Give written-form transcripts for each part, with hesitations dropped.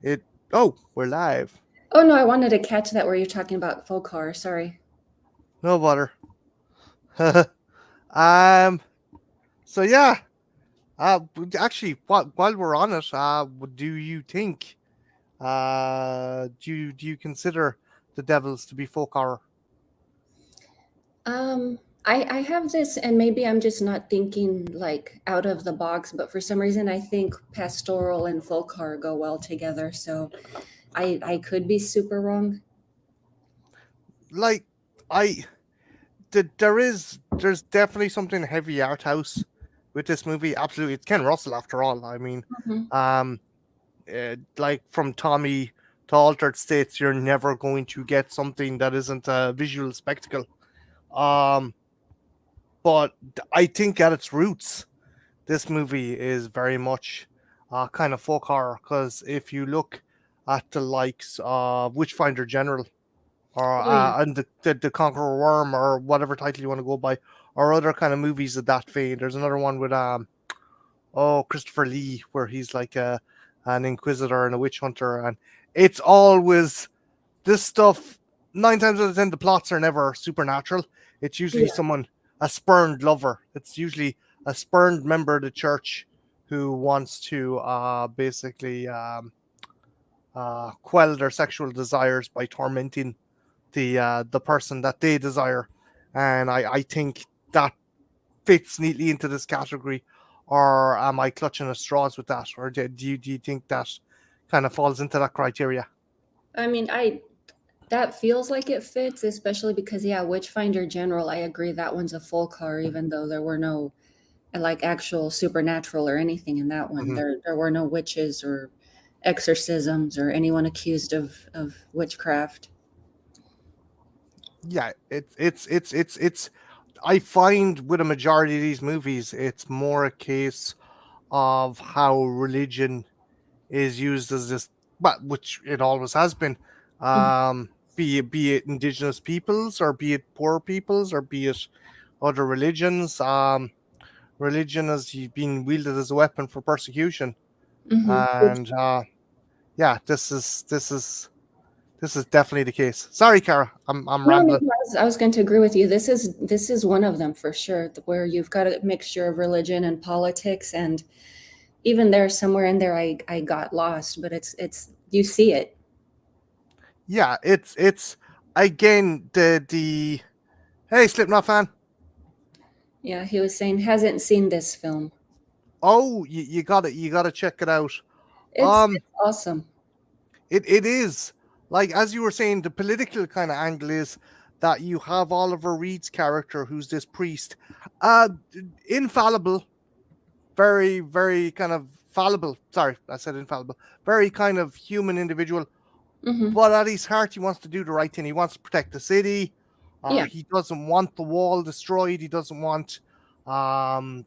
It. Oh, we're live. Oh no, I wanted to catch that where you're talking about folk horror. Sorry. No bother. um. So yeah. Actually, while we're on it, what do you think? Do you consider the devils to be folk horror? I have this, and maybe I'm just not thinking like out of the box, but for some reason I think pastoral and folk horror go well together. So I could be super wrong. Like, I there's definitely something heavy art house with this movie. Absolutely, it's Ken Russell after all. I mean, Mhm. um, like from Tommy to Altered States, you're never going to get something that isn't a visual spectacle. Um, but I think at its roots, this movie is very much kind of folk horror. Because if you look at the likes of Witchfinder General or Oh yeah. and the Conqueror Worm or whatever title you want to go by, or other kind of movies of that vein. There's another one with Christopher Lee where he's like an inquisitor and a witch hunter, and it's always this stuff. 9 times out of 10, the plots are never supernatural. It's usually Yeah. someone, a spurned lover. It's usually a spurned member of the church who wants to basically quell their sexual desires by tormenting the person that they desire, and I think that fits neatly into this category. Or am I clutching at straws with that, or do you think that kind of falls into that criteria? I mean, I that feels like it fits, especially because yeah, Witchfinder General, I agree that one's a folk horror, even though there were no like actual supernatural or anything in that one. Hmm. There were no witches or exorcisms or anyone accused of witchcraft. Yeah, it's. I find with a majority of these movies, it's more a case of how religion is used as this, but which it always has been. Mhm. Be it indigenous peoples, or be it poor peoples, or be it other religions. Religion has been wielded as a weapon for persecution, Mhm. and yeah, this is definitely the case. Sorry, Cara, I'm No, no, rambling. I was going to agree with you. This is one of them for sure, where you've got a mixture of religion and politics, and even there, somewhere in there, I got lost, but it's you see it. Yeah, it's again the hey, Slipknot fan. Yeah, he was saying hasn't seen this film. Oh, you gotta check it out. It's Um, awesome. it is, like, as you were saying, the political kind of angle is that you have Oliver Reed's character, who's this priest, uh, infallible, very kind of fallible. Sorry, I said infallible. Very kind of human individual, Hmm. but at his heart, he wants to do the right thing. He wants to protect the city. Yeah. He doesn't want the wall destroyed. He doesn't want um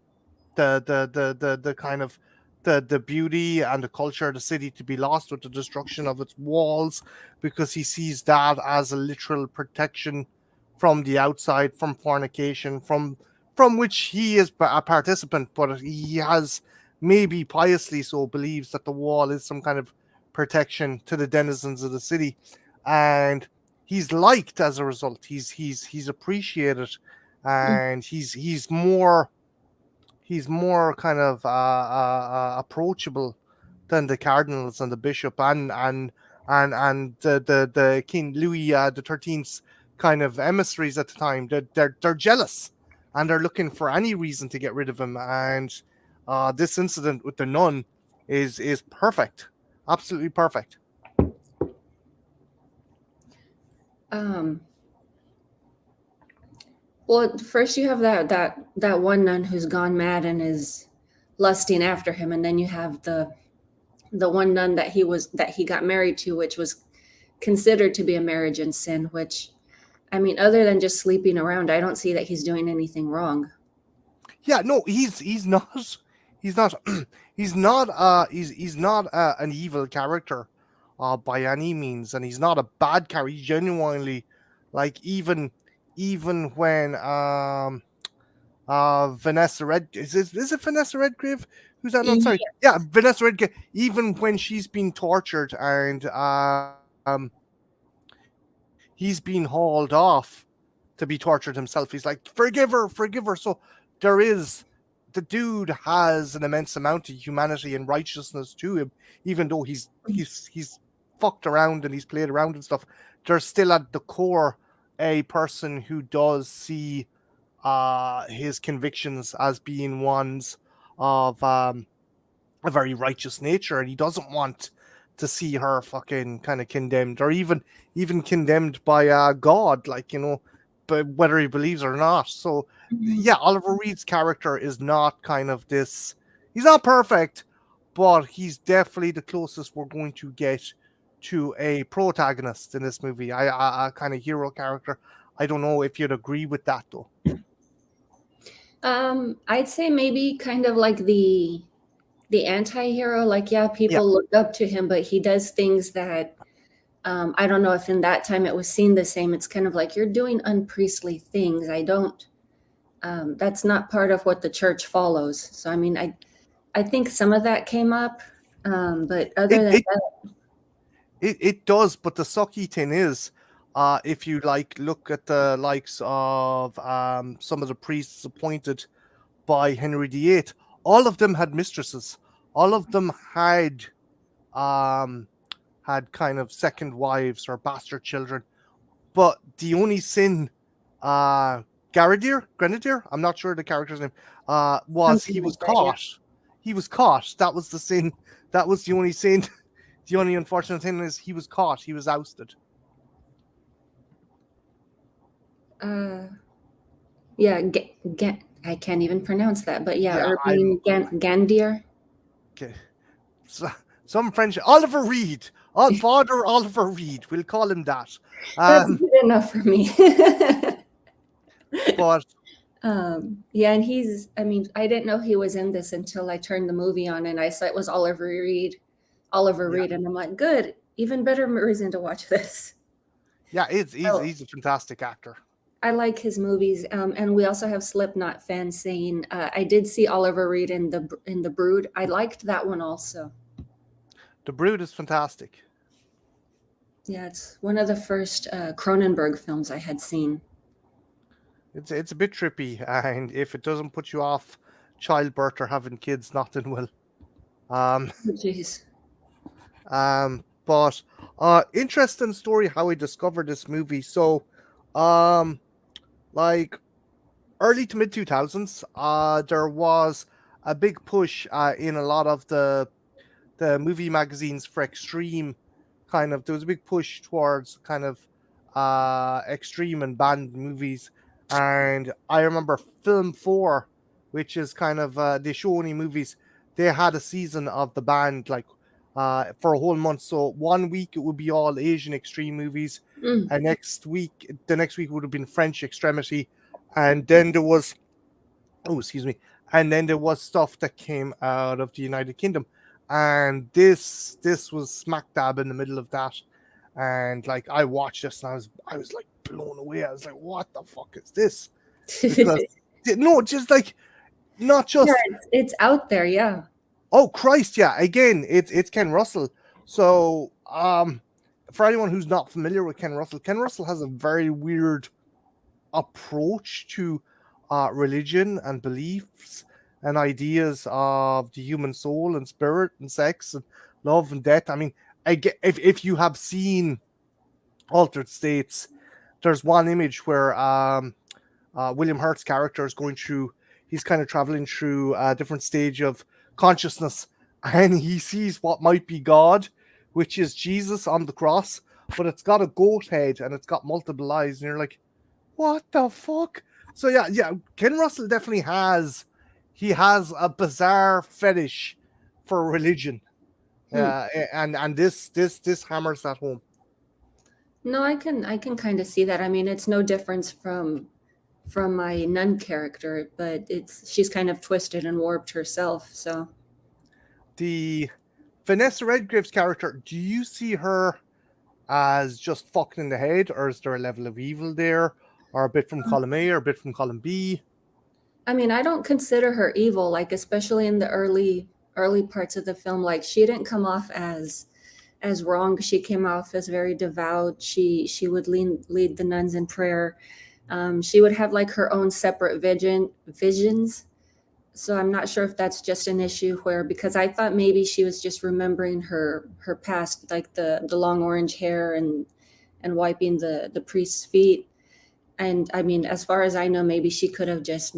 the kind of the beauty and the culture of the city to be lost with the destruction of its walls, because he sees that as a literal protection from the outside, from fornication, from which he is a participant, but he has, maybe piously so, believes that the wall is some kind of protection to the denizens of the city, and he's liked as a result. He's appreciated, Mm. and he's more kind of approachable than the cardinals and the bishop, and the King Louis the 13th kind of emissaries at the time. They're jealous, and they're looking for any reason to get rid of him. And this incident with the nun is perfect, absolutely perfect. Um, well, first you have that one nun who's gone mad and is lusting after him, and then you have the one nun that he got married to, which was considered to be a marriage in sin. Which, I mean, other than just sleeping around, I don't see that he's doing anything wrong. Yeah, no, he's not. He's not. He's not an evil character, by any means, and he's not a bad character. He's genuinely, like, even when Vanessa Red is it Vanessa Redgrave Who's that? Not sorry. Yeah. Yeah, Vanessa Redgrave. Even when she's been tortured and he's been hauled off to be tortured himself, he's like, forgive her, forgive her. So there is the dude has an immense amount of humanity and righteousness to him, even though he's fucked around and he's played around and stuff. There's still at the core a person who does see his convictions as being ones of a very righteous nature, and he doesn't want to see her fucking kind of condemned, or even condemned by God, like, but whether he believes or not. So Mhm. yeah, Oliver Reed's character is not kind of this. He's not perfect, but he's definitely the closest we're going to get to a protagonist in this movie. A kind of hero character. I don't know if you'd agree with that though. I'd say maybe kind of like the anti-hero. Like, yeah, Yeah, people look up to him, but he does things that I don't know if in that time it was seen the same. It's kind of like you're doing unpriestly things. I don't. That's not part of what the church follows. So I mean, I think some of that came up, but other it than it that, it does, but the sucky thing is, if you like look at the likes of some of the priests appointed by Henry VIII, all of them had mistresses. All of them um had kind of second wives or bastard children. But the only sin, uh Grandier, I'm not sure the character's name, was something he like was that, yeah. caught. He was caught. That was the sin. That was the only sin. The only unfortunate thing is he was caught. He was ousted. Uh, yeah, I can't even pronounce that, but yeah, Yeah, Urbane Gandier. okay. So, some French Oliver Reed. Oh, Father Oliver Reed. We'll call him that. That's Um, good enough for me. but Yeah, and I mean, I didn't know he was in this until I turned the movie on and I saw it was Oliver yeah, Reed, and I'm like, good, even better reason to watch this. yeah, So he's a fantastic actor. I like his movies, and we also have Slipknot fans saying, I did see Oliver Reed in the Brood. I liked that one also. The Brood is fantastic. Yeah, it's one of the first Cronenberg films I had seen. It's a bit trippy, and if it doesn't put you off childbirth or having kids, nothing will. Um, Oh, jeez. but interesting story how I discovered this movie. So, um, like early to mid 2000s, there was a big push in a lot of the movie magazines for extreme kind of. There was a big push towards kind of extreme and banned movies, and I remember Film 4, which is kind of they show only movies. They had a season of the band like for a whole month. So one week it would be all Asian extreme movies, Mm. and the next week would have been French extremity, and then there was, oh, excuse me, and then there was stuff that came out of the United Kingdom, and this was smack dab in the middle of that, and like I watched this and I was like blown away. I was like, what the fuck is this? Because no, just like not Yeah, just, it's out there. Yeah. oh Christ, yeah, again, it's Ken Russell. So for anyone who's not familiar with Ken Russell has a very weird approach to religion and beliefs and ideas of the human soul and spirit and sex and love and death. I mean, if you have seen Altered States, there's one image where William Hurt's character is going through, he's kind of traveling through a different stage of consciousness, and he sees what might be God, which is Jesus on the cross, but it's got a goat head and it's got multiple eyes, and you're like, what the fuck? So yeah, Ken Russell definitely has a bizarre fetish for religion, Hmm. and this hammers that home. No, I can kind of see that. I mean, it's no difference from my nun character, but she's kind of twisted and warped herself. So The Vanessa Redgrave's character, do you see her as just fucking in the head, or is there a level of evil there, or a bit from column A or a bit from column B? I mean, I don't consider her evil, like especially in the early early parts of the film, like she didn't come off as wrong. She came off as very devout. She would lead the nuns in prayer. She would have like her own separate visions. So I'm not sure if that's just an issue where, because I thought maybe she was just remembering her past, like the long orange hair and wiping the priest's feet. And I mean, as far as I know, maybe she could have just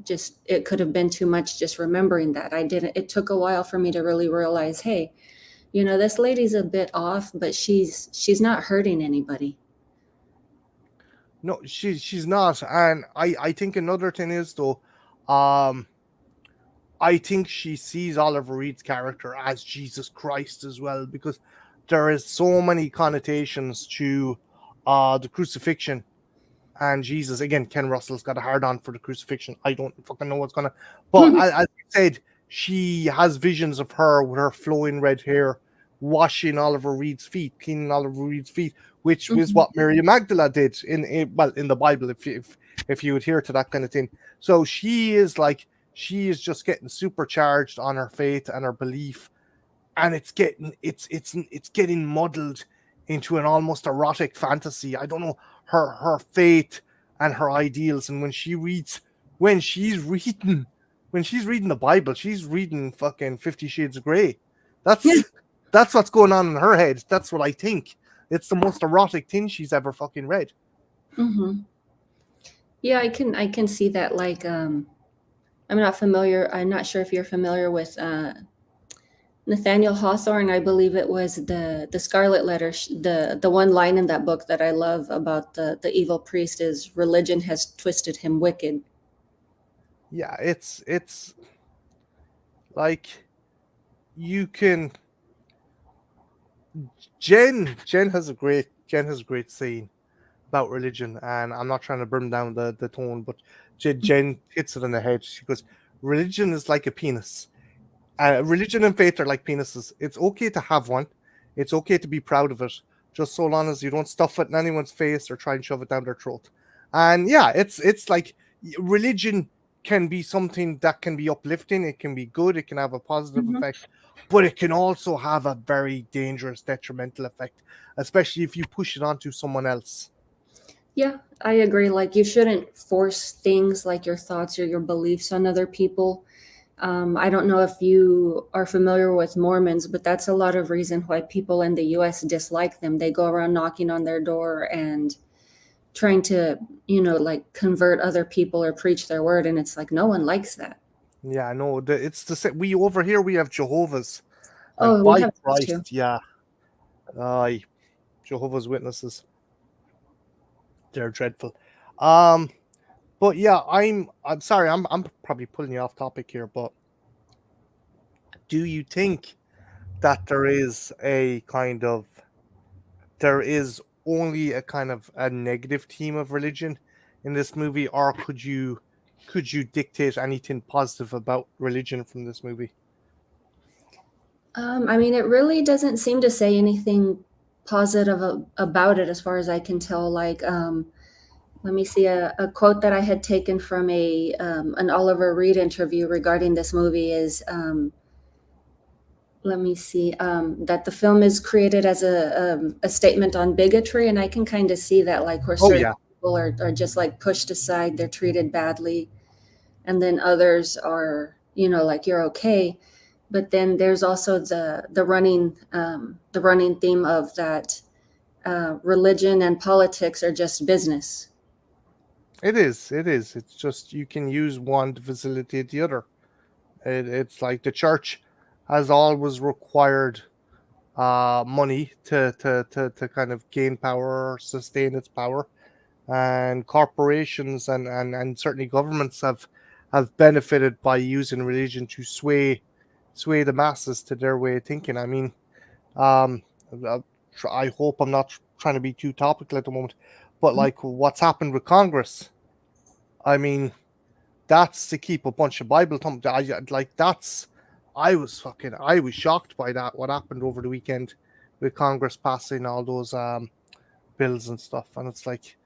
just it could have been too much just remembering that. I didn't It took a while for me to really realize, hey, this lady's a bit off, but she's not hurting anybody. No, she's not. And I think another thing is though, um, I think she sees Oliver Reed's character as Jesus Christ as well, because there is so many connotations to the crucifixion and Jesus. Again, Ken Russell's got a hard on for the crucifixion. I don't fucking know what's gonna. But as you said, she has visions of her with her flowing red hair, washing Oliver Reed's feet, cleaning Oliver Reed's feet, which was Mhm. what Mary Magdala did in the Bible, if you adhere to that kind of thing. So she is just getting supercharged on her faith and her belief, and it's getting muddled into an almost erotic fantasy. I don't know, her faith and her ideals. And when she's reading the Bible, she's reading fucking 50 Shades of Grey. That's that's what's going on in her head. That's what I think. It's the most erotic thing she's ever fucking read. Mhm. Yeah, I can see that. Like, I'm not familiar. I'm not sure if you're familiar with Nathaniel Hawthorne. I believe it was the Scarlet Letter. The one line in that book that I love about the evil priest is, "Religion has twisted him wicked." Yeah, it's like you can Jen has a great saying about religion, and I'm not trying to bring down the tone, but Jen hits it on the head. She goes, "Religion is like a penis. Religion and faith are like penises. It's okay to have one. It's okay to be proud of it, just so long as you don't stuff it in anyone's face or try and shove it down their throat." And yeah, it's like religion can be something that can be uplifting. It can be good. It can have a positive Mhm. effect, but it can also have a very dangerous, detrimental effect, especially if you push it onto someone else. Yeah, I agree. Like, you shouldn't force things like your thoughts or your beliefs on other people. I don't know if you are familiar with Mormons, but that's a lot of reason why people in the U.S. dislike them. They go around knocking on their door and trying to, like, convert other people or preach their word, and it's like no one likes that. Yeah, no, it's the same. We over here we have Jehovah's, and Oh, we by have those too. Christ, yeah, aye, Jehovah's Witnesses, they're dreadful. Um, but yeah, I'm sorry, I'm probably pulling you off topic here, but do you think that there is only a kind of a negative theme of religion in this movie, or could you dictate anything positive about religion from this movie? I mean, it really doesn't seem to say anything positive about it, as far as I can tell. Like, let me see, a quote that I had taken from an Oliver Reed interview regarding this movie is, let me see, that the film is created as a statement on bigotry, and I can kind of see that, like, where Oh certain yeah, people are just like pushed aside, they're treated badly, and then others are, like, you're okay. But then there's also the running theme of that religion and politics are just business. it is. It is. It's just you can use one to facilitate the other. It's like the church has always required money to kind of gain power or sustain its power, and corporations and certainly governments have benefited by using religion to sway the masses to their way of thinking. I mean, um, uh, I hope I'm not trying to be too topical at the moment, but like what's happened with Congress, I mean, that's to keep a bunch of Bible thump. Like that's, I was shocked by that. What happened over the weekend with Congress passing all those bills and stuff, and it's like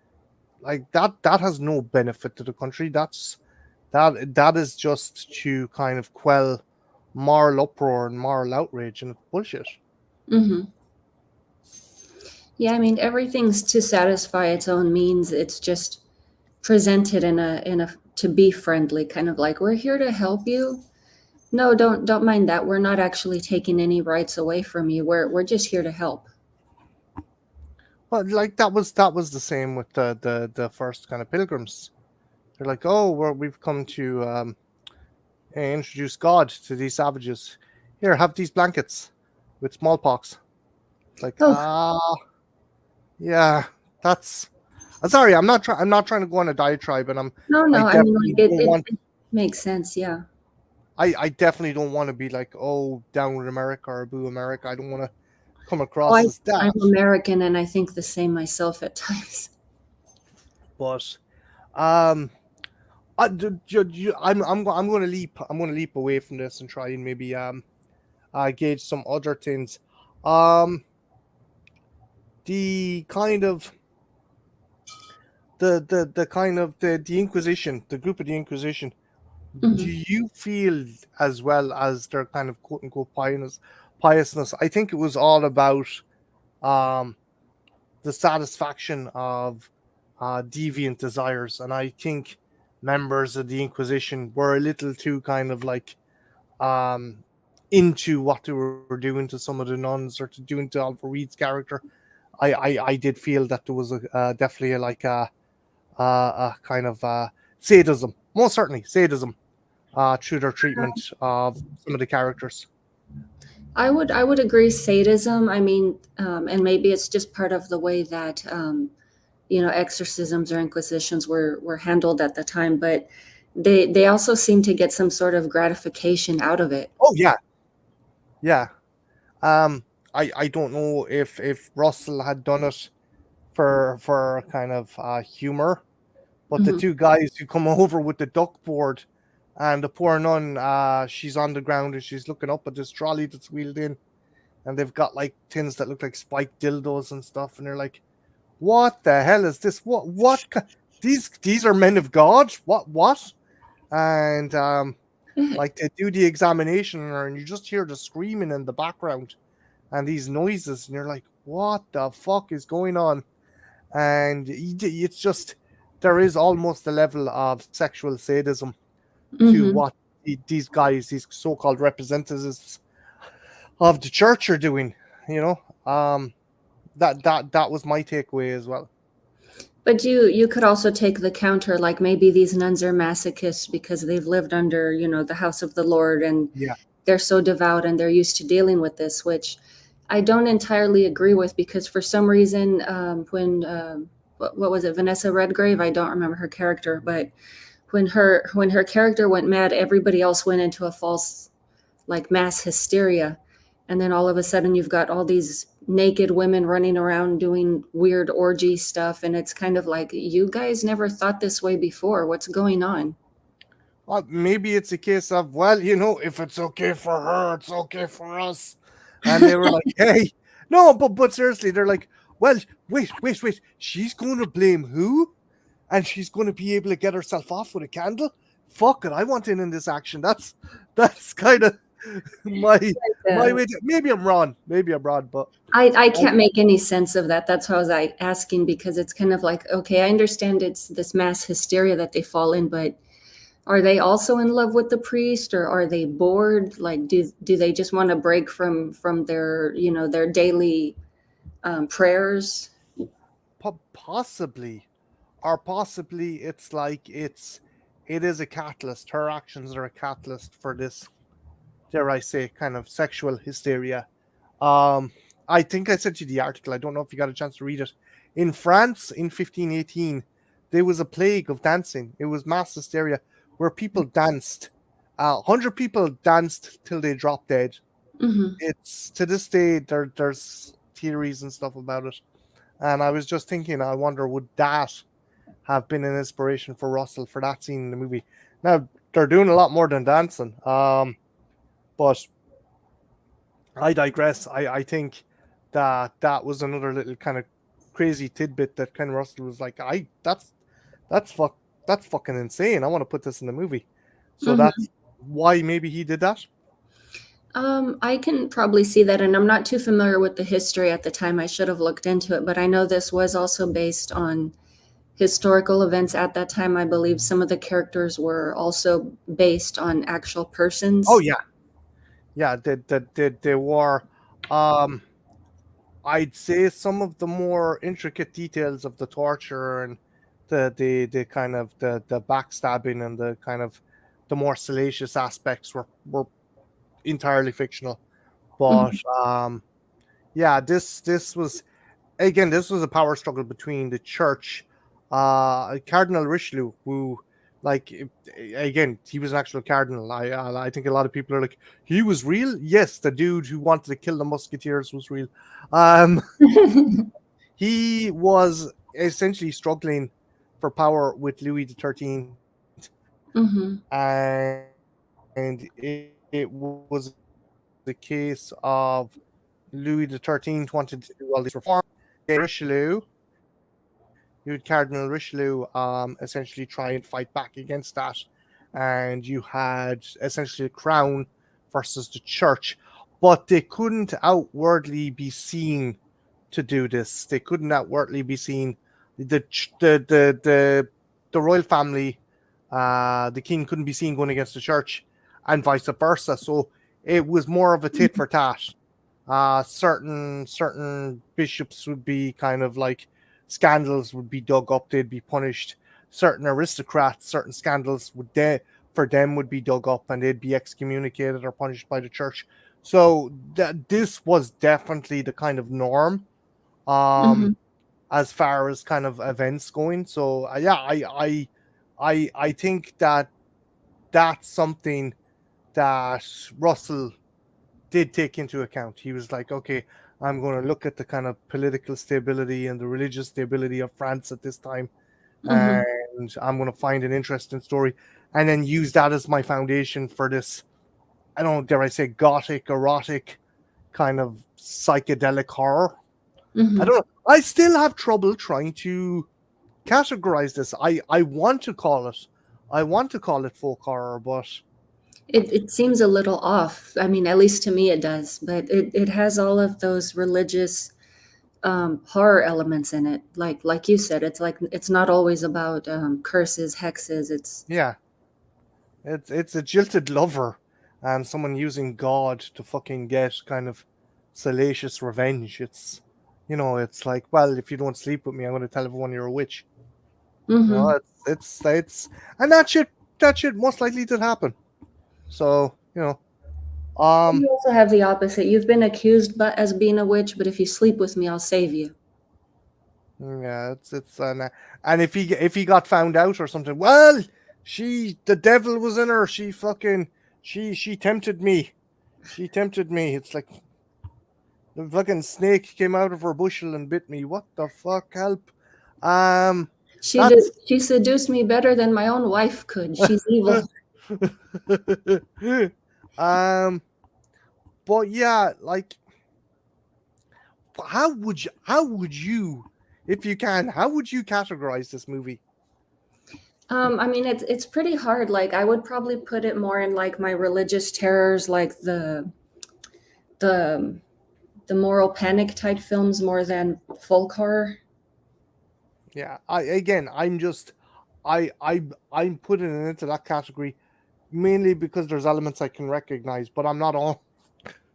that has no benefit to the country. That is just to kind of quell moral uproar and moral outrage, and it's bullshit. Mm-hmm. Yeah, I mean everything's to satisfy its own means. It's just presented in a to be friendly, kind of like we're here to help you. No, don't mind that. We're not actually taking any rights away from you. We're just here to help. But like that was the same with the first kind of pilgrims. They're like, oh, we've come to introduce God to these savages. Here, have these blankets with smallpox. Like, Oh, yeah, that's. I'm sorry, I'm not trying. I'm not trying to go on a diatribe, and no, I no. I mean, definitely like it, don't it, want. it makes sense. Yeah. I definitely don't want to be like, oh, down with America or boo America. I don't want to come Oh, across as I'm that. American, and I think the same myself at times. But um, I'm going to leap. I'm going to leap away from this and try and maybe gauge some other things. Um, the kind of the kind of the Inquisition, the group of the Inquisition. Do Hmm. you feel as well as their kind of quote unquote piousness? I think it was all about um the satisfaction of deviant desires, and I think members of the Inquisition were a little too kind of like um into what they were doing to some of the nuns or to doing to Alfred Reed's character. I did feel that there was a definitely a kind of sadism, most certainly sadism, through their treatment of some of the characters. I would agree sadism. I mean, and maybe it's just part of the way that exorcisms or inquisitions were handled at the time, but they also seem to get some sort of gratification out of it. Oh yeah, yeah. Um, I don't know if Russell had done it for kind of humor, but the Hmm. two guys who come over with the duck board, and the poor nun, she's on the ground and she's looking up at this trolley that's wheeled in, and they've got like tins that look like spiked dildos and stuff, and they're like, "What the hell is this? These are men of God? What?" And like they do the examination on her, and you just hear the screaming in the background and these noises, and you're like, "What the fuck is going on?" And it's just there is almost a level of sexual sadism to Hmm. what these guys, these so-called representatives of the church, are doing. You know, that was my takeaway as well. But you could also take the counter, like maybe these nuns are masochists because they've lived under, the house of the Lord, and Yeah, they're so devout and they're used to dealing with this, which I don't entirely agree with because for some reason, when what was it, Vanessa Redgrave? I don't remember her character, but when her character went mad, everybody else went into a false like mass hysteria, and then all of a sudden you've got all these naked women running around doing weird orgy stuff, and it's kind of like you guys never thought this way before. What's going on? maybe it's a case of, well, if it's okay for her, it's okay for us. And they were like, "Hey, no, but seriously, they're like, well, wait, she's going to blame who? And she's going to be able to get herself off with a candle. Fuck it, I want in this action." That's kind of my my uh, way. Maybe I'm wrong. Maybe I'm wrong, but I I, can't make any sense of that. That's why I was asking, because it's kind of like, okay, I understand it's this mass hysteria that they fall in, but are they also in love with the priest, or are they bored? Like, do they just want to break from their their daily prayers? possibly, or possibly it's like it is a catalyst. Her actions are a catalyst for this, dare I say, kind of sexual hysteria. Um, I think I sent you the article. I don't know if you got a chance to read it. In France in 1518, there was a plague of dancing. It was mass hysteria where people danced. 100 people danced till they dropped dead. Hmm. It's to this day there's theories and stuff about it. And I was just thinking, I wonder, would that have been an inspiration for Russell for that scene in the movie? Now they're doing a lot more than dancing. But I digress. I think that was another little kind of crazy tidbit that Ken Russell was like, that's fuck that's fucking insane. I want to put this in the movie. So Hmm. that's why maybe he did that. I can probably see that, and I'm not too familiar with the history at the time. I should have looked into it, but I know this was also based on historical events at that time. I believe some of the characters were also based on actual Oh persons. yeah, yeah. They were. Um, I'd say some of the more intricate details of the torture and the kind of the backstabbing and the kind of the more salacious aspects were entirely fictional. But Mhm, yeah, this was again, this was a power struggle between the church, Cardinal Richelieu, who, like, again, he was an actual cardinal. I think a lot of people are like, he was real. Yes, the dude who wanted to kill the musketeers was real. Um, he was essentially struggling for power with Louis the 13th, mhm, and it was a case of Louis the 13th wanted to do all these reforms. Richelieu, you had Cardinal Richelieu essentially try and fight back against that. And you had essentially the crown versus the church. But they couldn't outwardly be seen to do this. They couldn't outwardly be seen. The royal family, the king couldn't be seen going against the church, and vice versa. So it was more of a tit mhm, for tat. Certain bishops would be kind of like scandals would be dug up, they'd be punished. Certain aristocrats, certain scandals for them would be dug up and they'd be excommunicated or punished by the church. So this was definitely the kind of norm, um, mhm. as far as kind of events going. So yeah, I think that that's something that Russell did take into account. He was like, okay, I'm going to look at the kind of political stability and the religious stability of France at this time, Mhm. and I'm going to find an interesting story, and then use that as my foundation for this. I don't know, dare I say, gothic, erotic kind of psychedelic horror. I Mhm. don't know. I still have trouble trying to categorize this. I want to call it. I want to call it folk horror, but It seems a little off. I mean, at least to me it does, but it has all of those religious horror elements in it. Like you said, it's like it's not always about curses, hexes. It's yeah, it's a jilted lover and someone using God to fucking get kind of salacious revenge. It's, it's like, well, if you don't sleep with me, I'm going to tell everyone you're a witch. hmm It's and that shit most likely did happen. So um You also have the opposite. You've been accused but as being a witch, but if you sleep with me, I'll save you. yeah, it's and if he got found out or something, well, the devil was in her. She fucking she tempted me. She tempted me. It's like the fucking snake came out of her bushel and bit me. What the fuck? Help! Um, that's She seduced me better than my own wife could. She's evil. um, but yeah, like, how would you, if you can, how would you categorize this movie? I mean, it's pretty hard. Like, I would probably put it more in like my religious terrors, like the the moral panic type films more than folk horror. Yeah, I'm just, I'm putting it into that category mainly because there's elements I can recognize, but I'm not all.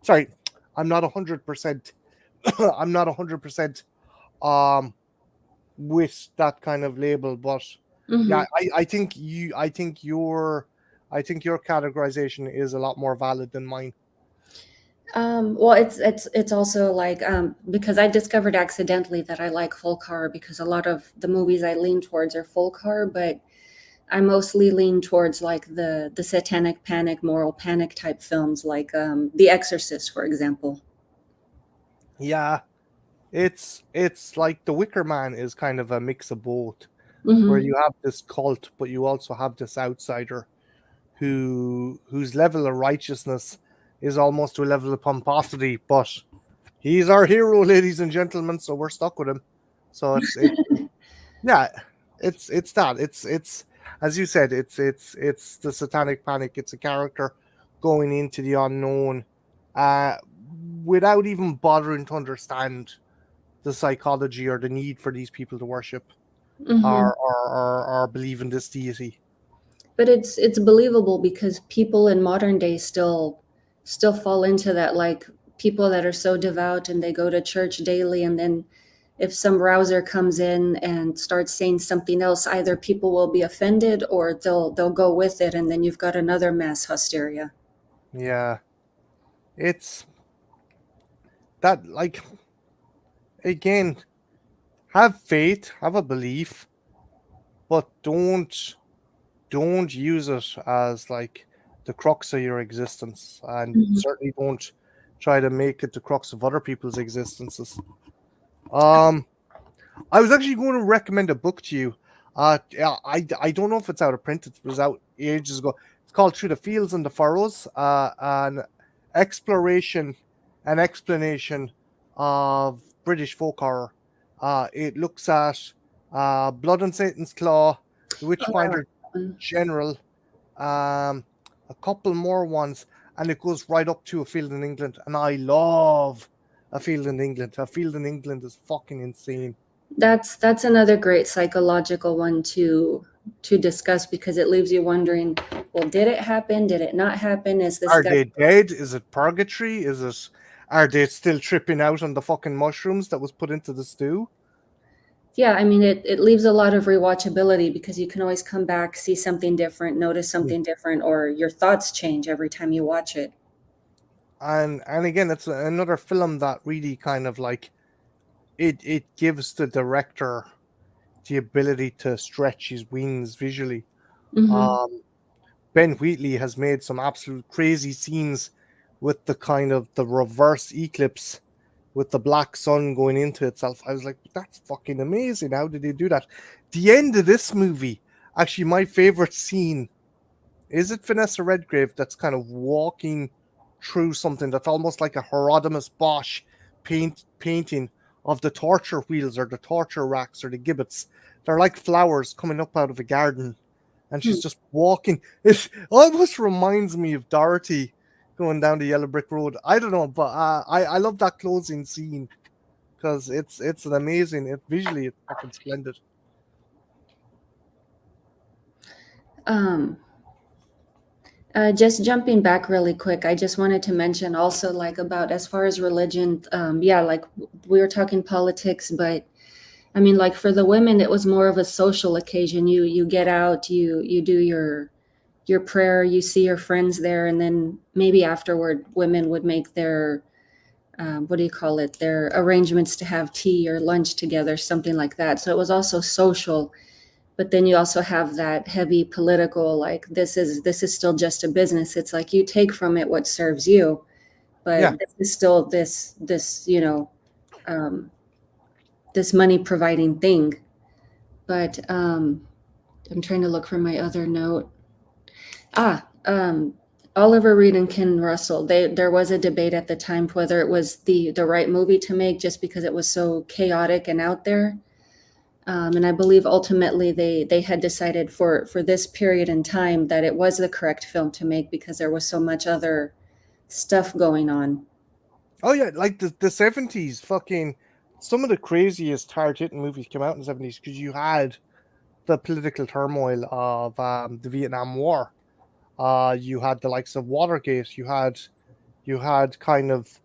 Sorry, I'm not 100%. I'm not 100% um with that kind of label, but yeah, hmm I think your categorization is a lot more valid than mine. Well, it's also like because I discovered accidentally that I like folk horror because a lot of the movies I lean towards are folk horror, but I mostly lean towards like the satanic panic, moral panic type films, like The Exorcist, for example. Yeah, it's like The Wicker Man is kind of a mix of both, where hmm you have this cult, but you also have this outsider whose level of righteousness is almost to a level of pomposity, but he's our hero, ladies and gentlemen, so we're stuck with him. So yeah, it's that. It's as you said, it's the satanic panic. It's a character going into the unknown uh, without even bothering to understand the psychology or the need for these people to worship Hmm. or believe in this deity. But it's believable because people in modern day still fall into that, like people that are so devout and they go to church daily, and then if some rouser comes in and starts saying something else, either people will be offended or they'll go with it, and then you've got another mass hysteria. Yeah, it's that, like, again, have faith, have a belief, but don't use it as like the crux of your existence, and Mhm. certainly don't try to make it the crux of other people's existences. Um, I was actually going to recommend a book to you. Yeah, I don't know if it's out of print. It was out ages ago. It's called Through the Fields and the Furrows, an exploration and explanation of British folk horror. It looks at Blood on Satan's Claw, The Oh, I like Witchfinder that one. General, um, a couple more ones, and it goes right up to A Field in England. And I love A Field in England. A Field in England is fucking insane. That's another great psychological one to discuss, because it leaves you wondering, well, did it happen? Did it not happen? Is this Are guy? they dead? Is it purgatory? Is it? Are they still tripping out on the fucking mushrooms that was put into the stew? Yeah, I mean, it leaves a lot of rewatchability because you can always come back, see something different, notice Yeah. something different, or your thoughts change every time you watch it. And again, it's another film that really kind of like it gives the director the ability to stretch his wings visually. Hmm. Um, Ben Wheatley has made some absolute crazy scenes with the kind of the reverse eclipse with the black sun going into itself. I was like, that's fucking amazing. How did they do that? The end of this movie, actually, my favorite scene is it Vanessa Redgrave that's kind of walking through something that's almost like a Hieronymus Bosch painting of the torture wheels or the torture racks or the gibbets. They're like flowers coming up out of a garden, and she's just walking. It almost reminds me of Dorothy going down the yellow brick road. I don't know, but I love that closing scene because it's an amazing. Visually it's fucking splendid. Um, just jumping back really quick, I just wanted to mention also, like, about as far as religion, yeah, like we were talking politics, but I mean, like for the women, it was more of a social occasion. You get out, you do your prayer, you see your friends there, and then maybe afterward, women would make their what do you call it? Their arrangements to have tea or lunch together, something like that. So it was also social, but then you also have that heavy political, like this is still just a business. It's like you take from it what serves you, Yeah. but this is still this um, this money providing thing. But I'm trying to look for my other note. Ah, Oliver Reed and Ken Russell. There was a debate at the time whether it was the right movie to make, just because it was so chaotic and out there. And I believe ultimately they had decided for this period in time that it was the correct film to make because there was so much other stuff going on. Oh yeah, like the 70s, fucking some of the craziest hard hitting movies came out in the 70s because you had the political turmoil of the Vietnam War. You had the likes of Watergate. You had kind of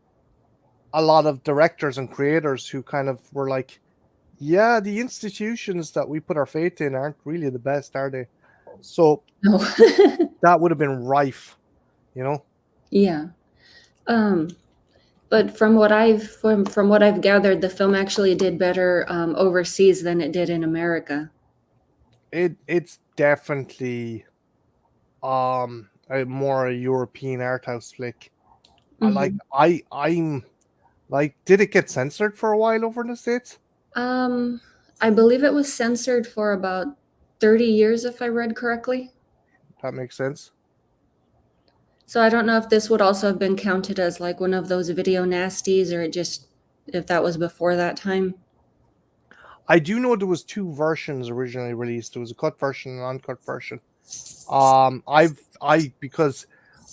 a lot of directors and creators who kind of were like, yeah, the institutions that we put our faith in aren't really the best, are they? So No. that would have been rife, you know. Yeah. Um, but from what I've gathered, the film actually did better overseas than it did in America. It's definitely a more a European art house flick. I like Hmm. I'm like, did it get censored for a while over in the States? Um, I believe it was censored for about 30 years, if I read correctly. That makes sense. So I don't know if this would also have been counted as like one of those video nasties, or it just if that was before that time. I do know there was two versions originally released. There was a cut version and an uncut version. I because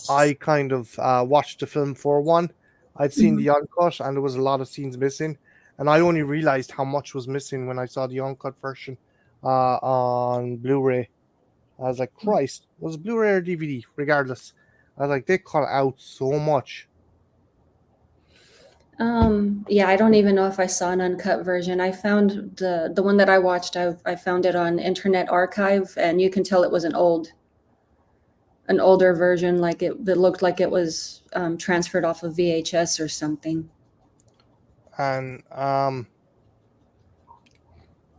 I kind of watched the film for one. I'd seen Mhm. the uncut, and there was a lot of scenes missing, and I only realized how much was missing when I saw the uncut version on Blu-ray. I was like, Christ, was it Blu-ray or DVD? Regardless, I was like, they cut out so much. Yeah, I don't even know if I saw an uncut version. I found the one that I watched. I found it on Internet Archive, and you can tell it was an older version. Like it looked like it was transferred off of VHS or something. And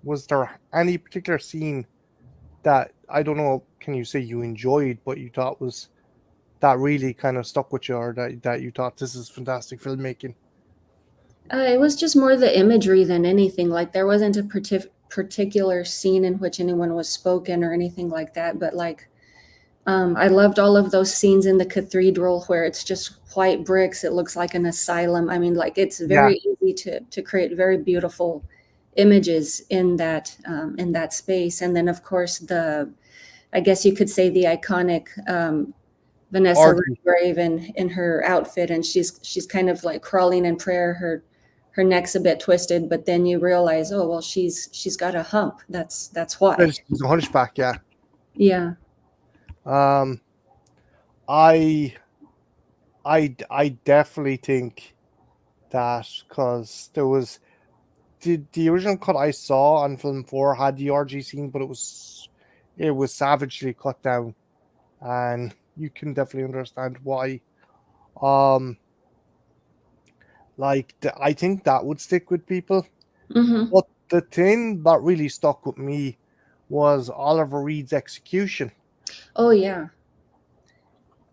was there any particular scene that, I don't know, can you say you enjoyed, but you thought was that really kind of stuck with you, or that you thought this is fantastic filmmaking? It was just more the imagery than anything. Like there wasn't a particular scene in which anyone was spoken or anything like that. But like, I loved all of those scenes in the cathedral where it's just white bricks. It looks like an asylum. I mean, like it's Yeah, very easy to create very beautiful images in that space. And then of course I guess you could say the iconic Vanessa orgy. Redgrave in her outfit, and she's kind of like crawling in prayer. Her neck's a bit twisted, but then you realize, oh well, she's got a hump. That's why. He's a hunchback, yeah. Yeah. Um, I I definitely think that, because there was the original cut I saw on film four had the orgy scene, but it was savagely cut down, and you can definitely understand why. Um, I think that would stick with people. Hmm. But the thing that really stuck with me was Oliver Reed's execution. Oh yeah.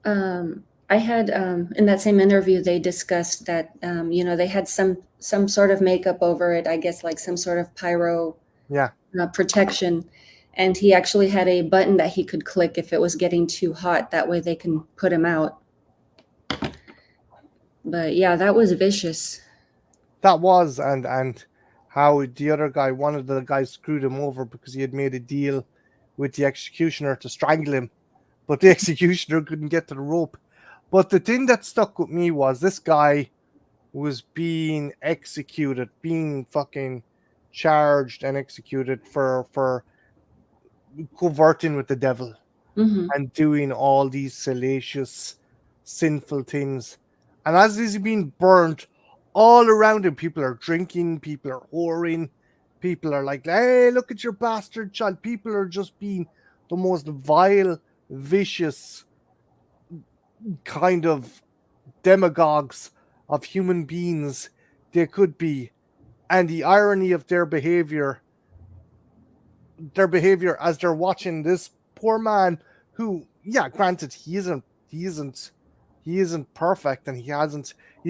I had in that same interview they discussed that they had some sort of makeup over it. I guess like some sort of pyro Yeah, protection, and he actually had a button that he could click if it was getting too hot. That way they can put him out. But yeah, that was vicious. that was, and how the other guy, one of the guys, screwed him over because he had made a deal with the executioner to strangle him, but the executioner couldn't get to the rope. But the thing that stuck with me was this guy was being executed, being fucking charged and executed for coverting with the devil Hmm. and doing all these salacious, sinful things. And as he's being burnt, all around him, people are drinking, people are whoring, people are like, hey, look at your bastard child. People are just being the most vile, vicious kind of demagogues of human beings they could be. And the irony of their behavior as they're watching this poor man who, yeah, granted, he isn't perfect, and he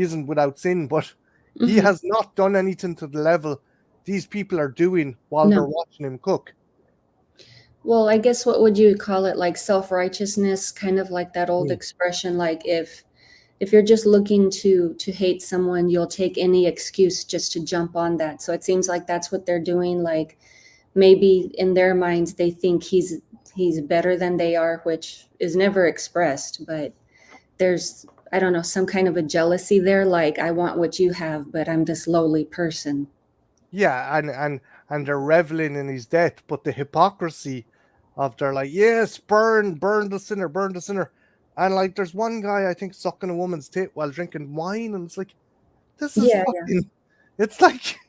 isn't without sin, but he Hmm. has not done anything to the level these people are doing while they're No. watching him cook. Well, I guess what would you call it? Like self-righteousness, kind of like that old Mm. expression, like if you're just looking to hate someone, you'll take any excuse just to jump on that. So it seems like that's what they're doing. Like maybe in their minds they think he's better than they are, which is never expressed, but there's, I don't know, some kind of a jealousy there, like I want what you have, but I'm this lowly person. Yeah, and they're reveling in his death, but the hypocrisy of, they're like, yes, burn the sinner, burn the sinner. And like, there's one guy, I think, sucking a woman's tit while drinking wine, and it's like, this is Yeah, fucking, it's like,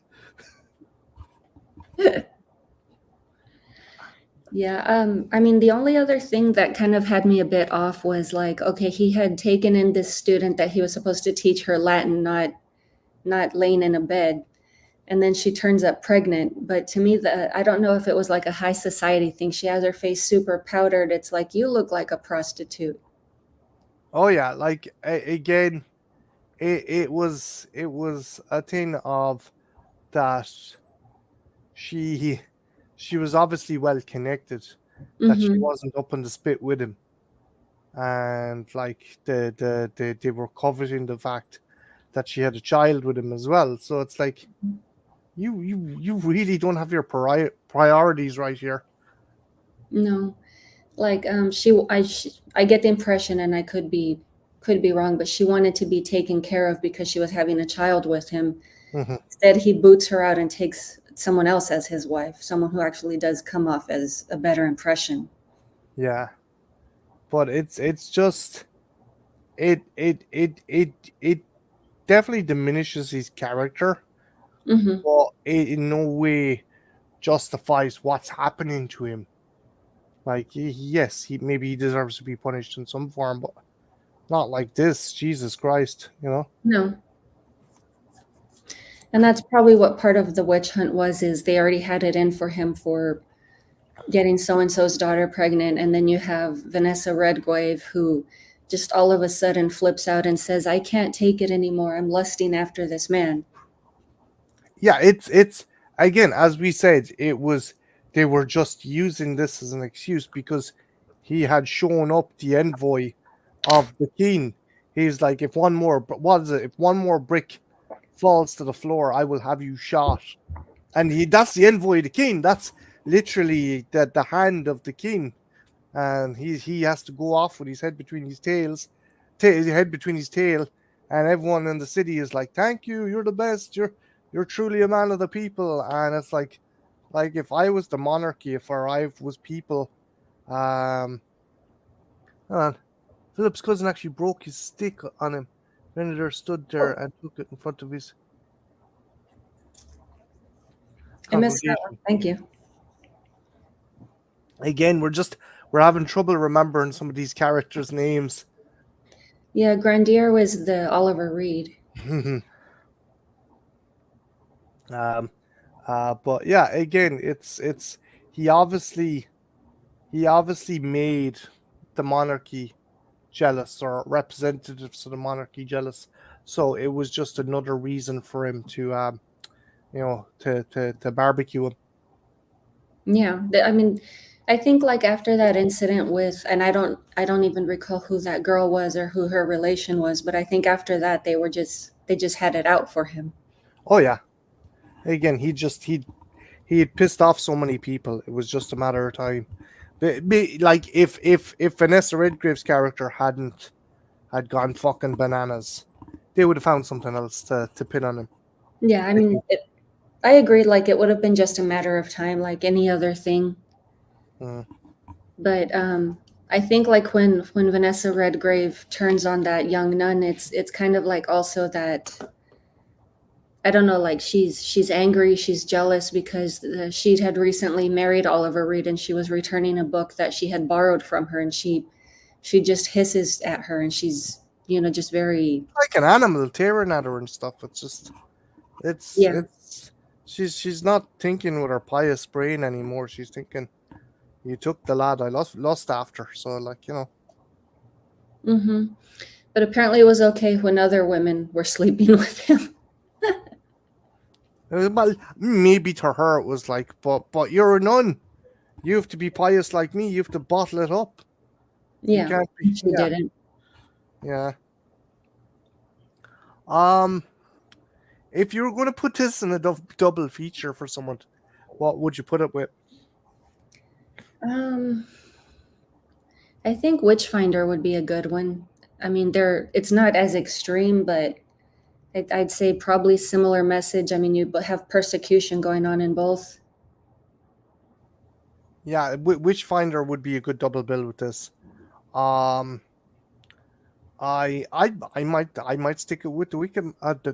yeah. Yeah, I mean, the only other thing that kind of had me a bit off was like, okay, he had taken in this student that he was supposed to teach her Latin, not laying in a bed, and then she turns up pregnant. But to me, I don't know if it was like a high society thing. She has her face super powdered. It's like you look like a prostitute. oh yeah, like, again, it was a thing of that she she was obviously well connected, that she Mm-hmm. wasn't up on the spit with him, and like they were coveting the fact that she had a child with him as well. So it's like, you really don't have your priorities right here. No. Like I get the impression, and I could be wrong, but she wanted to be taken care of because she was having a child with him. Hmm. Instead, he boots her out and takes someone else as his wife, someone who actually does come off as a better impression. Yeah, but it's just it definitely diminishes his character, Hmm. but it in no way justifies what's happening to him. Like, yes, he maybe he deserves to be punished in some form, but not like this. Jesus Christ, you know? No. And that's probably what part of the witch hunt was, is they already had it in for him for getting so and so's daughter pregnant, and then you have Vanessa Redgrave, who just all of a sudden flips out and says, "I can't take it anymore. I'm lusting after this man." Yeah, it's again, as we said, it was they were just using this as an excuse because he had shown up the envoy of the king. He's like, if one more, what is it? If one more brick falls to the floor, I will have you shot. And that's the envoy of the king. That's literally the hand of the king, and he has to go off with his head between his tails, his head between his tail, and everyone in the city is like, "Thank you, you're the best. You're truly a man of the people." And it's like if I was the monarchy, if I was people, um, hold on, Philip's cousin actually broke his stick on him. Grandier stood there Oh, and took it in front of his I missed that one. congregation. Thank you. Again, we're having trouble remembering some of these characters' names. Yeah, Grandier was the Oliver Reed. um, but yeah, again, it's he obviously he obviously made the monarchy jealous or representatives of the monarchy jealous. So it was just another reason for him to to barbecue him. Yeah, I mean, I think like after that incident with, and I don't even recall who that girl was or who her relation was, but I think after that they just had it out for him. Oh yeah. Again, he had pissed off so many people. It was just a matter of time. Like if Vanessa Redgrave's character hadn't had gone fucking bananas, they would have found something else to pin on him. Yeah, I mean, I agree. Like it would have been just a matter of time, like any other thing. Mm. But I think like when Vanessa Redgrave turns on that young nun, it's kind of like also that, I don't know, like she's angry, she's jealous because she had recently married Oliver Reed, and she was returning a book that she had borrowed from her, and she just hisses at her, and she's, just very, Like an animal tearing at her and stuff. yeah. It's she's not thinking with her pious brain anymore. She's thinking, you took the lad I lost after. So like, Hmm. But apparently it was okay when other women were sleeping with him. well, maybe to her it was like, but you're a nun. You have to be pious like me. You have to bottle it up. You Yeah, can't be. she Yeah, didn't. yeah. Um, if you were going to put this in a double feature for someone, what would you put it with? um I think Witchfinder would be a good one. I mean, it's not as extreme, but I'd say probably similar message. I mean, you have persecution going on in both. Yeah, Witchfinder would be a good double bill with this. Um, I might stick it with the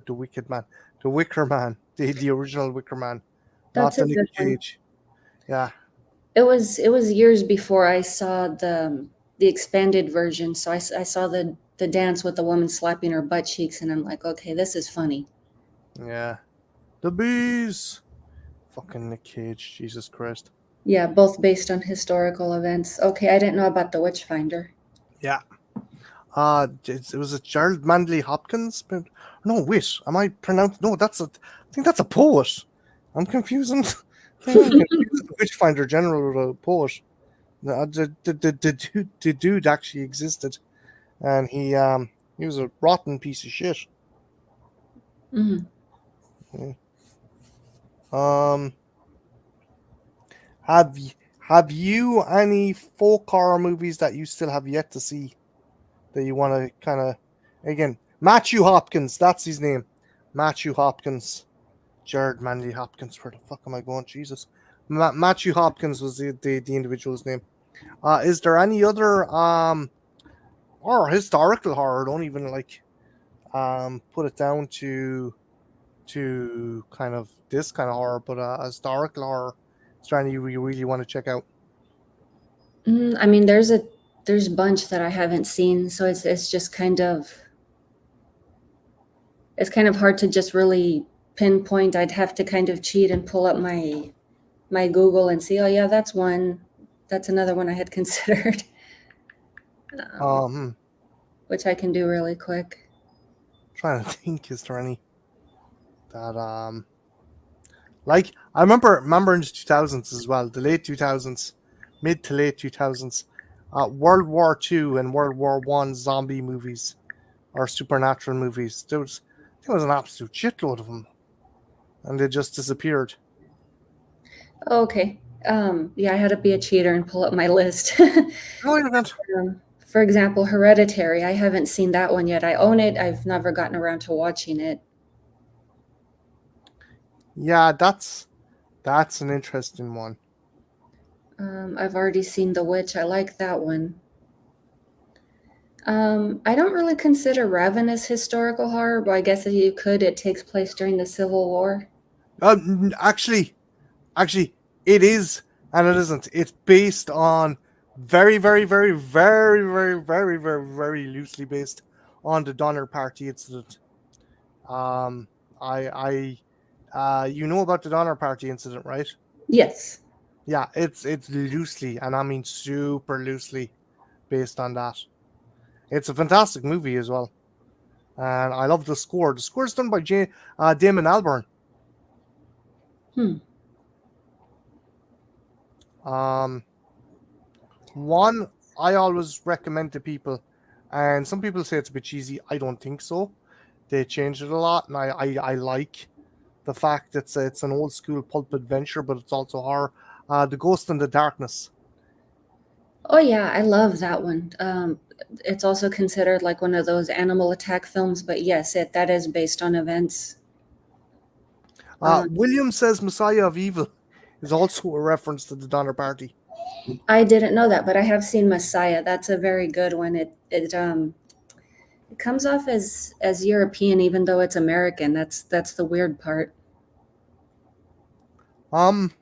the Wicked Man, the Wicker Man, the original Wicker Man, not That's a the Nick good one. Cage. Yeah, It was years before I saw the expanded version, so I saw the dance with the woman slapping her butt cheeks, and I'm like, okay, this is funny. yeah. The bees. Fucking Nick Cage. Jesus Christ. Yeah, both based on historical events. Okay, I didn't know about the Witchfinder. Yeah. It was a Gerald Manley Hopkins. But no, wait. Am I pronounced? No, I think that's a poet. I'm confusing. I think I'm confusing the Witchfinder General with a poet. The dude actually existed, and he was a rotten piece of shit. Hmm. Yeah. Um, have you Have you any folk horror movies that you still have yet to see that you want to kind of, again, Matthew Hopkins, that's his name. Matthew Hopkins. Jared Manley Hopkins. Where the fuck am I going? Jesus. Matthew Hopkins was the individual's name. Is there any other or historical horror? Don't even like put it down to kind of this kind of horror, but historical horror. Is there any you really want to check out? I mean, there's a bunch that I haven't seen, so it's just kind of hard to just really pinpoint. I'd have to kind of cheat and pull up my Google and see. Oh yeah, that's one. That's another one I had considered, Um, which I can do really quick. trying to think, is there any that like I remember in the 2000s as well, the late 2000s, mid to late 2000s, World War II and World War I zombie movies or supernatural movies. There was an absolute shitload of them, and they just disappeared. Oh, okay. Yeah, I had to be a cheater and pull up my list. No, you didn't. For example, Hereditary. I haven't seen that one yet. I own it. I've never gotten around to watching it. Yeah, that's an interesting one. I've already seen The Witch. I like that one. I don't really consider Ravenous historical horror, but I guess if you could, it takes place during the Civil War. Actually, it is and it isn't. It's based on very, very, very, very, very, very, very, very loosely based on the Donner Party incident. Um, you know about the Donner Party incident, right? Yes. Yeah, it's loosely, and I mean super loosely based on that. It's a fantastic movie as well, and I love the score. The score is done by Damon Albarn. Hmm. One I always recommend to people, and some people say it's a bit cheesy. I don't think so. They changed it a lot, and I like the fact it's an old school pulp adventure, but it's also horror. The Ghost in the Darkness. Oh yeah, I love that one. It's also considered like one of those animal attack films, but yes, that is based on events. William Says Messiah of Evil is also a reference to the Donner Party. I didn't know that, but I have seen Messiah. That's a very good one. It comes off as European, even though it's American. That's the weird part. Um,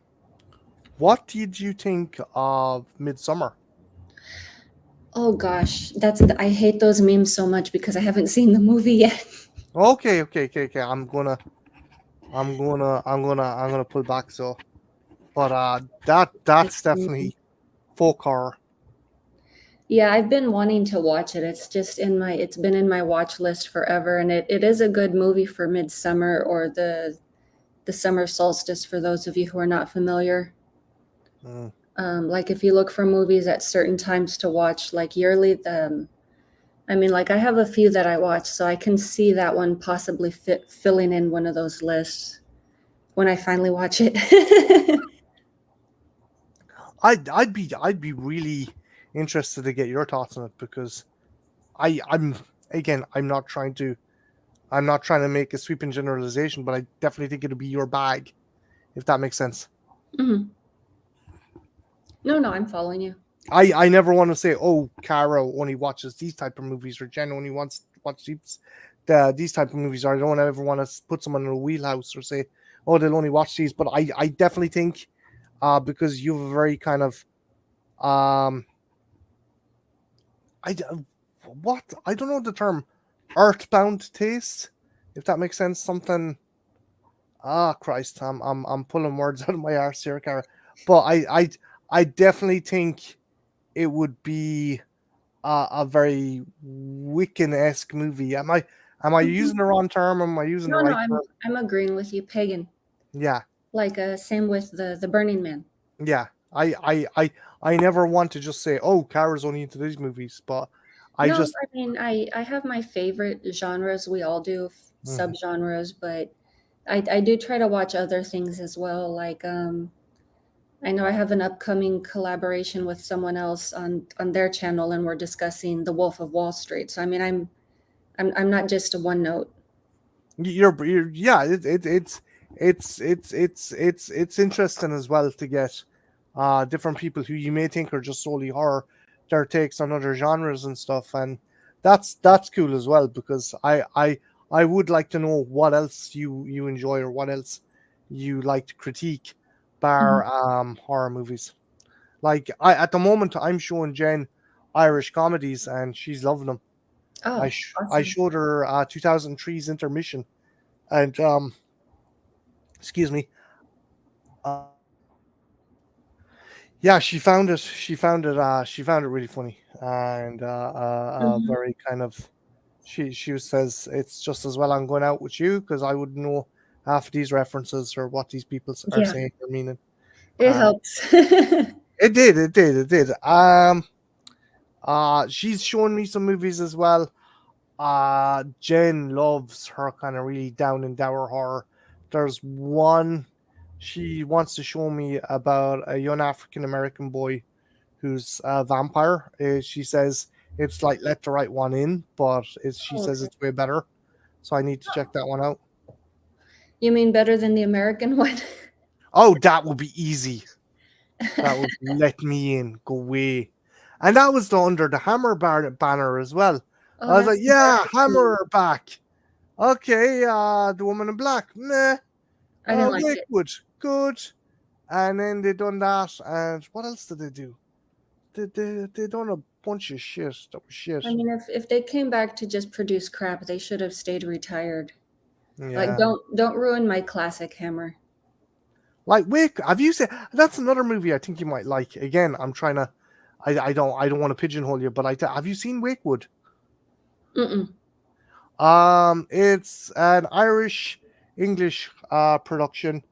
what did you think of Midsummer? Oh gosh, I hate those memes so much because I haven't seen the movie yet. Okay. I'm gonna pull back. So, but that's definitely folk horror. Yeah, I've been wanting to watch it. It's been in my watch list forever, and it is a good movie for midsummer or the summer solstice for those of you who are not familiar. Mm. Like if you look for movies at certain times to watch, like yearly, I mean, like I have a few that I watch, so I can see that one possibly filling in one of those lists when I finally watch it. I'd be really interested to get your thoughts on it because I'm again I'm not trying to make a sweeping generalization, but I definitely think it'll be your bag, if that makes sense. Mhm. No, I'm following you. I never want to say, oh, Caro only watches these type of movies, or Jen only wants to watch these type of movies, or I don't ever want to put someone in a wheelhouse or say, oh, they'll only watch these. But I definitely think, because you have a very kind of, I what I don't know the term, earthbound taste, if that makes sense. Something. Ah, Christ, I'm pulling words out of my arse here, Cara. But I definitely think it would be a very Wiccan-esque movie. Am I Mhm. using the wrong term? Am I using the No, right term? I'm agreeing with you, pagan. Yeah, Like same with the Burning Man. yeah. I never want to just say, oh, Cara's only into these movies, but I No, just I mean I have my favorite genres. We all do Mhm. subgenres, but I do try to watch other things as well. Like I know I have an upcoming collaboration with someone else on their channel, and we're discussing The Wolf of Wall Street. So I mean, I'm not just a one note. You're yeah. It's interesting as well to get different people who you may think are just solely horror, their takes on other genres and stuff, and that's cool as well because I would like to know what else you enjoy or what else you like to critique Mhm. bar horror movies. Like I at the moment I'm showing Jen Irish comedies and she's loving them. Oh, I awesome. showed her 2003's Intermission and excuse me. Yeah, she found it. She found it. She found it really funny and Mhm. very kind of. She says it's just as well I'm going out with you because I wouldn't know half of these references or what these people are Yeah, saying or meaning. it Uh, helps. it did. It did. It did. She's shown me some movies as well. Jen loves her kind of really down and dour horror. There's one she wants to show me about a young African American boy who's a vampire. She says it's like Let the Right One In, but she Oh, says okay. it's way better. So I need to check that one out. You mean better than the American one? Oh, that would be easy. That would let me in, go away. And that was the under the Hammer banner as well. Oh, I was like, that's yeah, darker too. Hammer back. Okay, the woman in black, meh. I didn't like it. Wakewood, good. And then they done that, and what else did they do? They done a bunch of shit. That was shit. I mean, if they came back to just produce crap, they should have stayed retired. Like, Yeah. don't ruin my classic Hammer. Like Wake, have you seen? That's another movie I think you might like. Again, I'm trying to. I don't want to pigeonhole you, but have you seen Wakewood? Mm-mm. It's an Irish English production.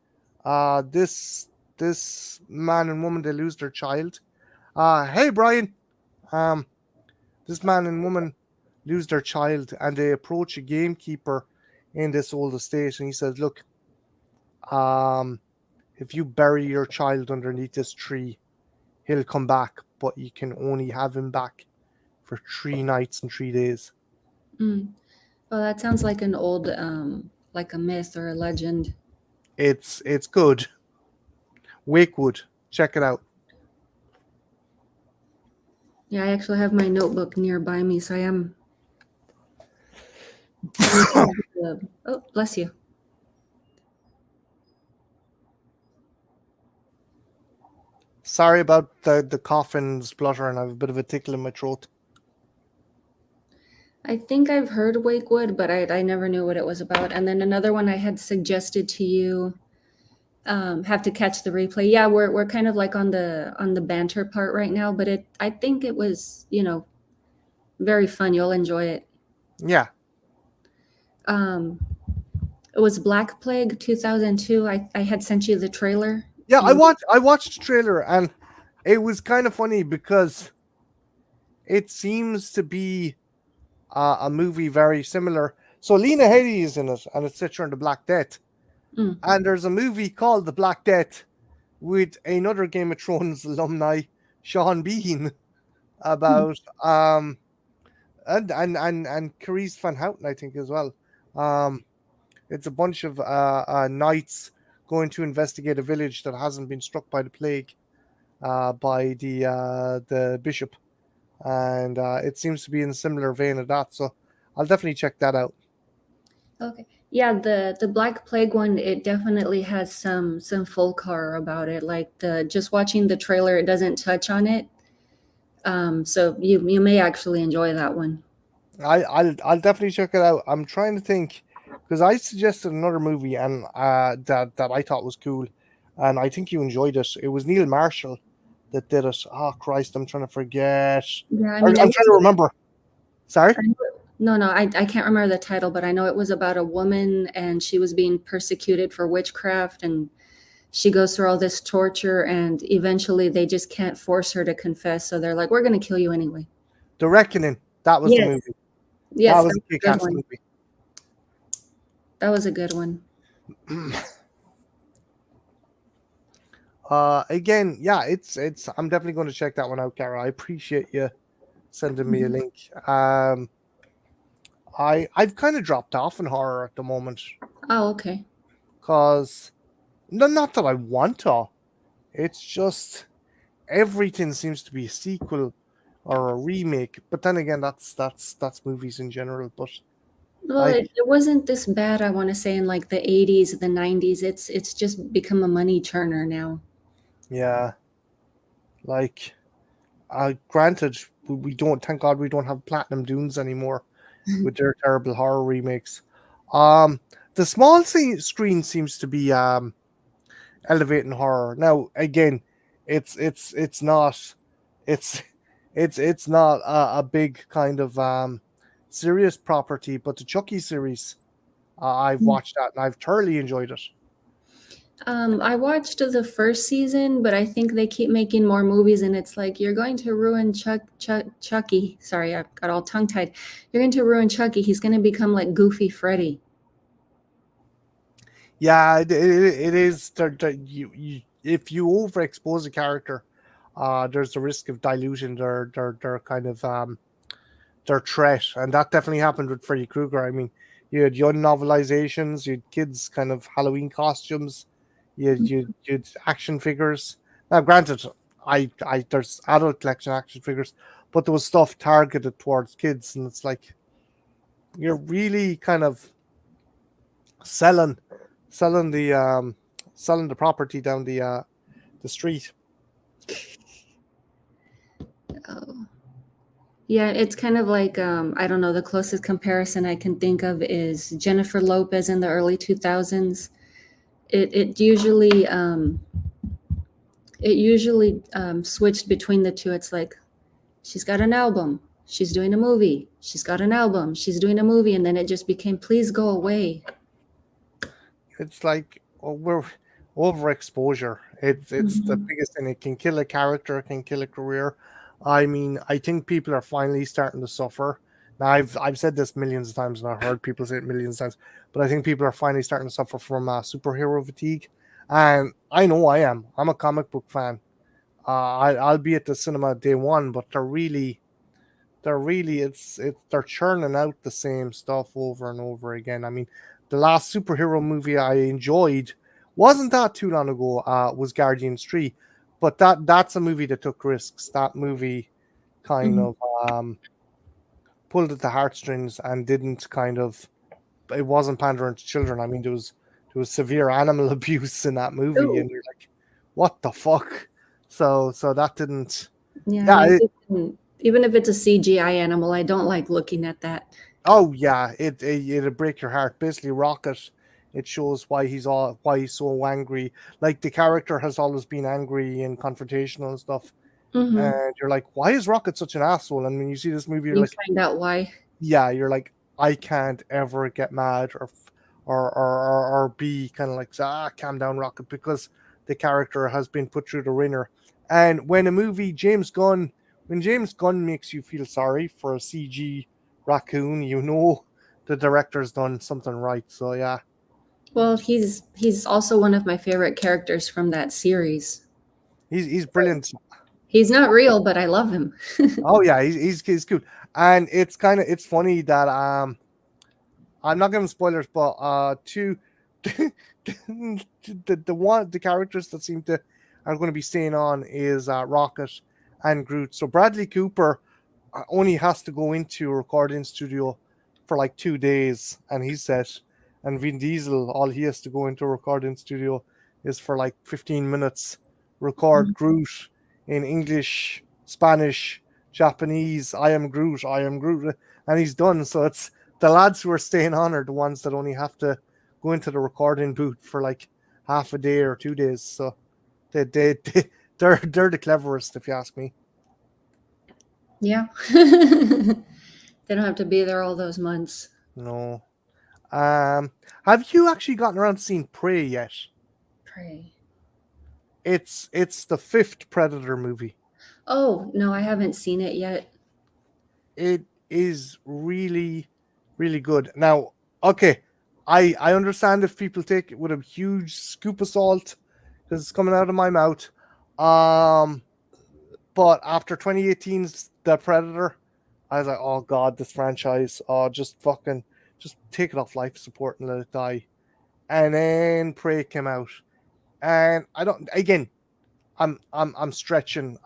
This man and woman they lose their child. Hey Brian. Um, this man and woman lose their child, and they approach a gamekeeper in this old estate, and he says, "Look, um, if you bury your child underneath this tree, he'll come back, but you can only have him back for 3 nights and 3 days." Mm. Well, that sounds like an old, like a myth or a legend. It's good. Wakewood, check it out. Yeah, I actually have my notebook nearby me, so I am making the. Oh, bless you. Sorry about the cough and splutter, and I have a bit of a tickle in my throat. I think I've heard Wakewood, but I never knew what it was about. And then another one I had suggested to you, have to catch the replay. Yeah, we're kind of like on the banter part right now, but I think it was, very fun. You'll enjoy it. Yeah, Um, it was Black Plague 2002. I had sent you the trailer. yeah. And I watched the trailer, and it was kind of funny because it seems to be a movie very similar. So Lena Headey is in it, and it's set during the Black Death. mm, And there's a movie called The Black Death with another Game of Thrones alumni, Sean Bean, mm, about and Carice Van Houten, I think, as well. Um, it's a bunch of knights going to investigate a village that hasn't been struck by the plague by the bishop, and it seems to be in a similar vein of that. So I'll definitely check that out. okay. Yeah, the Black Plague one, it definitely has some folk horror about it. Like the just watching the trailer, it doesn't touch on it. So you may actually enjoy that one. I'll definitely check it out. I'm trying to think because I suggested another movie and that I thought was cool, and I think you enjoyed it. It was Neil Marshall that did it. Oh Christ, I'm trying to forget. Yeah, I I'm mean, trying to remember. Sorry. no, no, I can't remember the title, but I know it was about a woman and she was being persecuted for witchcraft, and she goes through all this torture, and eventually they just can't force her to confess, so they're like, "We're going to kill you anyway." The Reckoning. That was the Yes, movie. That yes, was that a was a good kick-ass one. movie. That was a good one. Again, yeah, it's. I'm definitely going to check that one out, Cara. I appreciate you sending me a Mhm. link. I've kind of dropped off in horror at the moment Oh, okay. because no, not that I want to. It's just everything seems to be a sequel or a remake. But then again, that's movies in general. But Well, like, it wasn't this bad, I want to say, in like the 80s, the 90s. It's just become a money churner now. yeah, like, granted, we don't. Thank God we don't have Platinum Dunes anymore with their terrible horror remakes. Um, the small screen seems to be elevating horror. Now, again, it's not it's it's not a big kind of serious property, but the Chucky series, I've watched that and I've thoroughly enjoyed it. I watched the first season, but I think they keep making more movies, and it's like you're going to ruin Chucky. Sorry, I got all tongue tied. You're going to ruin Chucky. He's going to become like Goofy Freddy. Yeah, it is. You if you overexpose a character, there's the risk of diluting their kind of their threat, and that definitely happened with Freddy Krueger. I mean, you had young novelizations, you had kids kind of Halloween costumes, you had action figures. Now, granted, I there's adult collection action figures, but there was stuff targeted towards kids, and it's like you're really kind of selling selling the um selling the property down the street. Oh. Yeah, it's kind of like I don't know. The closest comparison I can think of is Jennifer Lopez in the early 2000s. It usually switched between the two. It's like she's got an album, she's doing a movie, she's got an album, she's doing a movie, and then it just became please go away. It's like, we're overexposure. It's the Mhm. biggest thing. It can kill a character, it can kill a career. I mean, I think people are finally starting to suffer. Now, I've said this millions of times, and I've heard people say it millions of times, but I think people are finally starting to suffer from superhero fatigue, and I know I am. I'm a comic book fan. I'll be at the cinema day one, but they're really they're churning out the same stuff over and over again. I mean, the last superhero movie I enjoyed wasn't that too long ago. Was Guardians 3, but that's a movie that took risks. That movie kind Mhm. of pulled at the heartstrings and didn't kind of. It wasn't pandering to children. I mean, there was severe animal abuse in that movie, Ooh. and you're like, what the fuck? So that didn't. Yeah, Yeah, and even if it's a CGI animal, I don't like looking at that. oh yeah, it'll break your heart. Basically, Rocket. It shows why he's so angry. Like the character has always been angry and confrontational and stuff. Hmm. And you're like, why is Rocket such an asshole? And when you see this movie, you're You like, find out why. yeah, you're like, I can't ever get mad or be kind of like, calm down, Rocket, because the character has been put through the ringer. And when James Gunn makes you feel sorry for a CG raccoon, you know the director's done something right. So yeah, Well, he's also one of my favorite characters from that series. he's brilliant. He's not real, but I love him. Oh yeah, he's good. And it's funny that I'm not giving spoilers, but two the characters that seem to are going to be staying on is Rocket and Groot. So Bradley Cooper only has to go into a recording studio for like 2 days, and he's set. And Vin Diesel, all he has to go into a recording studio is for like 15 minutes, record Groot in English, Spanish, Japanese. I am Groot, I am Groot, and he's done. So it's the lads who are staying on are the ones that only have to go into the recording booth for like half a day or 2 days. So they, they, they they're the cleverest, if you ask me. Yeah. They don't have to be there all those months. No. Have you actually gotten around to seeing Prey yet? Pray. It's the fifth Predator movie. Oh, no, I haven't seen it yet. It is really, really good. Now, okay, I understand if people take it with a huge scoop of salt because it's coming out of my mouth. Um, but after 2018's The Predator, I was like, oh god, this franchise, oh just take it off life support and let it die. And then Prey came out, and I don't again. I'm stretching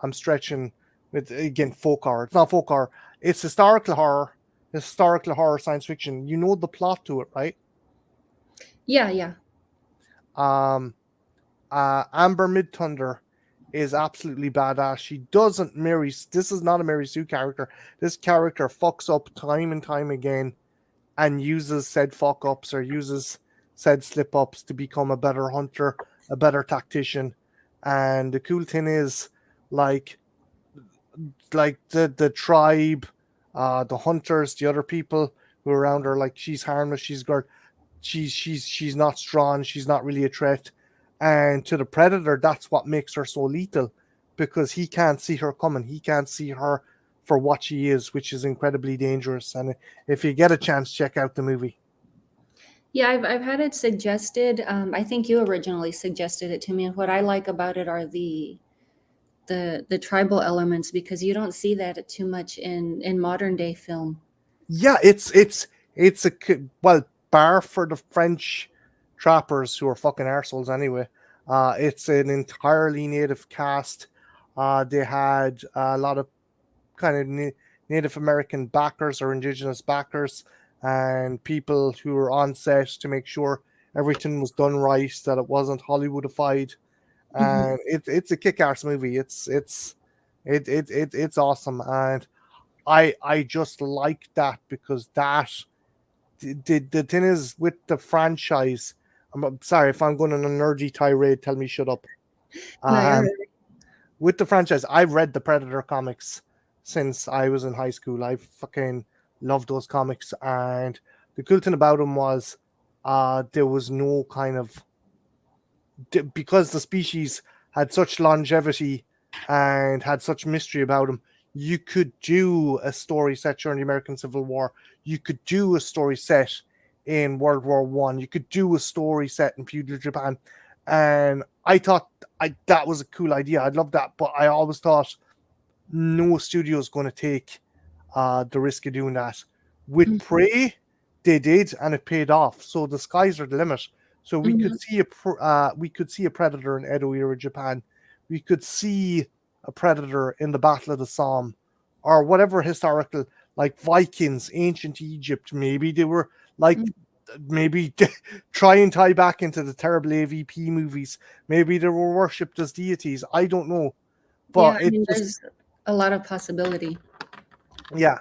with again folk horror. It's not folk horror. It's historical horror. Historical horror science fiction. You know the plot to it, right? Yeah, yeah. Um, Amber Midthunder is absolutely badass. She doesn't marry. This is not a Mary Sue character. This character fucks up time and time again, and uses said fuck ups or uses said slip ups to become a better hunter, a better tactician. And the cool thing is, like, the tribe, the hunters, the other people who are around her, like she's harmless, she's good, she's not strong, she's not really a threat. And to the predator, that's what makes her so lethal, because he can't see her coming. He can't see her for what she is, which is incredibly dangerous. And if you get a chance, check out the movie. Yeah, I've had it suggested. I think you originally suggested it to me. And what I like about it are the tribal elements, because you don't see that too much in modern day film. Yeah, it's a well, bar for the French trappers who are fucking arseholes anyway. It's an entirely native cast. They had a lot of kind of Native American backers or indigenous backers, and people who were on set to make sure everything was done right, that it wasn't Hollywoodified. Mhm. And it's a kick-ass movie. It's awesome, and I just like that, because that the thing is with the franchise. I'm sorry if I'm going on a nerdy tirade. Tell me shut up. No, you're Um, right. with the franchise, I've read the Predator comics since I was in high school. I fucking loved those comics, and the cool thing about them was, there was no kind of, because the species had such longevity and had such mystery about them. You could do a story set during the American Civil War. You could do a story set in World War One. You could do a story set in feudal Japan, and I thought that was a cool idea. I'd love that, but I always thought no studio is going to take the risk of doing that. With Mhm. Prey, they did, and it paid off. So the skies are the limit. So Mhm. we could see a predator in Edo era Japan. We could see a predator in the Battle of the Somme, or whatever historical, like Vikings, ancient Egypt. Maybe they were like, Mhm. maybe try and tie back into the terrible AVP movies. Maybe they were worshipped as deities. I don't know, Yeah, but I it mean, just, there's a lot of possibility. yeah.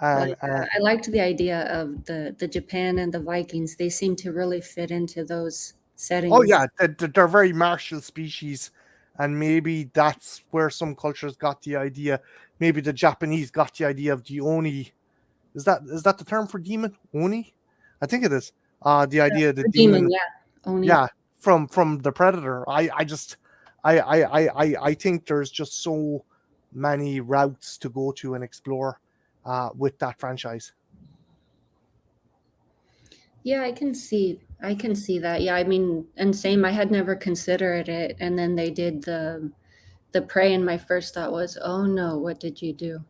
Like, And I liked the idea of the Japan and the Vikings. They seem to really fit into those oh settings. yeah, they're very martial species, and maybe that's where some cultures got the idea. Maybe the Japanese got the idea of the oni. Is that the term for demon? Oni? I think it is. The idea of the The demon, demon, yeah, Oni. yeah, from the predator. I just I think there's just so many routes to go to and explore with that franchise. Yeah, I can see that. Yeah, I mean, and same, I had never considered it, and then they did the Prey, and my first thought was, "Oh no, what did you do?"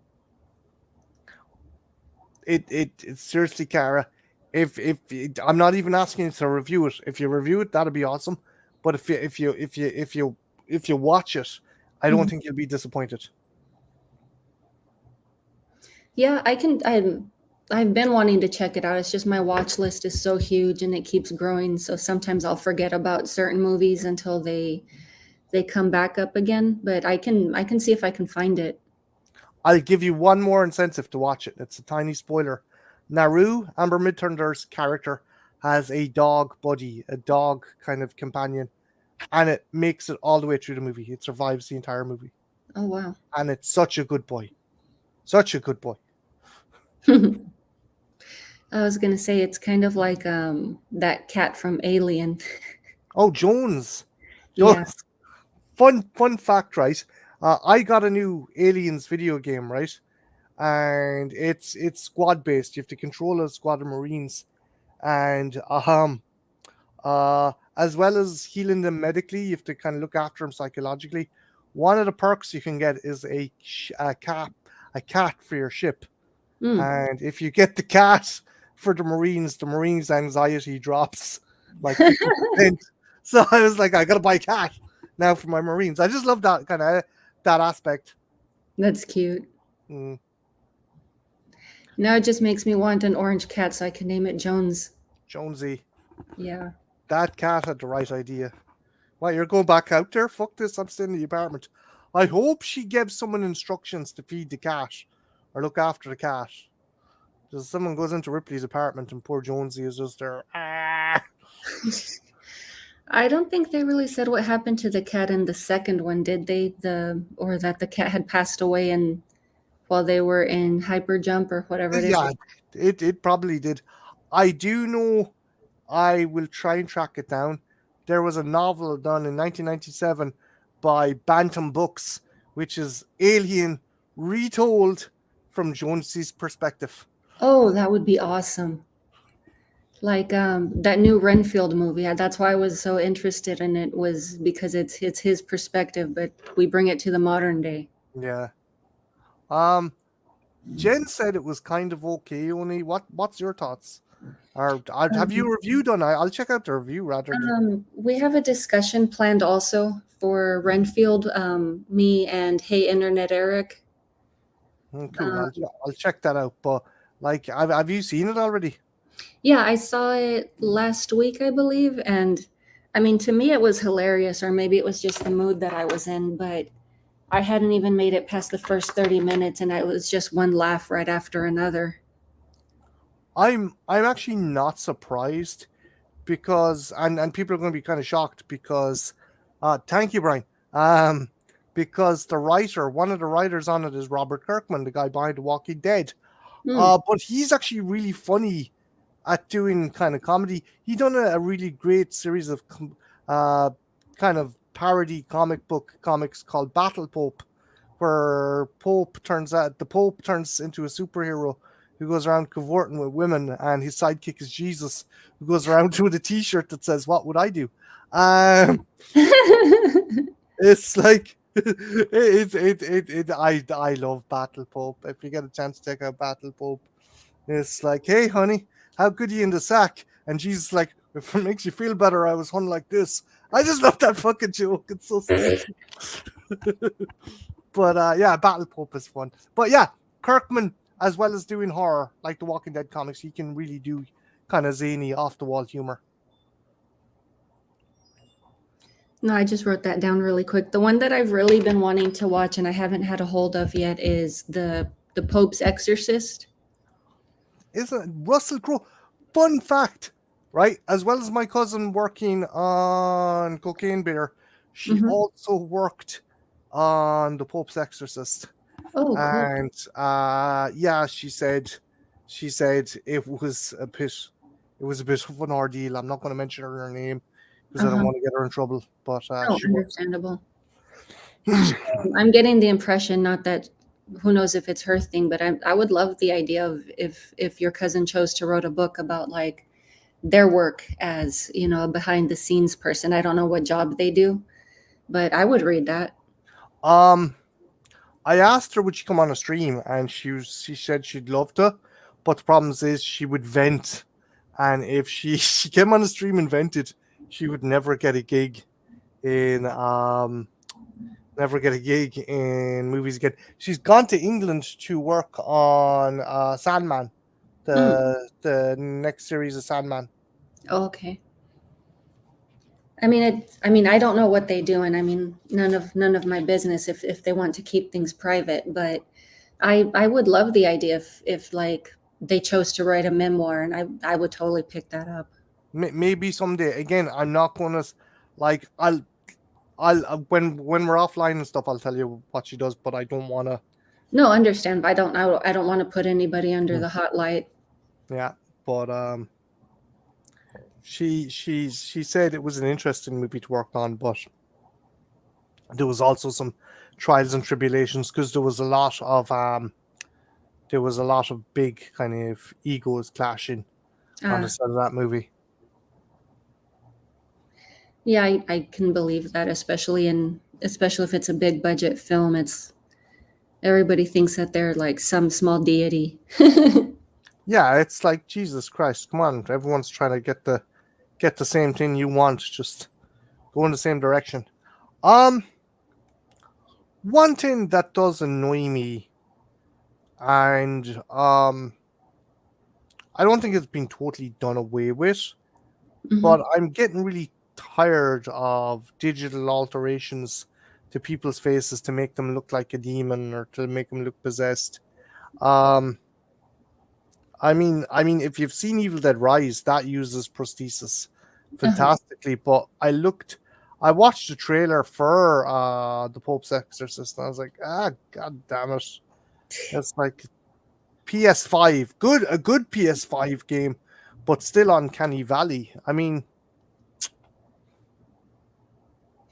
It seriously, Cara. I'm not even asking you to review it. If you review it, that'd be awesome. But if you watch it, I don't Mhm. think you'll be disappointed. Yeah, I've been wanting to check it out. It's just my watch list is so huge and it keeps growing, so sometimes I'll forget about certain movies until they come back up again, but I can see if I can find it. I'll give you one more incentive to watch it. It's a tiny spoiler. Naru, Amber Midthunder's character, has a dog buddy, a dog kind of companion, and it makes it all the way through the movie. It survives the entire movie, Oh wow. and it's such a good boy, such a good boy. I was gonna say it's kind of like that cat from Alien. Oh, Jones, Yeah. Jones. Fun fact, right? I got a new Aliens video game, right? And it's squad based. You have to control a squad of Marines, and as well as healing them medically, you have to kind of look after them psychologically. One of the perks you can get is a cat for your ship. Mm. And if you get the cat for the Marines' anxiety drops like 50%. So I was like, I gotta buy a cat now for my Marines. I just love that kind of that aspect. That's cute. Mm, Now it just makes me want an orange cat so I can name it Jones. Jonesy, Yeah. that cat had the right idea. Why, you're going back out there? Fuck this, I'm staying in the apartment. I hope she gives someone instructions to feed the cat or look after the cat. Just someone goes into Ripley's apartment and poor Jonesy is just there. Ah. I don't think they really said what happened to the cat in the second one, did they? Or that the cat had passed away and while they were in hyper jump or whatever it is. Yeah, it probably did. I do know. I will try and track it down. There was a novel done in 1997 by Bantam Books, which is Alien retold from Jonesy's perspective. Oh, that would be awesome. Like that new Renfield movie. That's why I was so interested in it, was because it's his perspective, but we bring it to the modern day. Yeah. Um. Jen said it was kind of okay. Only what's your thoughts? Or have Um, you reviewed on? I'll check out the review rather than. we have a discussion planned also for Renfield. Me and Hey Internet Eric. Cool. Um, I'll check that out. But like, have you seen it already? yeah, I saw it last week, I believe, and I mean, to me, it was hilarious, or maybe it was just the mood that I was in, but I hadn't even made it past the first 30 minutes, and it was just one laugh right after another. I'm actually not surprised because and people are going to be kind of shocked because thank you, Brian. Because one of the writers on it is Robert Kirkman, the guy behind The Walking Dead. Hmm. But he's actually really funny at doing kind of comedy. He done a really great series of uh kind of parody comic book comics called Battle Pope, where the Pope turns into a superhero who goes around cavorting with women, and his sidekick is Jesus, who goes around with a T-shirt that says "What would I do?" Um, it's like I love Battle Pope. If you get a chance to check out Battle Pope, it's like, hey, honey, how good are you in the sack? And Jesus like, if it makes you feel better, I was hung like this. I just love that fucking joke. It's so stupid. But yeah, Battle Pope is fun. But yeah, Kirkman, as well as doing horror like the Walking Dead comics, he can really do kind of zany, off the wall humor. No, I just wrote that down really quick. The one that I've really been wanting to watch and I haven't had a hold of yet is the Pope's Exorcist. Isn't it? Russell Crowe? Fun fact, right? As well as my cousin working on Cocaine Bear, she Hmm. also worked on the Pope's Exorcist. Oh, cool. And yeah, she said it was a bit of an ordeal. I'm not going to mention her name because I don't Uh-huh. want to get her in trouble. But Oh, she was. understandable. I'm getting the impression, not that who knows if it's her thing, but I would love the idea of if your cousin chose to write a book about like their work as, a behind the scenes person. I don't know what job they do, but I would read that. um, I asked her would she come on a stream, and she said she'd love to, but the problem is she would vent, and if she came on a stream and vented, she would in um never get a gig in movies again. She's gone to England to work on Sandman, Mm. the next series of Sandman. Oh, okay. I don't know what they do, and I mean, none of my business if they want to keep things private. But I would love the idea if like they chose to write a memoir, and I would totally pick that up. Maybe someday. Again, I'm not gonna like I'll when we're offline and stuff, I'll tell you what she does, but I don't wanna. No, understand. But I don't want to put anybody under Mm. the hot light. Yeah, but she said it was an interesting movie to work on, but there was also some trials and tribulations because there was a lot of big kind of egos clashing on the Ah, set of that movie. Yeah, I can believe that, especially if it's a big budget film. It's everybody thinks that they're like some small deity. Yeah, it's like Jesus Christ. Come on, everyone's trying to get the same thing you want. Just go in the same direction. Um, One thing that does annoy me, and I don't think it's been totally done away with, but Hmm. I'm getting really tired of digital alterations to people's faces to make them look like a demon or to make them look possessed. Um, I mean, if you've seen Evil Dead Rise, that uses prosthesis Uh-huh. fantastically. But I watched the trailer for the Pope's Exorcist, and I was like, god damn it! It's like PS5, a good PS5 game, but still Uncanny Valley. I mean,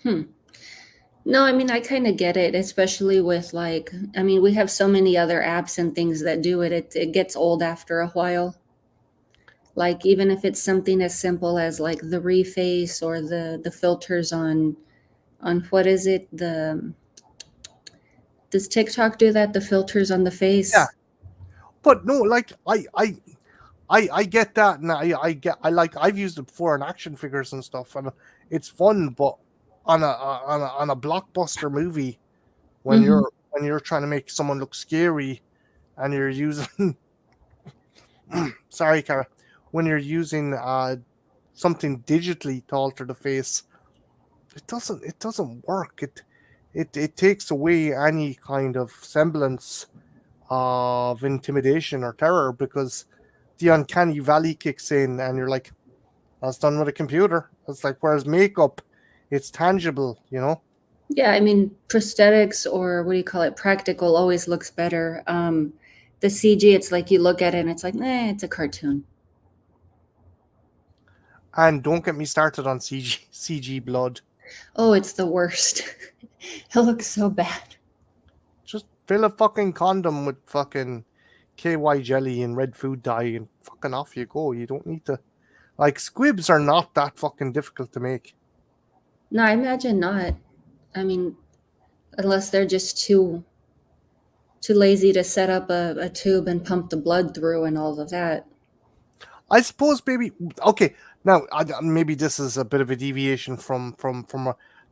Hmm. No, I mean, I kind of get it, especially with like, I mean, we have so many other apps and things that do it. It gets old after a while. Like even if it's something as simple as like the reface or the filters on what is it? The Does TikTok do that? The filters on the yeah, face? but no, like I get that, and I like I've used it before in action figures and stuff, and it's fun. But on a blockbuster movie, Hmm. when you're trying to make someone look scary, and you're using sorry, Cara, when you're using something digitally to alter the face, it doesn't work. It takes away any kind of semblance of intimidation or terror because the uncanny valley kicks in, and you're like, that's done with a computer. It's like, whereas makeup, it's tangible, you know. Yeah, I mean, prosthetics or what do you call it? Practical always looks better. The CG, it's like you look at it and it's like, it's a cartoon. And don't get me started on CG blood. Oh, it's the worst. It looks so bad. Just fill a fucking condom with fucking KY jelly and red food dye, and fucking off you go. You don't need to. Like, squibs are not that fucking difficult to make. No, I imagine not. I mean, unless they're just too lazy to set up a tube and pump the blood through and all of that. I suppose maybe okay. Now maybe this is a bit of a deviation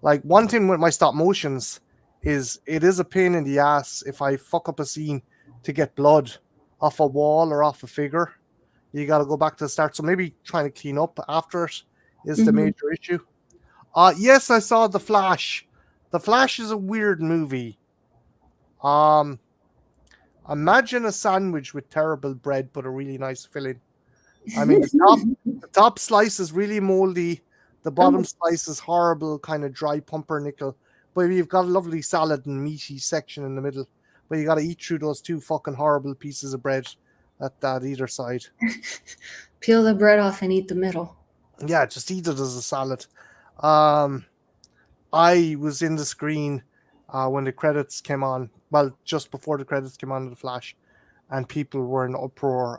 like one thing with my stop motions is it is a pain in the ass if I fuck up a scene to get blood off a wall or off a figure. You got to go back to the start. So maybe trying to clean up after it is the Hmm. major issue. Yes, I saw The Flash. The Flash is a weird movie. Um, Imagine a sandwich with terrible bread but a really nice filling. I mean, the top slice is really moldy. The bottom Oh, slice is horrible, kind of dry pumpernickel. But you've got a lovely salad and meaty section in the middle. But you got to eat through those two fucking horrible pieces of bread at either side. peel the bread off and eat the middle. Yeah, just eat it as a salad. Um, I was in the screen when the credits came on. Well, just before the credits came on in the Flash, and people were in uproar.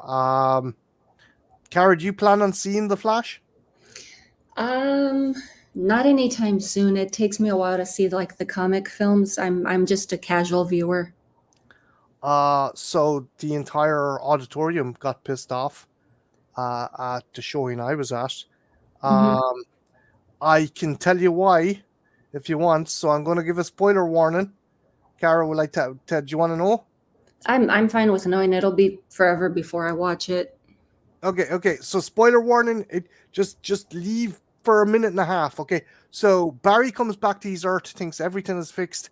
Cara, do you plan on seeing the Flash? Um, Not anytime soon. It takes me a while to see like the comic films. I'm just a casual viewer. So the entire auditorium got pissed off at the showing I was at. Hmm. Um, I can tell you why if you want. So I'm going to give a spoiler warning. Cara, would like do you want to know? I'm fine with knowing it'll be forever before I watch it. Okay. So spoiler warning. It just leave for a minute and a half. Okay. So Barry comes back to his Earth, thinks everything is fixed.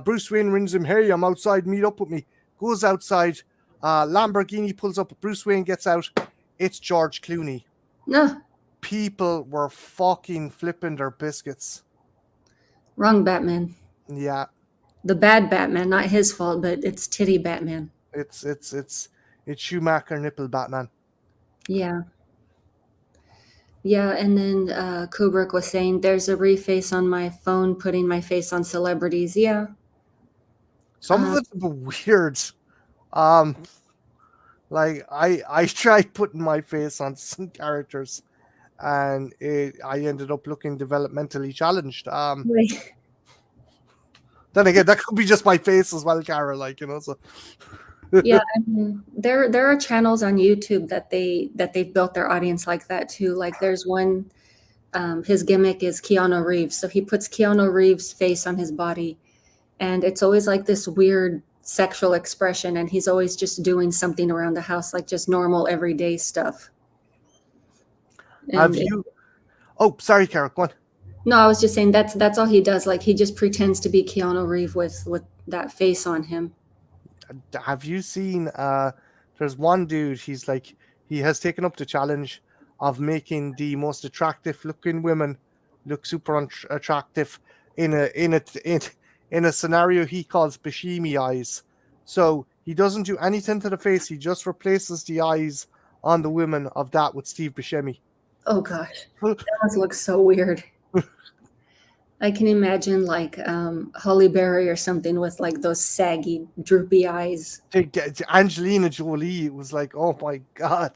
Bruce Wayne rings him. Hey, I'm outside. Meet up with me. Goes outside. Lamborghini pulls up. Bruce Wayne gets out. It's George Clooney. No, People were fucking flipping their biscuits. wrong Batman. Yeah, The bad Batman, not his fault, but it's titty Batman. it's it's it's it's Schumacher nipple Batman. Yeah. Yeah, and then Kubrick was saying there's a reface on my phone putting my face on celebrities. Yeah. Some of Um, it's a bit weird. Um, like I tried putting my face on some characters, and I ended up looking developmentally challenged. Right. Then again, that could be just my face as well, Cara. Like, so. Yeah, I mean, there are channels on YouTube that they've built their audience like that too. Like there's one, his gimmick is Keanu Reeves, so he puts Keanu Reeves' face on his body, and it's always like this weird sexual expression, and he's always just doing something around the house, like just normal everyday stuff. Have And you? Oh, sorry, Cara. Go on. no, I was just saying that's all he does. Like he just pretends to be Keanu Reeves with that face on him. Have you seen? There's one dude. He's like he has taken up the challenge of making the most attractive looking women look super attractive in a scenario he calls Bashimi eyes. So he doesn't do anything to the face. He just replaces the eyes on the women of that with Steve Buscemi. Oh gosh, that must look so weird. I can imagine like Holly Berry or something with like those saggy, droopy eyes. Angelina Jolie was like, oh my god,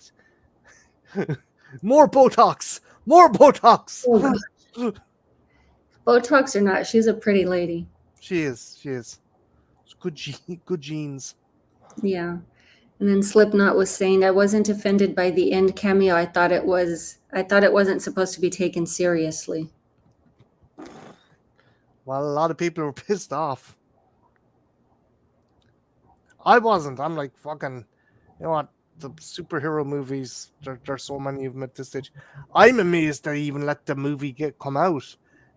more Botox, more Botox. Oh gosh. Botox or not, she's a pretty lady. She is. It's good genes. Yeah. And then Slipknot was saying I wasn't offended by the end cameo. I thought it wasn't supposed to be taken seriously. Well, a lot of people were pissed off. I wasn't. I'm like fucking. You know what? The superhero movies. There's so many of them at this stage. I'm amazed they even let the movie come out.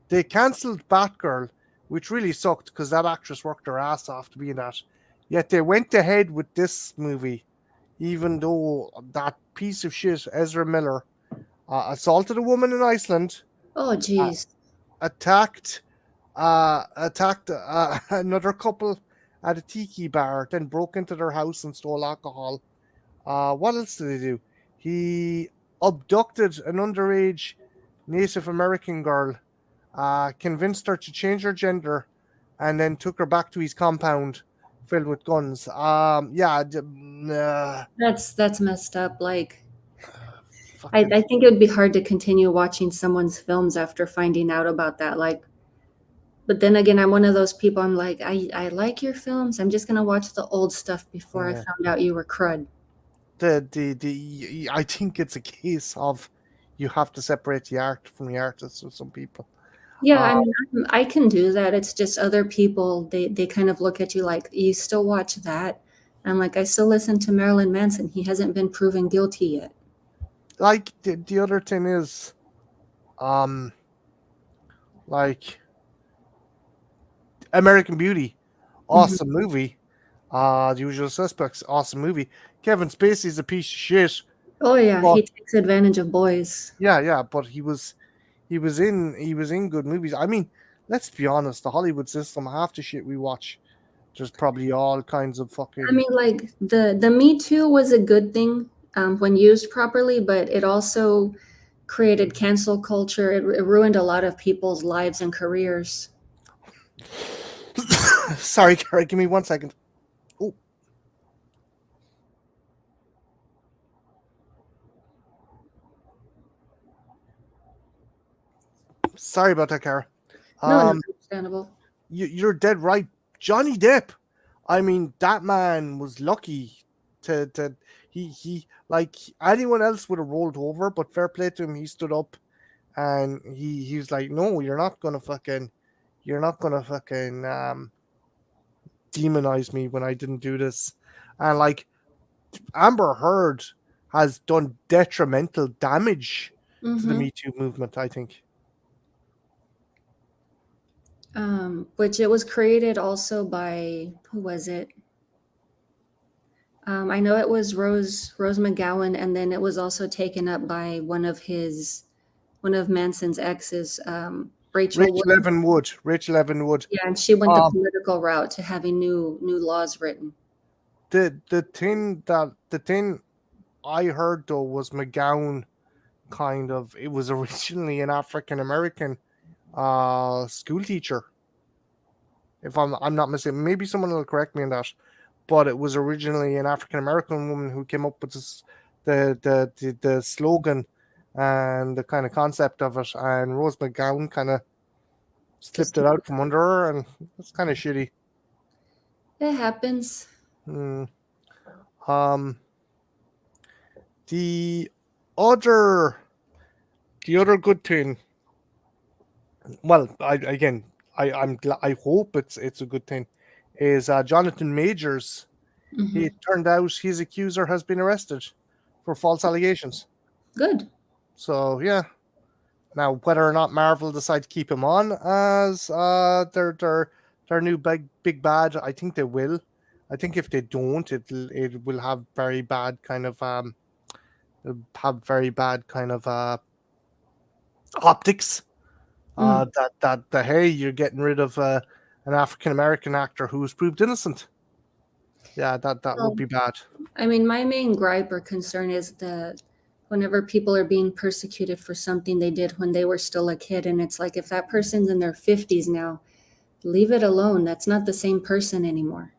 They cancelled Batgirl, which really sucked because that actress worked her ass off to be in that. Yet they went ahead with this movie, even though that piece of shit Ezra Miller assaulted a woman in Iceland, Oh uh, geez. attacked another couple at a tiki bar, then broke into their house and stole alcohol. What else did he do? He abducted an underage Native American girl, convinced her to change her gender, and then took her back to his compound filled with guns. That's messed up. Like Fucking, I think it would be hard to continue watching someone's films after finding out about that. Like but then again, I'm one of those people I'm like, I like your films. I'm just gonna watch the old stuff before I yeah. found out you were crud. I think it's a case of you have to separate the art from the artist with some people. Yeah, Uh, I mean, I can do that. It's just other people, they kind of look at you like, you still watch that? I'm like, I still listen to Marilyn Manson. He hasn't been proven guilty yet. like the other thing is, um, like American Beauty, Mhm. awesome movie. The Usual Suspects, awesome movie. Kevin Spacey's a piece of shit, Oh yeah, but he takes advantage of boys. yeah, but he was in good movies. I mean, let's be honest, the Hollywood system, half the shit we watch, there's probably all kinds of I fucking mean, like the Me Too was a good thing when used properly, but it also created cancel culture. It ruined a lot of people's lives and careers. sorry, Gary, give me 1 second. Oh, sorry about that, Cara. No, no, Um, understandable. you're dead right. Johnny Depp. I mean, that man was lucky to he like anyone else would have rolled over, but fair play to him, he stood up and he's like, no, you're not gonna fucking demonize me when I didn't do this. And like Amber Heard has done detrimental damage to the Hmm. Me Too movement, I think. Which it was created also by who was it? I know it was Rose McGowan, and then it was also taken up by one of Manson's exes, Rachel Rachel Wood. Evan Wood. Rachel Evan Wood. Yeah, and she went the Um, political route to having new laws written. the thing I heard though was McGowan kind of it was originally an African American school teacher. If I'm not mistaken, maybe someone will correct me on that. But it was originally an African American woman who came up with this the slogan and the kind of concept of it, and Rose McGowan kind of Just slipped it out from under her, and it's kind of shitty. it happens. Mm. Um, the other the other good thing, well, I hope it's a good thing, is Jonathan Majors. Hmm. It turned out his accuser has been arrested for false allegations. Good. So yeah. Now, whether or not Marvel decide to keep him on as their new big bad, I think they will. I think if they don't, it will have very bad kind of optics. Mm. That hey, you're getting rid of an African American actor who's proved innocent. Yeah, that would Well, be bad. I mean, my main gripe or concern is that whenever people are being persecuted for something they did when they were still a kid, and it's like if that person's in their 50s now, leave it alone. That's not the same person anymore.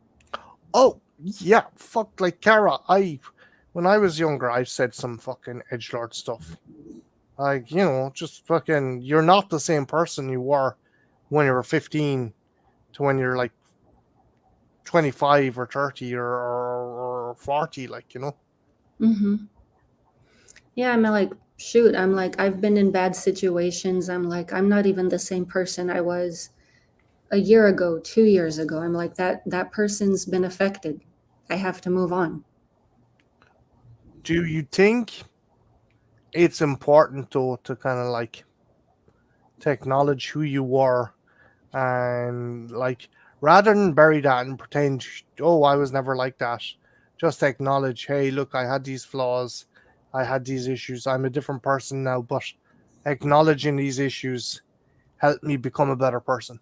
Oh yeah, fuck like Kara. When I was younger, I said some fucking edgelord stuff. Like, just fucking, you're not the same person you were when you were 15 to when you're like 25 or 30 or 40, like. Hmm. Yeah, I'm like, shoot, I'm like, I've been in bad situations. I'm like, I'm not even the same person I was a year ago, 2 years ago. I'm like, that person's been affected. I have to move on. Do you think it's important though to kind of like to acknowledge who you were and like rather than bury that and pretend, oh, I was never like that, just acknowledge, hey, look, I had these flaws, I had these issues, I'm a different person now, but acknowledging these issues helped me become a better person.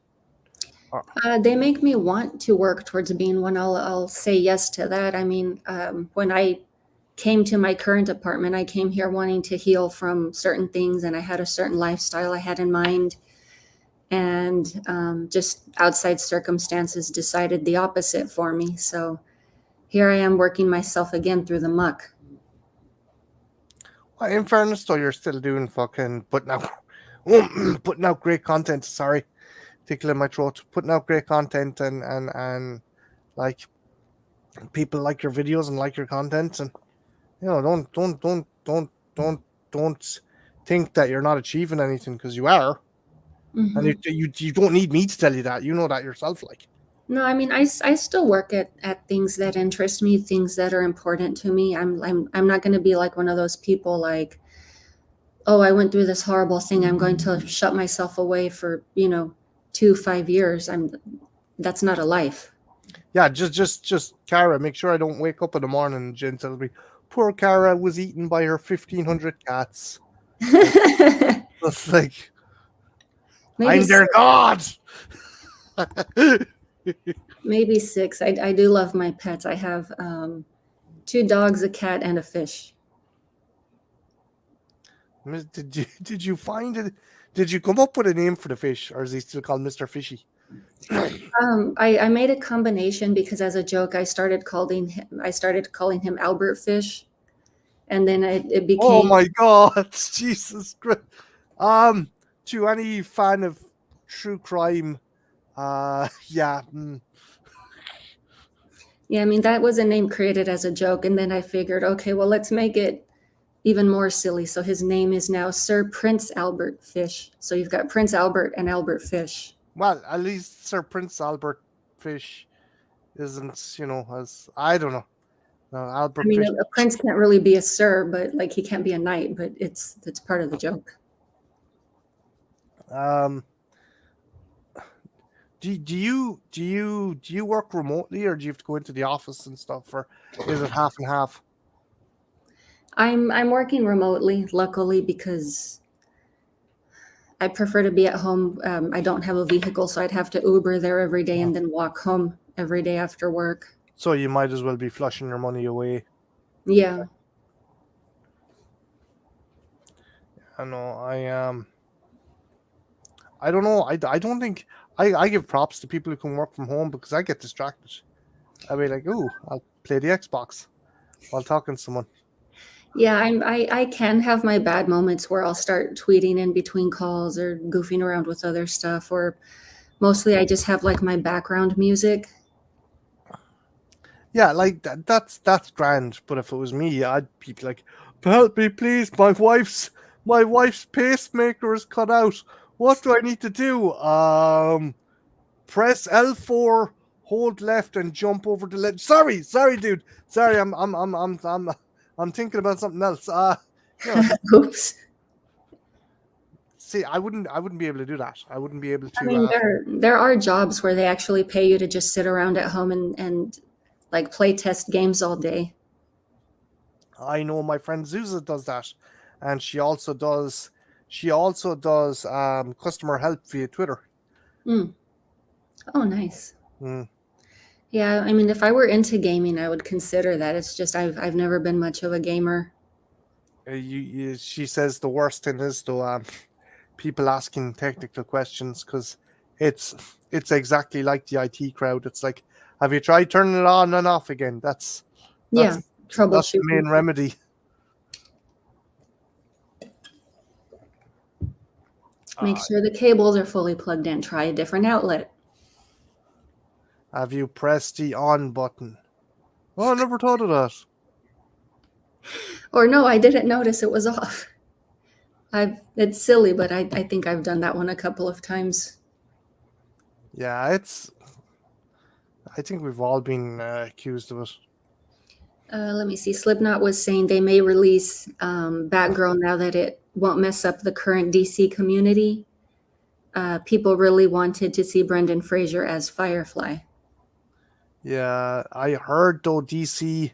Uh, They make me want to work towards being one. I'll say yes to that. I mean, when I came to my current apartment, I came here wanting to heal from certain things, and I had a certain lifestyle I had in mind. And just outside circumstances decided the opposite for me. So here I am working myself again through the muck. in fairness though, you're still doing fucking putting out putting out great content. Sorry, tickling my throat. Putting out great content, and like people like your videos and like your content, and don't think that you're not achieving anything, because you are, and Hmm. you don't need me to tell you that. You know that yourself. Like, No, I mean, I still work at things that interest me, things that are important to me. I'm not going to be like one of those people like, oh, I went through this horrible thing. I'm going to shut myself away for, 2, 5 years. That's not a life. yeah, just Cara, make sure I don't wake up in the morning and Jen tells me poor Cara was eaten by her 1,500 cats. Like, that's like, Maybe I'm their god. maybe six. I do love my pets. I have 2 dogs, a cat, and a fish. Did you find it? Did you come up with a name for the fish, or is he still called Mr. Fishy? I made a combination because as a joke, I started calling him Albert Fish, and then it Oh became. my god, Jesus Christ. Um, to any fan of true crime, yeah, Yeah, I mean, that was a name created as a joke. And then I figured, okay, well, let's make it even more silly. So his name is now Sir Prince Albert Fish. So you've got Prince Albert and Albert Fish. well, at least Sir Prince Albert Fish isn't, as I don't know. No, I Albert mean, Fish. a prince can't really be a sir, but like he can't be a knight, but it's part of the joke. Um, do you work remotely, or do you have to go into the office and stuff, or is it half and half? I'm working remotely, luckily, because I prefer to be at home. I don't have a vehicle, so I'd have to Uber there every day and then walk home every day after work. So you might as well be flushing your money away. Yeah. I know. I don't know. I don't think I give props to people who can work from home, because I get distracted. I'll be like, ooh, I'll play the Xbox while talking to someone. Yeah, I can have my bad moments where I'll start tweeting in between calls or goofing around with other stuff, or mostly I just have like my background music. Yeah, like that's grand. But if it was me, I'd be like, "Help me, please! My wife's pacemaker is cut out. What do I need to do? Press L4, hold left, and jump over the ledge. Sorry, dude. Sorry, I'm thinking about something else. You know, Oops. see, I wouldn't be able to do that. I wouldn't be able I to. mean, there are jobs where they actually pay you to just sit around at home and like play test games all day. I know my friend Zuza does that, and she also does customer help via Twitter. Mm. Oh, nice. Mm. Yeah, I mean, if I were into gaming, I would consider that. It's just I've never been much of a gamer. She says the worst thing is though people asking technical questions because it's it's exactly like the IT crowd. It's like, have you tried turning it on and off again? Yeah, That's the troubleshooting. main remedy. Make Uh, sure the cables are fully plugged in. Try a different outlet. have you pressed the on button? Oh, I never thought of that. Or no, I didn't notice it was off. It's silly, but I think I've done that one a couple of times. Yeah, I think we've all been accused of it. Let me see. Slipknot was saying they may release Batgirl now that it won't mess up the current DC community. People really wanted to see Brendan Fraser as Firefly. Yeah, I heard though DC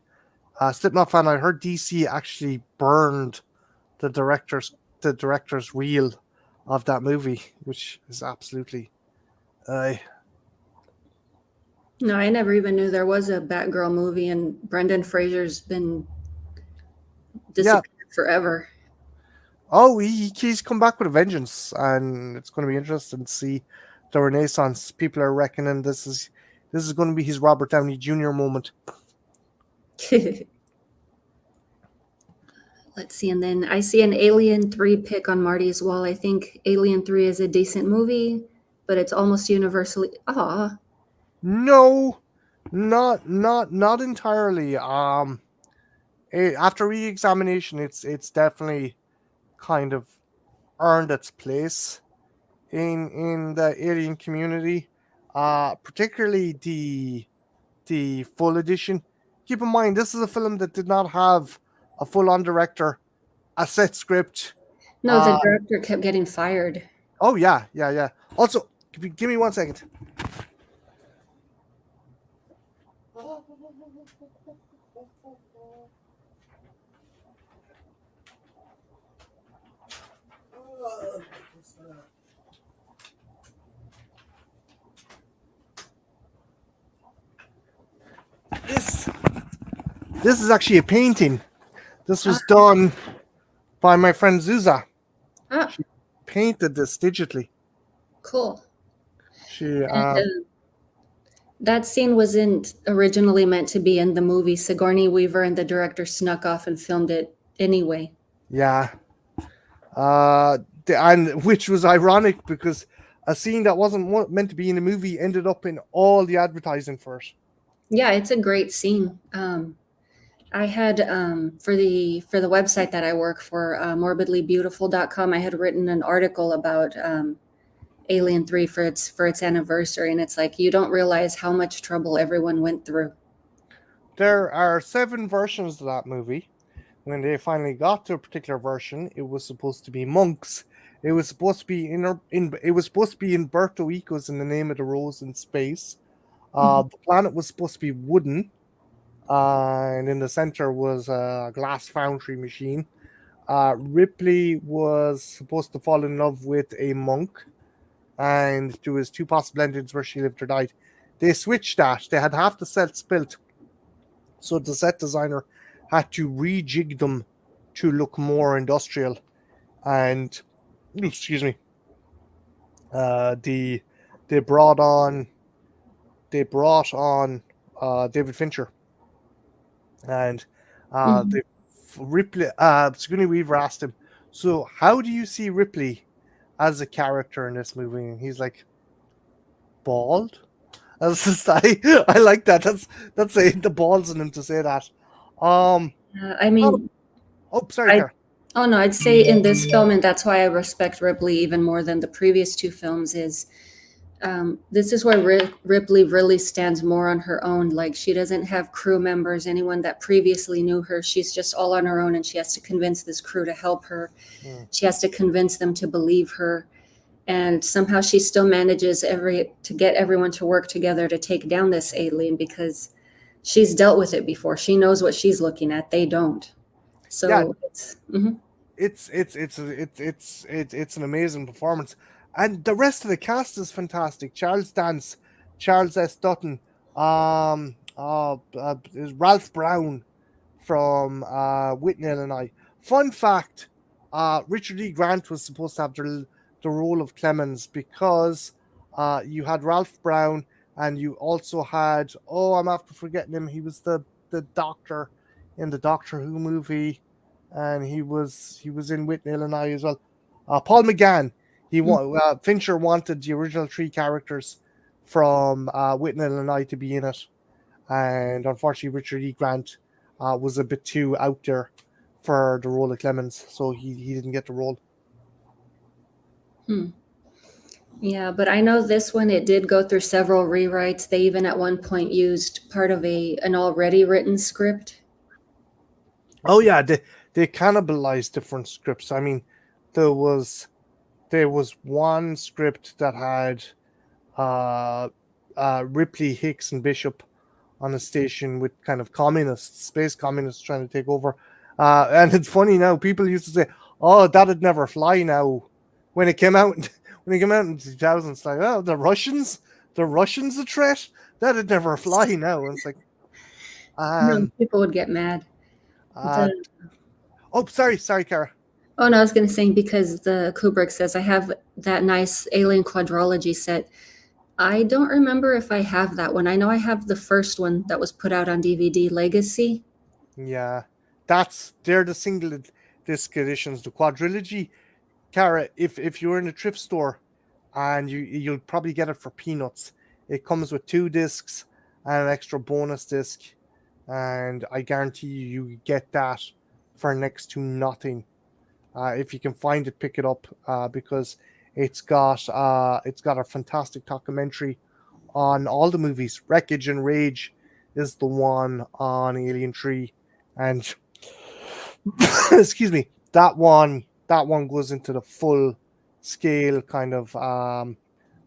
Slipknot fan. I heard DC actually burned the director's the director's reel of that movie, which is absolutely uh, No, I never even knew there was a Batgirl movie, and Brendan Fraser's been yeah. disappeared forever. Oh, he's come back with a vengeance, and it's going to be interesting to see the renaissance. People are reckoning this is going to be his Robert Downey Jr. moment. Let's see, and then I see an Alien 3 pick on Marty's wall. I think Alien 3 is a decent movie, but it's almost universally. Ah, No, not entirely. After re-examination, it's definitely kind of earned its place in the alien community. Particularly the full edition. Keep in mind, this is a film that did not have a full-on director, a set script. no, the Uh, director kept getting fired. oh yeah. Also, give me 1 second. This this is actually a painting. This Ah, was done by my friend Zuza. ah, She painted this digitally. cool. She And that scene wasn't originally meant to be in the movie. Sigourney Weaver and the director snuck off and filmed it anyway. yeah. Uh, and which was ironic because a scene that wasn't meant to be in the movie ended up in all the advertising for it. Yeah, it's a great scene. I had for the website that I work for, morbidlybeautiful.com, I had written an article about Alien 3 for its anniversary, and it's like you don't realize how much trouble everyone went through. There are 7 versions of that movie. When they finally got to a particular version, it was supposed to be monks. It was supposed to be it was supposed to be Umberto Eco's In the Name of the Rose in space. Mhm. The planet was supposed to be wooden, and in the center was a glass foundry machine. Ripley was supposed to fall in love with a monk, and there was 2 possible endings where she lived or died. They switched that. They had half the sets built, so the set designer had to rejig them to look more industrial. And excuse me, the they brought on David Fincher, and they Mhm. Ripley, Sigourney Weaver asked him, "So how do you see Ripley as a character in this movie?" And he's like, "Bald." That's just, I like that. That's the balls in him to say that. I mean, Sorry, Cara. Oh no, I'd say in this film, and that's why I respect Ripley even more than the previous two films, is this is where Ripley really stands more on her own. Like, she doesn't have crew members, anyone that previously knew her. She's just all on her own, and she has to convince this crew to help her. She has to convince them to believe her. And somehow she still manages to get everyone to work together to take down this alien, because she's dealt with it before. She knows what she's looking at. They don't. So Yeah. it's It's an amazing performance, and the rest of the cast is fantastic. Charles Dance, Charles S. Dutton, is Ralph Brown from Whitney, Illinois. Fun fact: Richard E. Grant was supposed to have the role of Clemens, because you had Ralph Brown, and you also had, I'm after forgetting him. He was the doctor in the Doctor Who movie, and he was in Whitney, Illinois as well. Paul McGann. Fincher wanted the original three characters from Whitney, Illinois to be in it, and unfortunately Richard E. Grant was a bit too out there for the role of Clemens, so he didn't get the role. Yeah, but I know this one, it did go through several rewrites. They even at one point used part of an already written script. Oh yeah, they cannibalized different scripts. I mean, there was one script that had Ripley, Hicks, and Bishop on a station with kind of space communists trying to take over. And it's funny now, people used to say, "Oh, that'd never fly now." When it came out in 2000, it's like, "Oh, the Russians a threat? That'd never fly now." And it's like, people would get mad. Sorry, Cara. Oh no, I was going to say, because the Kubrick says, I have that nice Alien quadrology set. I don't remember if I have that one. I know I have the first one that was put out on DVD, Legacy. Yeah, they're the single disc editions. The quadrilogy, Cara, if you're in a thrift store, and you'll probably get it for peanuts. It comes with 2 discs and an extra bonus disc, and I guarantee you get that for next to nothing. If you can find it, pick it up, because it's got a fantastic documentary on all the movies. Wreckage and Rage is the one on Alien 3, and excuse me, that one goes into the full scale kind of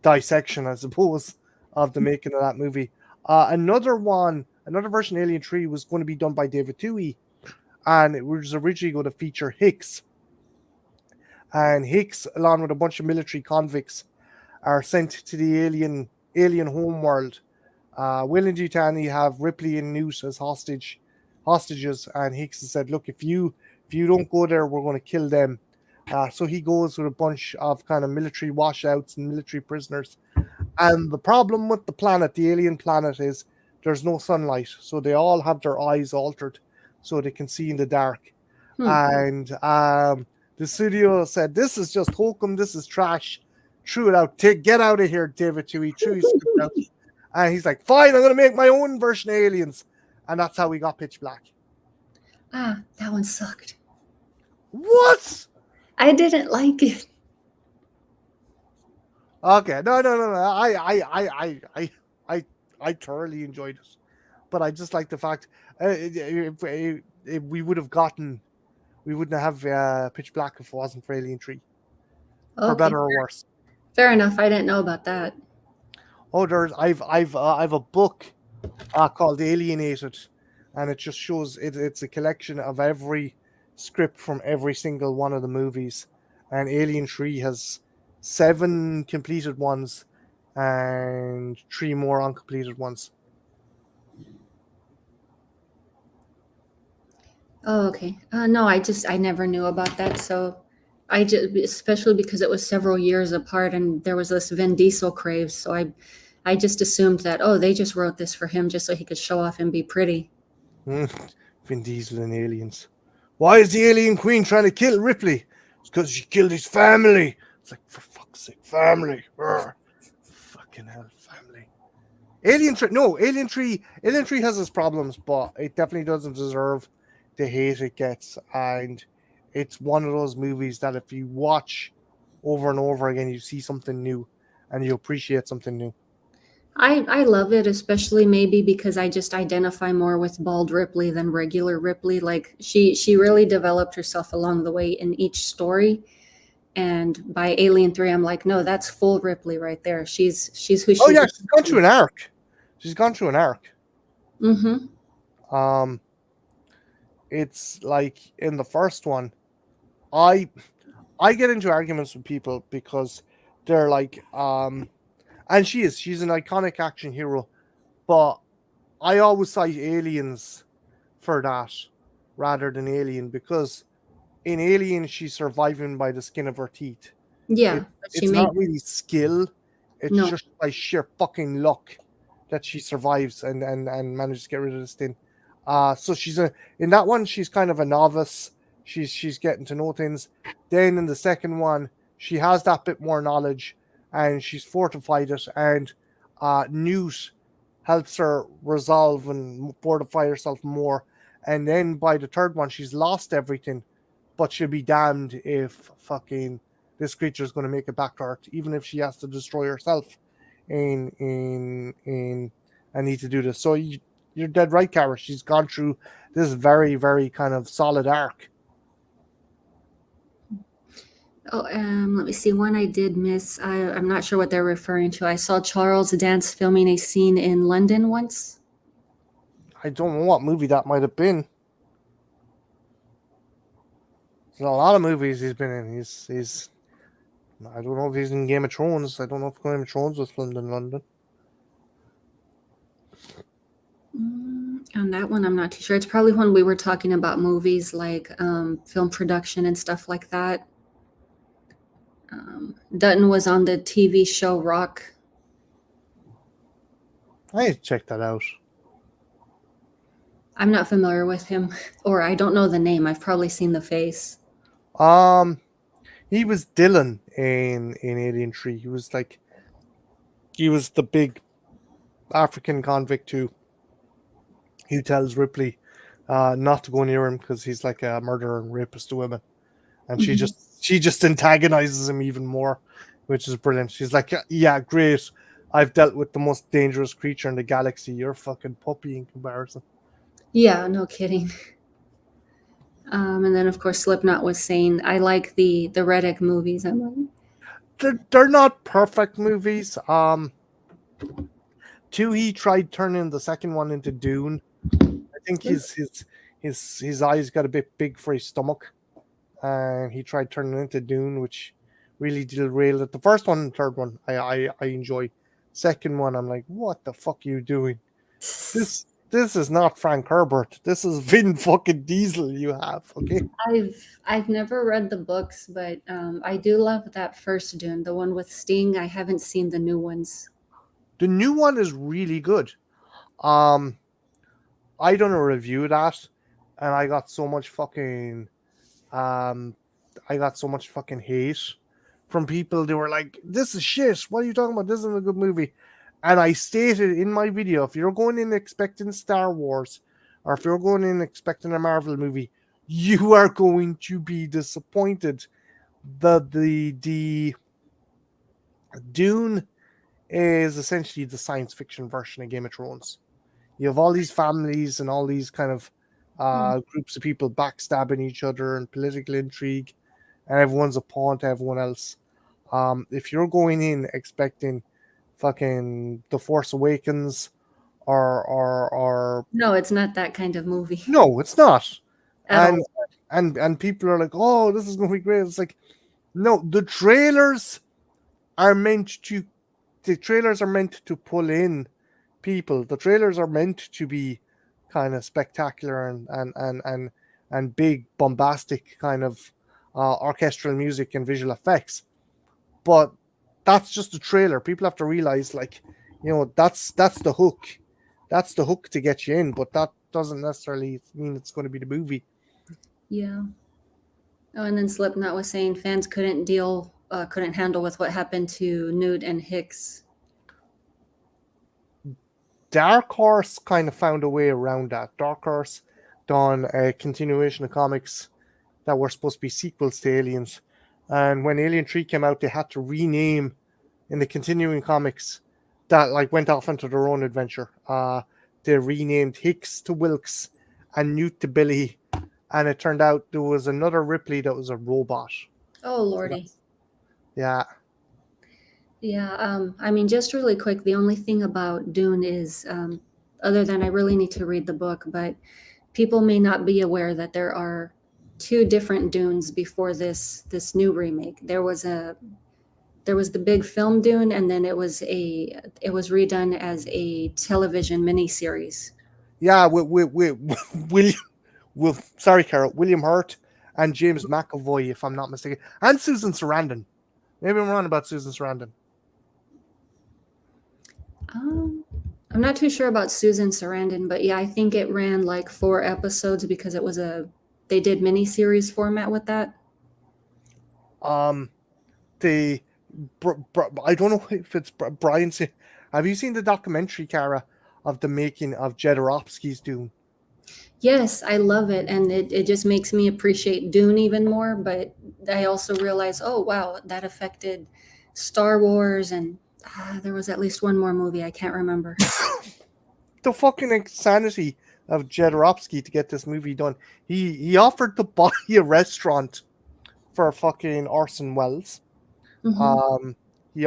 dissection, I suppose, of the making of that movie. Another version of Alien 3 was going to be done by David Twohy, and it was originally going to feature Hicks. And Hicks, along with a bunch of military convicts, are sent to the alien homeworld. Will and Yutani have Ripley and Newt as hostages, and Hicks has said, "Look, if you don't go there, we're going to kill them." So he goes with a bunch of kind of military washouts and military prisoners. And the problem with the alien planet, is there's no sunlight, so they all have their eyes altered so they can see in the dark. And the studio said, "This is just hokum, this is trash. Threw it out. Get out of here, David Twohy." Threw his script out. And he's like, "Fine, I'm going to make my own version of Aliens." And that's how we got Pitch Black. That one sucked. What? I didn't like it. Okay, no. I thoroughly enjoyed it, but I just like the fact if we wouldn't have Pitch Black if it wasn't for Alien 3, for better or worse. Fair enough. I didn't know about that. I've a book called Alienated, and it just shows it's a collection of every script from every single one of the movies, and Alien 3 has 7 completed ones and 3 more uncompleted ones. Oh, okay. No, I never knew about that. So especially because it was several years apart and there was this Vin Diesel craze. So I just assumed that, they just wrote this for him just so he could show off and be pretty. Vin Diesel and aliens. Why is the alien queen trying to kill Ripley? It's because she killed his family. It's like, for fuck's sake, family. Urgh. Fucking hell, family. Alien Tree has its problems, but it definitely doesn't deserve the hate it gets. And it's one of those movies that if you watch over and over again, you see something new and you appreciate something new. I love it, especially maybe because I just identify more with bald Ripley than regular Ripley. Like she really developed herself along the way in each story. And by Alien 3, I'm like, no, that's full Ripley right there. She's who Oh she's yeah, meant she's gone to through an arc. She's gone through an arc. be. Mm-hmm. Um, it's like in the first one, I I get into arguments with people because they're like, and she's an iconic action hero, but I always cite Aliens for that rather than Alien because in Alien she's surviving by the skin of her teeth. Yeah, It but she it's made not really skill, it's no. just by sheer fucking luck that she survives and manages to get rid of this thing. So in that one she's kind of a novice. She's getting to know things. Then in the second one, she has that bit more knowledge and she's fortified it. And Newt helps her resolve and fortify herself more. And then by the third one, she's lost everything, but she'll be damned if fucking this creature is going to make it back to Earth, even if she has to destroy herself in I need to do this. So you're dead right, Cara. She's gone through this very, very kind of solid arc. Oh, let me see. One I did miss. I'm not sure what they're referring to. I saw Charles Dance filming a scene in London once. I don't know what movie that might have been. There's a lot of movies he's been in. He's I don't know if he's in Game of Thrones. I don't know if Game of Thrones was filmed in London. On that one, I'm not too sure. It's probably when we were talking about movies like film production and stuff like that. Dutton was on the TV show Rock. I need to check that out. I'm not familiar with him, or I don't know the name. I've probably seen the face. He was Dylan in Alien 3. He was the big African convict who tells Ripley not to go near him because he's like a murderer and rapist to women, and she just antagonizes him even more, which is brilliant. She's like, yeah, great. I've dealt with the most dangerous creature in the galaxy. You're a fucking puppy in comparison. Yeah, no kidding. And then of course Slipknot was saying, I like the Reddick movies. I'm like, They're not perfect movies. Two, he tried turning the second one into Dune. I think his eyes got a bit big for his stomach, and he tried turning it into Dune, which really derailed it. The first one and third one, I enjoy. Second one, I'm like, what the fuck are you doing? This is not Frank Herbert. This is Vin fucking Diesel. You have okay. I've never read the books, but I do love that first Dune, the one with Sting. I haven't seen the new ones. The new one is really good. Um, I done a review of that, and um, I got so much fucking hate from people. They were like, "This is shit. What are you talking about? This isn't a good movie." And I stated in my video, if you're going in expecting Star Wars, or if you're going in expecting a Marvel movie, you are going to be disappointed. The Dune is essentially the science fiction version of Game of Thrones. You have all these families and all these kind of groups of people backstabbing each other and political intrigue, and everyone's a pawn to everyone else. If you're going in expecting fucking The Force Awakens or No, it's not that kind of movie no, it's not. at all. And people are like, oh, this is going to be great. It's like, no, are meant to the trailers are meant to pull in people. The trailers are meant to be kind of spectacular and big, bombastic kind of orchestral music and visual effects. But that's just a trailer. People have to realize, like, that's the hook. That's the hook to get you in, but that doesn't necessarily mean it's going to be the movie. Yeah. Oh, and then Slipknot was saying fans couldn't handle with what happened to Newt and Hicks. Dark Horse kind of found a way around that. Dark Horse done a continuation of comics that were supposed to be sequels to Aliens. And when Alien 3 came out, they had to rename in the continuing comics that like went off into their own adventure. They renamed Hicks to Wilkes and Newt to Billy. And it turned out there was another Ripley that was a robot. Oh, Lordy. Yeah. Yeah, I mean, just really quick, the only thing about Dune is, other than I really need to read the book, but people may not be aware that there are two different Dunes before this new remake. There was the big film Dune, and then it was redone as a television miniseries. Yeah, sorry, Carol, William Hurt and James McAvoy, if I'm not mistaken, and Susan Sarandon. Maybe I'm wrong about Susan Sarandon. I'm not too sure about Susan Sarandon, but yeah, I think it ran like 4 episodes because they did miniseries format with that. I don't know if it's Brian. Have you seen the documentary, Cara, of the making of Jodorowsky's Dune? Yes, I love it, and it just makes me appreciate Dune even more. But I also realize, oh wow, that affected Star Wars, and there was at least one more movie I can't remember. The fucking insanity of Jodorowsky to get this movie done. He offered to buy a restaurant for fucking Orson Welles. Mm-hmm. He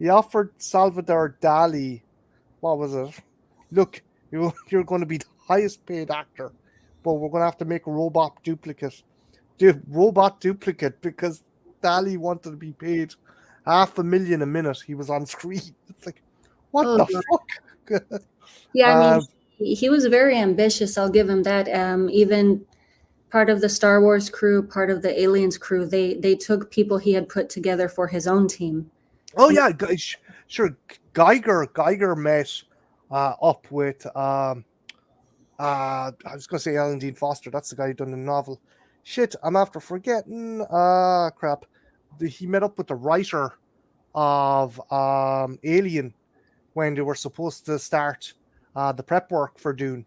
offered Salvador Dali. What was it? Look, you're going to be the highest paid actor, but we're going to have to make a robot duplicate. Robot duplicate because Dali wanted to be paid $500,000 a minute. He was on screen. It's like, what Oh, the God. fuck? Yeah, I mean, he was very ambitious. I'll give him that. Even part of the Star Wars crew, part of the Aliens crew, they took people he had put together for his own team. Oh yeah, sure. Geiger met up with I was gonna say Alan Dean Foster. That's the guy who done the novel. Shit, I'm after forgetting. Crap. He met up with the writer of Alien when they were supposed to start the prep work for Dune.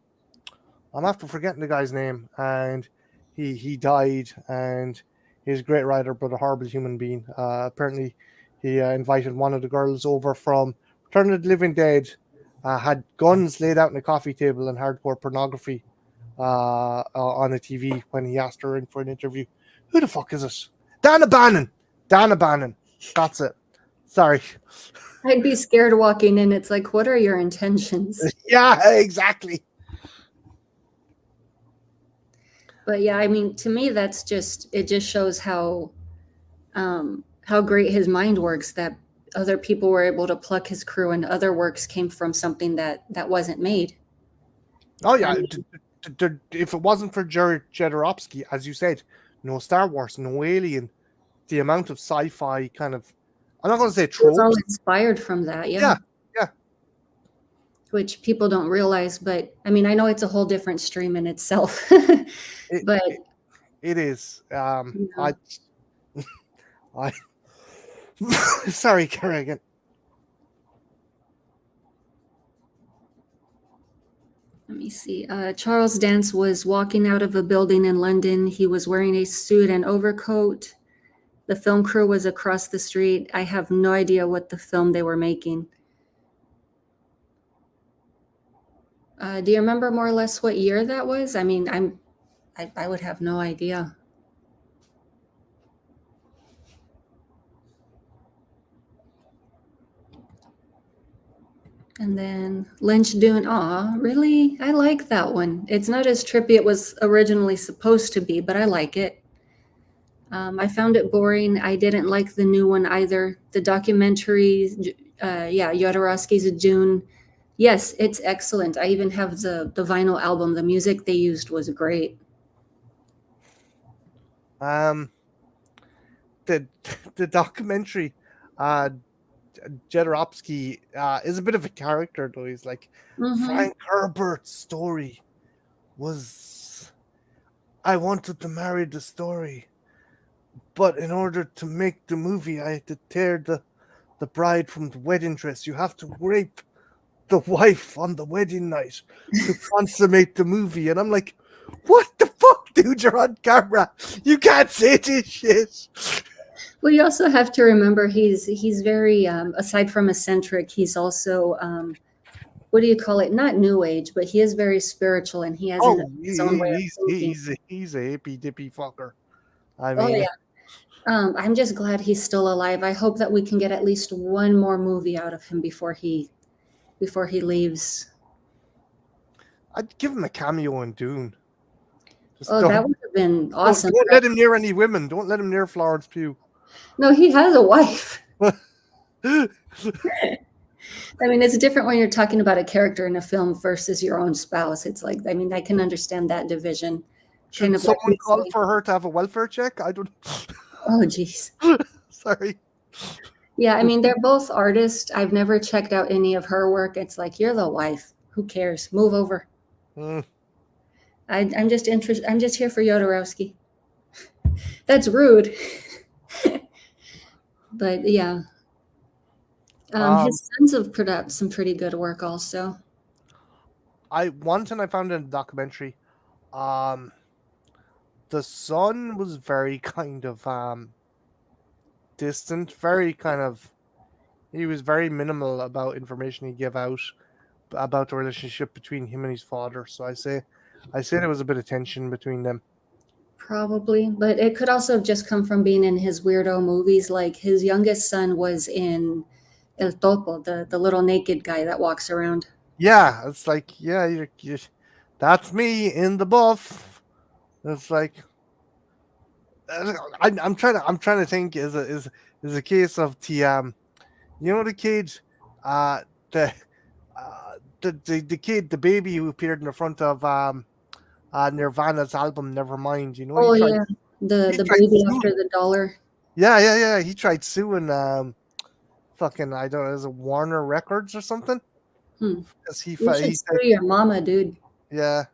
I'm after forgetting the guy's name, and he died. And he's a great writer, but a horrible human being. Apparently, he invited one of the girls over from Return of the Living Dead. Had guns laid out on a coffee table and hardcore pornography on a TV when he asked her in for an interview. Who the fuck is it? Dana Bannon. Dana Bannon. That's it. Sorry. I'd be scared walking in. It's like, what are your intentions? Yeah, exactly. But yeah, I mean, to me, it just shows how great his mind works. That other people were able to pluck his crew, and other works came from something that wasn't made. Oh yeah, if it wasn't for Jodorowsky, as you said, no Star Wars, no Alien, the amount of sci-fi kind of, I'm not going to say tropes. It was all inspired from that, yeah. Which people don't realize, but I mean, I know it's a whole different stream in itself. But it is. Yeah. I sorry, Kerrigan. Let me see. Charles Dance was walking out of a building in London. He was wearing a suit and overcoat. The film crew was across the street. I have no idea what the film they were making. Do you remember more or less what year that was? I mean, I would have no idea. And then Lynch Dune. Aw, really? I like that one. It's not as trippy it was originally supposed to be, but I like it. I found it boring. I didn't like the new one either. The documentary, Jodorowsky's Dune. Yes, it's excellent. I even have the vinyl album. The music they used was great. The documentary, Jodorowsky is a bit of a character, though. He's like Frank Herbert's story was I wanted to marry the story, but in order to make the movie, I had to tear the bride from the wedding dress. You have to rape the wife on the wedding night to consummate the movie. And I'm like, what the fuck, dude? You're on camera. You can't say this shit. Well, you also have to remember he's very aside from eccentric, he's also what do you call it? Not new age, but he is very spiritual, and he has Oh, his own way of thinking. he's a hippy dippy fucker. I Oh mean, yeah. I'm just glad he's still alive. I hope that we can get at least one more movie out of him before he leaves. I'd give him a cameo in Dune. Just Oh, that would have been awesome. don't let him near any women. Don't let him near Florence Pugh. No, he has a wife. I mean, it's different when you're talking about a character in a film versus your own spouse. It's like, I mean, I can understand that division. Should Like someone you call say. for her to have a welfare check? I don't. Oh, geez. Sorry. Yeah, I mean, they're both artists. I've never checked out any of her work. It's like, you're the wife. Who cares? Move over. Mm. I'm just interested. I'm just here for Jodorowsky. That's rude. But yeah, his sons have put out some pretty good work also. One thing I found in the documentary, the son was very kind of distant, very kind of. He was very minimal about information he gave out about the relationship between him and his father. So I say there was a bit of tension between them. Probably, but it could also have just come from being in his weirdo movies. Like his youngest son was in El Topo, the little naked guy that walks around. Yeah, it's like that's me in the buff. It's like I'm trying to think is a case of the the kid, uh the the kid, the baby who appeared in the front of Nirvana's album Nevermind. Oh yeah, he the tried baby suing. after the dollar. Yeah. He tried suing fucking, I don't know, is it Warner Records or something? Because You he should said, sue your mama, dude. yeah.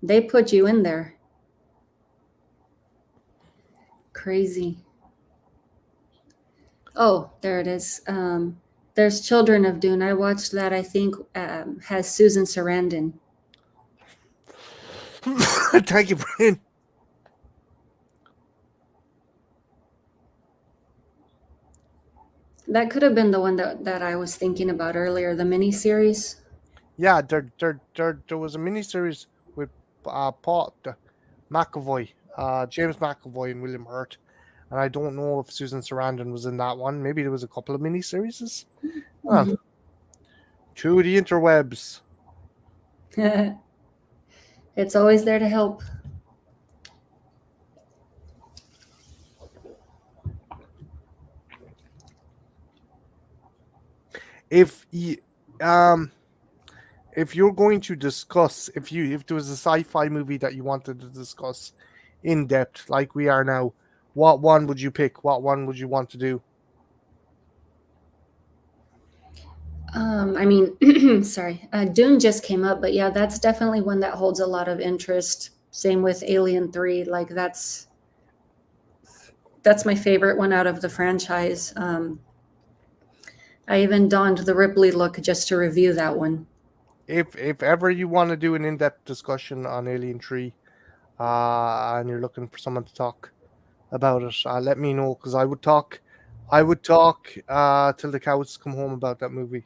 They put you in there. Crazy. Oh, there it is. There's Children of Dune. I watched that. I think has Susan Sarandon. Thank you, Brian. That could have been the one that I was thinking about earlier, the miniseries. Yeah, there was a miniseries with Paul McAvoy, James McAvoy, and William Hurt, and I don't know if Susan Sarandon was in that one. Maybe there was a couple of miniseries. Mm-hmm. Through the interwebs. It's always there to help. If you're going to discuss, if there was a sci-fi movie that you wanted to discuss in depth, like we are now, what one would you pick? What one would you want to do? I mean, sorry, Dune just came up, but yeah, that's definitely one that holds a lot of interest. Same with Alien 3. Like that's my favorite one out of the franchise. I even donned the Ripley look just to review that one. If ever you want to do an in-depth discussion on Alien 3, and you're looking for someone to talk about it, let me know, because I would talk till the cows come home about that movie.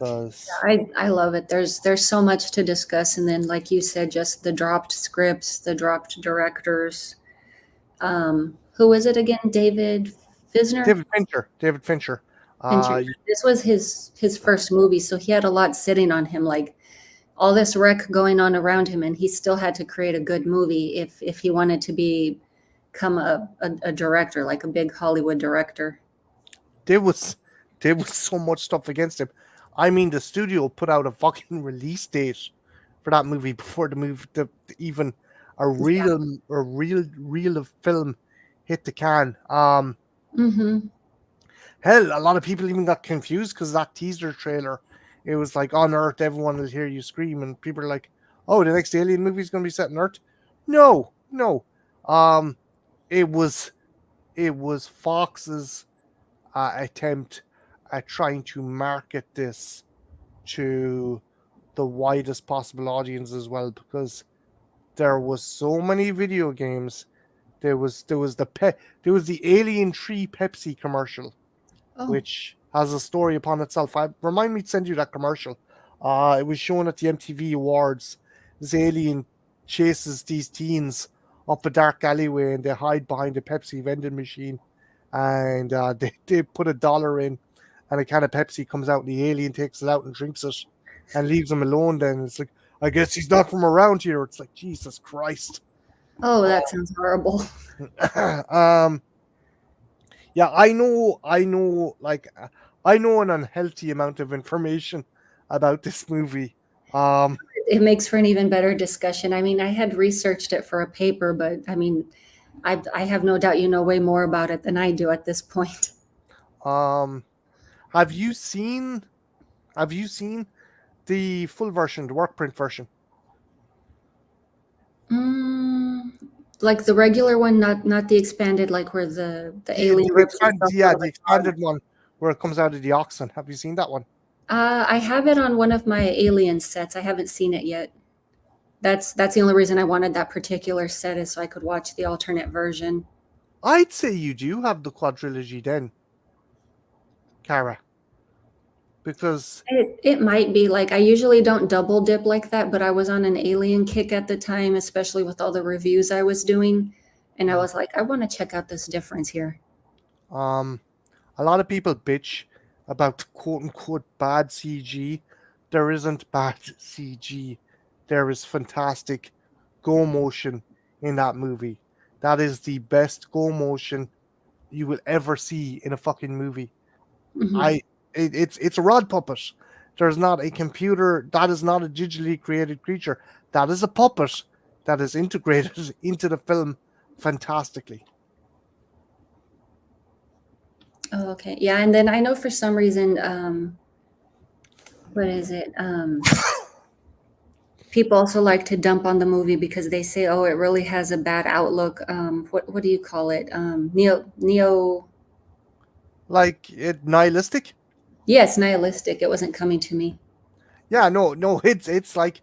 I love it. There's so much to discuss, and then like you said, just the dropped scripts, the dropped directors. Who is it again? David Fincher. David Fincher. This was his first movie, so he had a lot sitting on him, like all this wreck going on around him, and he still had to create a good movie if he wanted to become a director, like a big Hollywood director. There was so much stuff against him. I mean, the studio put out a fucking release date for that movie before the movie, even a real film hit the can. Hell, a lot of people even got confused because that teaser trailer, it was like, on Earth, everyone will hear you scream, and people are like, oh, the next Alien movie is going to be set on Earth. No, no. Um, it was Fox's attempt at trying to market this to the widest possible audience as well, because there was so many video games. There was the Alien Tree Pepsi commercial, Oh, which has a story upon itself. Remind me to send you that commercial. It was shown at the MTV Awards. This alien chases these teens up a dark alleyway, and they hide behind a Pepsi vending machine, and they put $1 in, and a can of Pepsi comes out, and the alien takes it out and drinks it, and leaves them alone. Then it's like, I guess he's not from around here. It's like, Jesus Christ. oh, that sounds horrible. um, yeah, I know an unhealthy amount of information about this movie. Um, It makes for an even better discussion. I mean, I had researched it for a paper, but I mean, I have no doubt you know way more about it than I do at this point. um, have you seen have you seen the full version, the work print version? Mm, like the regular one, not the expanded, like where the alien rips himself out of The the car. expanded one where it comes out of the oxen. Have you seen that one? I have it on one of my alien sets. I haven't seen it yet. That's the only reason I wanted that particular set is so I could watch the alternate version. I'd say you do have the quadrilogy then, Kara, because It might be like I usually don't double dip like that, but I was on an alien kick at the time, especially with all the reviews I was doing, and I was like, I want to check out this difference here. um, a lot of people bitch about quote unquote bad CG. There isn't bad CG. There is fantastic go motion in that movie. That is the best go motion you will ever see in a fucking movie. Hmm. I it's a rod puppet. There's not a computer. That is not a digitally created creature. That is a puppet that is integrated into the film fantastically. Oh, okay. Yeah, and then I know for some reason, what is it? People also like to dump on the movie because they say, "Oh, it really has a bad outlook." What do you call it? Neo. Like it nihilistic. Yes, nihilistic. It wasn't coming to me. Yeah, no, no. It's like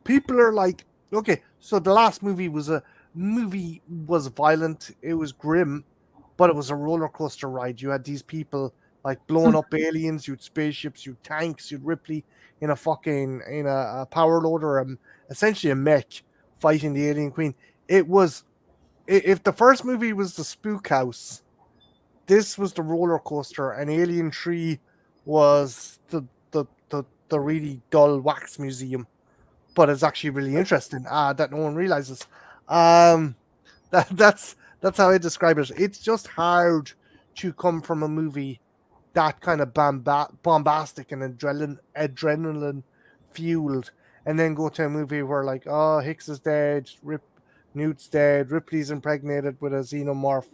people are like, okay, so the last movie was violent, it was grim, but it was a roller coaster ride. You had these people like blowing up aliens, you'd spaceships, you'd tanks, you'd Ripley in a power loader, essentially a mech fighting the alien queen. It was if the first movie was the spook house, this was the roller coaster, and Alien 3 was the really dull wax museum, but it's actually really interesting that no one realizes. Um, that's how I describe it. It's just hard to come from a movie that kind of bombastic and adrenaline fueled, and then go to a movie where like, oh, Hicks is dead, Newt's dead, Ripley's impregnated with a xenomorph.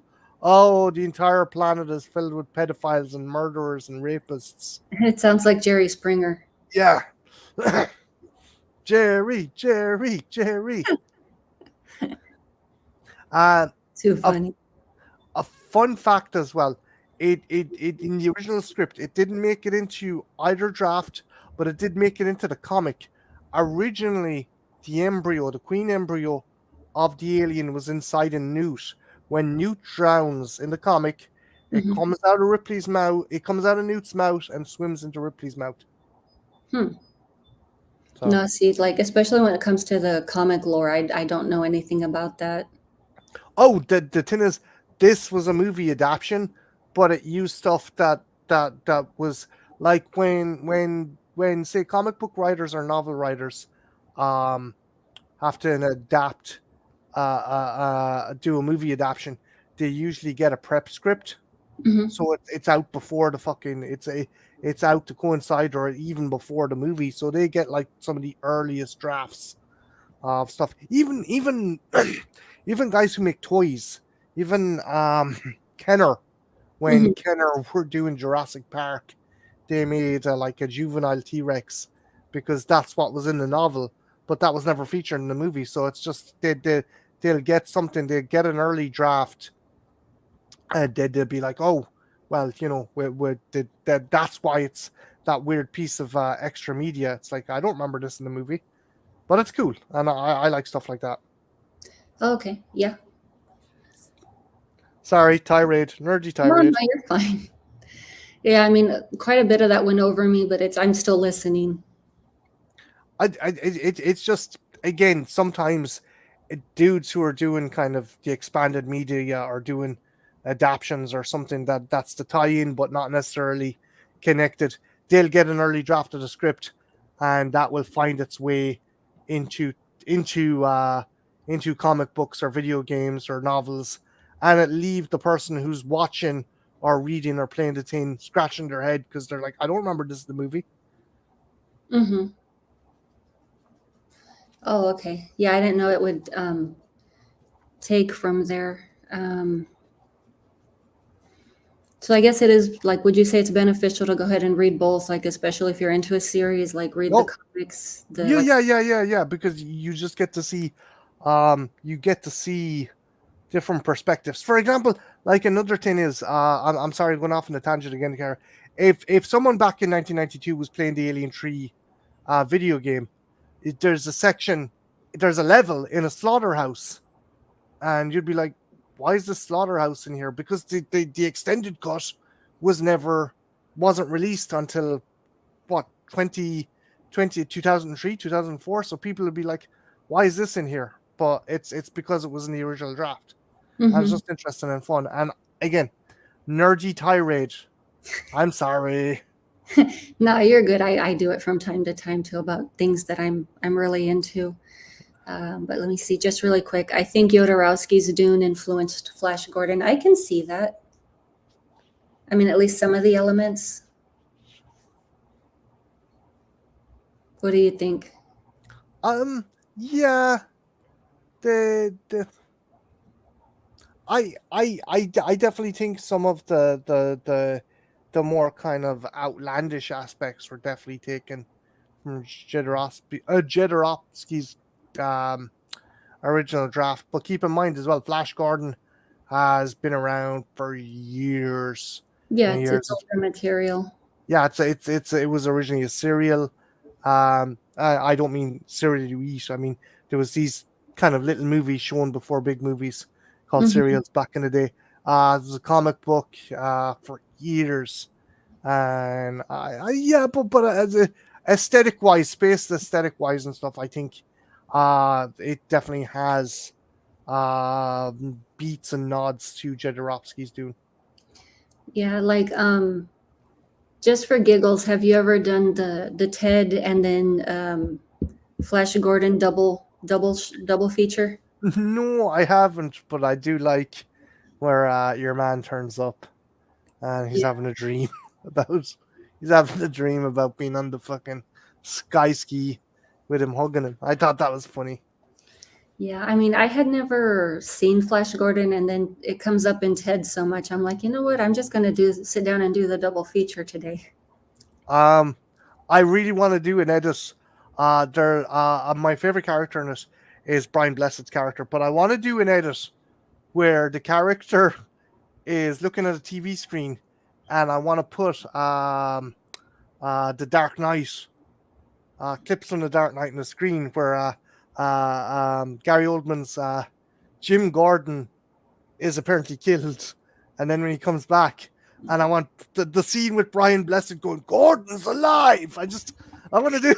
Oh, the entire planet is filled with pedophiles and murderers and rapists. It sounds like Jerry Springer. Yeah. Jerry, Jerry, Jerry. Uh, Too a, funny. a fun fact as well. It in the original script, it didn't make it into either draft, but it did make it into the comic. Originally, the queen embryo of the alien was inside a newt. When Newt drowns in the comic, it Hmm. comes out of Ripley's mouth. It comes out of Newt's mouth and swims into Ripley's mouth. Hmm. So, No, see, like especially when it comes to the comic lore, I don't know anything about that. oh, the thing is, this was a movie adaptation, but it used stuff that was like when say comic book writers or novel writers, um, have to adapt, do a movie adaptation. They usually get a prep script, Hmm. so it's out before the fucking it's out to coincide or even before the movie, so they get like some of the earliest drafts of stuff. Even even guys who make toys, even Kenner, when Hmm. Kenner were doing Jurassic Park, they made like a juvenile T Rex because that's what was in the novel. but that was never featured in the movie. So it's just they'll get something, they get an early draft, and they'll be like, oh, well, that's why it's that weird piece of extra media. It's like, I don't remember this in the movie, but it's cool, and I like stuff like that. Okay, yeah. Sorry, tirade, nerdy No, tirade. you're fine. Yeah, I mean, quite a bit of that went over me, but I'm still listening. It's just, again, sometimes dudes who are doing kind of the expanded media or doing adaptions or something that's the tie-in but not necessarily connected, they'll get an early draft of the script, and that will find its way into into uh into comic books or video games or novels, and it leave the person who's watching or reading or playing the thing scratching their head because they're like, I don't remember this in the movie. Mm-hmm. Oh, okay. Yeah, I didn't know it would take from there. So I guess it is like, would you say it's beneficial to go ahead and read both, like especially if you're into a series, like read the Oh, comics, yeah, because you just get to see, you get to see different perspectives. For example, like another thing is, I'm sorry, going off on a tangent again, Kara. If someone back in 1992 was playing the Alien 3 video game, there's a level in a slaughterhouse, and you'd be like, why is this slaughterhouse in here? Because the extended cut wasn't released until what, 2003, 2004. So people would be like, why is this in here? But it's because it was in the original draft. And it's Mm-hmm. just interesting and fun. And again, nerdy tirade. I'm sorry. No, you're good. I do it from time to time too about things that I'm really into. But let me see, just really quick. I think Jodorowsky's Dune influenced Flash Gordon. I can see that. I mean, at least some of the elements. What do you think? Yeah, the I definitely think some of the more kind of outlandish aspects were definitely taken from Jodorowsky's um original draft. But keep in mind as well, Flash Gordon has been around for years Yeah, and it's years. older material. Yeah, it was originally a serial. I don't mean serial you eat. I mean, there was these kind of little movies shown before big movies called Mm-hmm. serials back in the day. It was a comic book for years, and yeah, but as a aesthetic wise, space aesthetic wise and stuff, I think it definitely has beats and nods to Jodorowsky's Dune. Yeah, like just for giggles, have you ever done the Ted and then Flash Gordon double feature? No, I haven't, but I do like where your man turns up and Yeah. about he's having a dream about being on the fucking sky ski with him hugging him. I thought that was funny. Yeah, I mean, I had never seen Flash Gordon, and then it comes up in TED so much. I'm like, you know what? I'm just gonna sit down and do the double feature today. Um, I really want to do an edit. My favorite character in it is Brian Blessed's character, but I want to do an edit where the character is looking at a TV screen, and I want to put the Dark Knight clips from the Dark Knight on the screen where Gary Oldman's Jim Gordon is apparently killed, and then when he comes back, and I want the scene with Brian Blessed going, Gordon's alive. I want to do.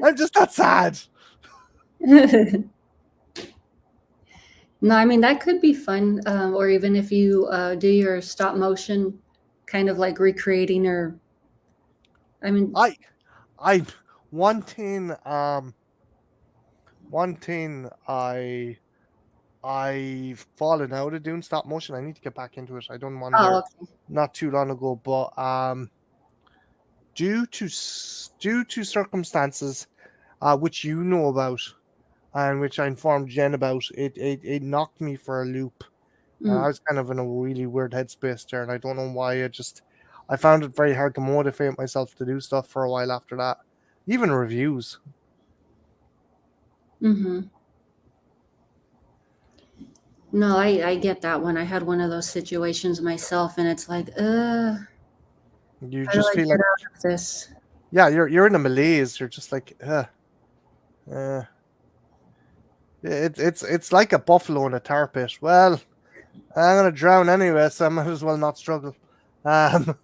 I'm just that sad. No, I mean that could be fun, or even if you do your stop motion, kind of like recreating, or I mean, I one thing one thing I've fallen out of doing stop motion. I need to get back into it. I done one oh, there okay. not too long ago, but due to circumstances which you know about and which I informed Jen about, it knocked me for a loop. I Mm. was kind of in a really weird headspace there, and I don't know why. I found it very hard to motivate myself to do stuff for a while after that. Even reviews. Mm-hmm. No, I get that one. I had one of those situations myself, and it's like, You how do just I feel get like, out of this? yeah, you're in a malaise. You're just like, uh. It's like a buffalo in a tar pit. Well, I'm gonna drown anyway, so I might as well not struggle. Um,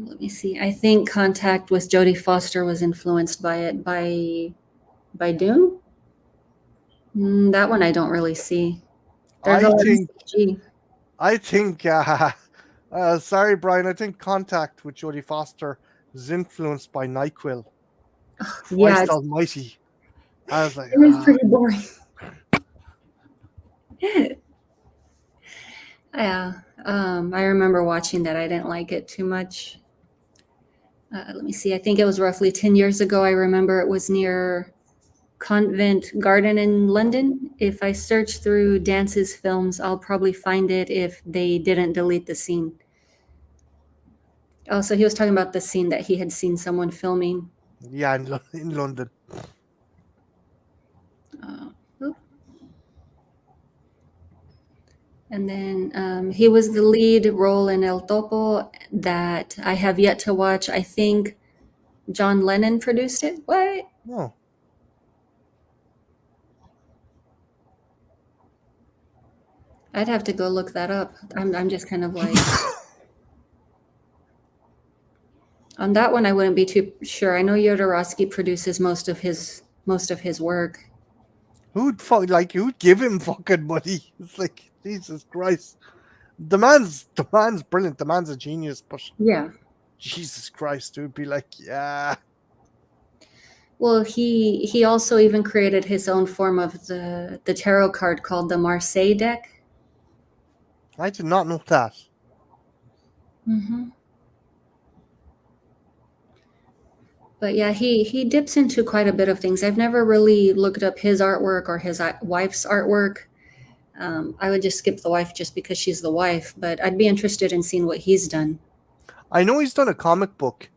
Let me see. I think Contact with Jodie Foster was influenced by it by Dune. That one I don't really see. There's a I lot of think CG. I think sorry, Brian. I think Contact with Jodie Foster is influenced by NyQuil. Yeah, Christ Almighty! I was like, it was pretty boring. Yeah, I remember watching that. I didn't like it too much. Let me see. I think it was roughly 10 years ago. I remember it was near Convent Garden in London. If I search through Dance's films, I'll probably find it if they didn't delete the scene. Oh, so he was talking about the scene that he had seen someone filming. yeah, in London. Oop. And then he was the lead role in El Topo that I have yet to watch. I think John Lennon produced it. What? Oh, I'd have to go look that up. I'm just kind of like on that one. I wouldn't be too sure. I know Jodorowsky produces most of his work. who'd give him fucking money? It's like Jesus Christ. The man's brilliant. The man's a genius, but Yeah. Jesus Christ, it would be like, yeah. Well, he also even created his own form of the tarot card called the Marseille deck. I did not know that. Mm-hmm. But yeah, he dips into quite a bit of things. I've never really looked up his artwork or his wife's artwork. I would just skip the wife just because she's the wife, but I'd be interested in seeing what he's done. I know he's done a comic book.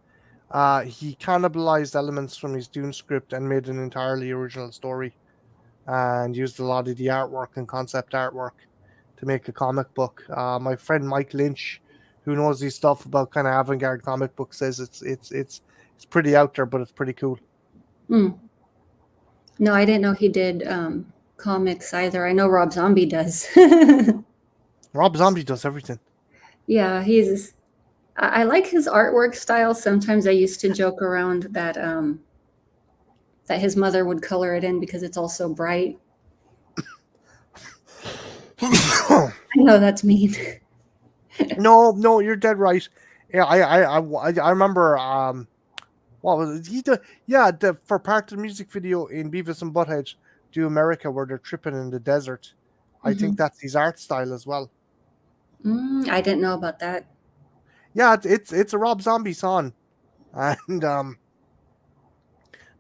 He cannibalized elements from his Dune script and made an entirely original story, and used a lot of the artwork and concept artwork to make a comic book. My friend Mike Lynch, who knows his stuff about kind of avant-garde comic books, says it's pretty out there, but it's pretty cool. Mm. No, I didn't know he did comics either. I know Rob Zombie does. Rob Zombie does everything. Yeah, I like his artwork style. Sometimes I used to joke around that his mother would color it in because it's all so bright. I know that's mean. No, you're dead right. Yeah, I remember. What was it? He did, yeah, for part of the music video in Beavis and Butthead Do America, where they're tripping in the desert. I think Mhm. that's his art style as well. I didn't know about that. Yeah, it's a Rob Zombie song, and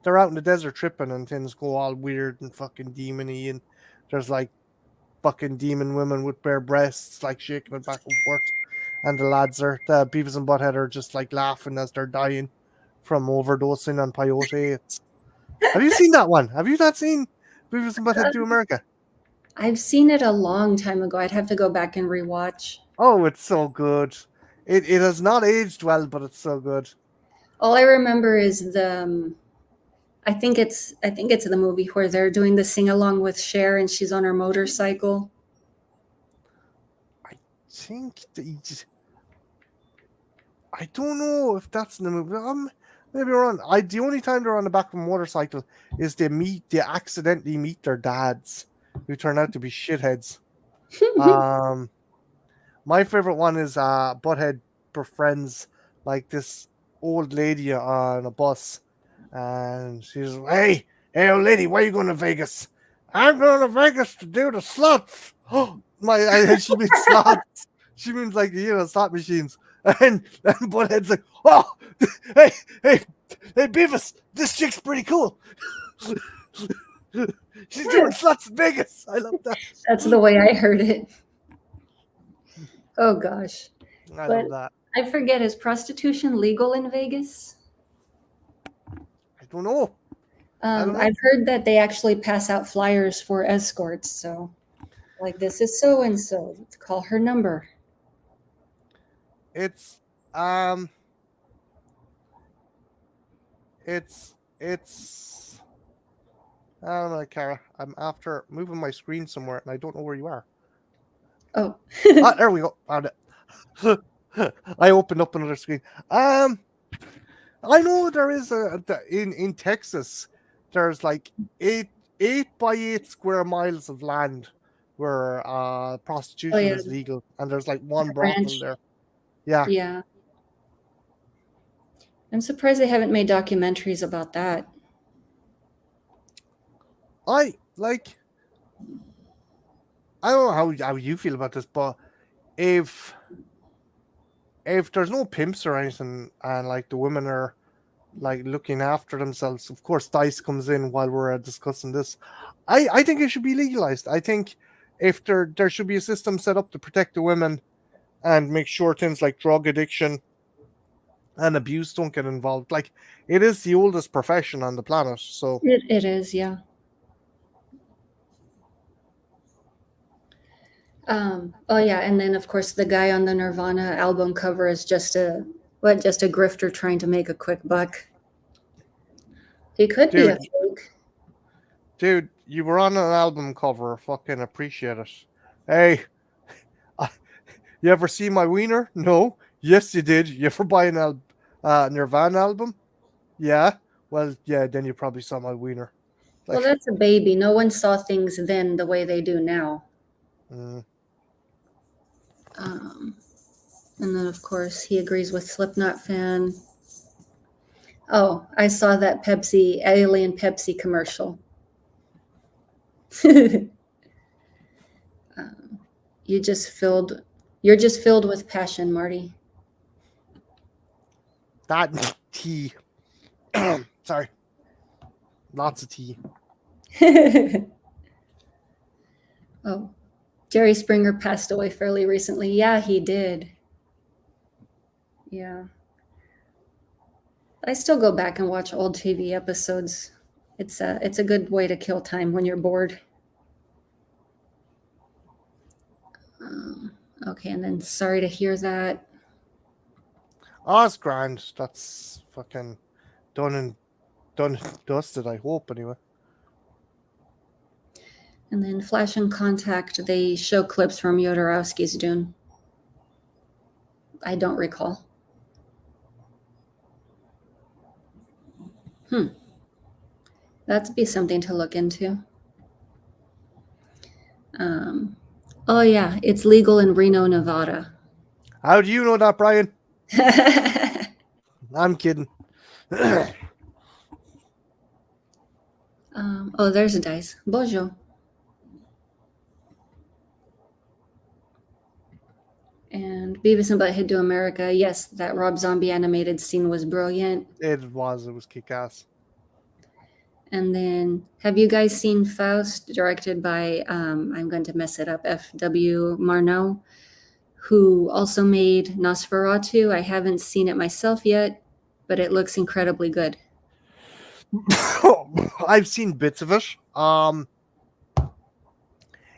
they're out in the desert tripping, and things go all weird and fucking demony, and there's like fucking demon women with bare breasts, like shaking it back and forth, and the Beavis and Butthead are just like laughing as they're dying from overdosing on peyote. Have you seen that one? Have you not seen Beavis and Butthead Do America? I've seen it a long time ago. I'd have to go back and rewatch. Oh, it's so good. It has not aged well, but it's so good. All I remember is I think it's the movie where they're doing the sing along with Cher and she's on her motorcycle. I think I don't know if that's in the movie. Maybe we're on. The only time they're on the back of a motorcycle is they accidentally meet their dads, who turn out to be shitheads. Um, my favorite one is Butthead befriends like this old lady on a bus, and she's like, hey, old lady, why are you going to Vegas? I'm going to Vegas to do the slots. She means slots. She means like slot machines. And Butthead's like, oh, hey, hey, hey, Beavis, this chick's pretty cool. She's doing slots in Vegas. I love that. That's the way I heard it. Oh gosh. I But love that. I forget, is prostitution legal in Vegas? I don't know. I don't know. I've heard that they actually pass out flyers for escorts. So, like, this is so and so. Call her number. It's it's I don't know, Cara. I'm after moving my screen somewhere, and I don't know where you are. Oh, There we go. Found it. I opened up another screen. I know there is in Texas. There's like 8 by 8 square miles of land where oh prostitution yeah, is legal, and there's like the one brothel ranch. there. Yeah, Yeah, I'm surprised they haven't made documentaries about that. I like. I don't know how you feel about this, but if if there's no pimps or anything, and like the women are like looking after themselves, of course, Dice comes in while we're discussing this. I think it should be legalized. I think if there should be a system set up to protect the women and make sure things like drug addiction and abuse don't get involved. Like it is the oldest profession on the planet, so It is, yeah. Oh yeah, and then of course the guy on the Nirvana album cover is just a grifter trying to make a quick buck. He could be a dude, fake. dude, you were on an album cover. Fucking appreciate it. Hey, you ever see my wiener? No. Yes, you did. You ever buy an Nirvana album? Yeah. Well, yeah. Then you probably saw my wiener. Well, Like, that's a baby. No one saw things then the way they do now. mm, Um, and then of course he agrees with Slipknot fan. Oh, I saw that Pepsi alien Pepsi commercial. um, you just filled. You're just filled with passion, Marty. that tea. Sorry. Lots of tea. Oh, Jerry Springer passed away fairly recently. Yeah, he did. Yeah. I still go back and watch old TV episodes. It's a good way to kill time when you're bored. Okay, and then sorry to hear that. Oh, it's grand. That's fucking done and dusted, I hope, anyway. And then Flash and Contact, they show clips from Jodorowsky's Dune. I don't recall. That'd be something to look into. Oh yeah, it's legal in Reno, Nevada. How do you know that, Brian? I'm kidding. Oh, there's a dice. Bojo. And Beavis and Butthead Do America. Yes, that Rob Zombie animated scene was brilliant. It was kick ass. And then, have you guys seen Faust, directed by, I'm going to mess it up, F.W. Marneau, who also made Nosferatu? I haven't seen it myself yet, but it looks incredibly good. I've seen bits of it.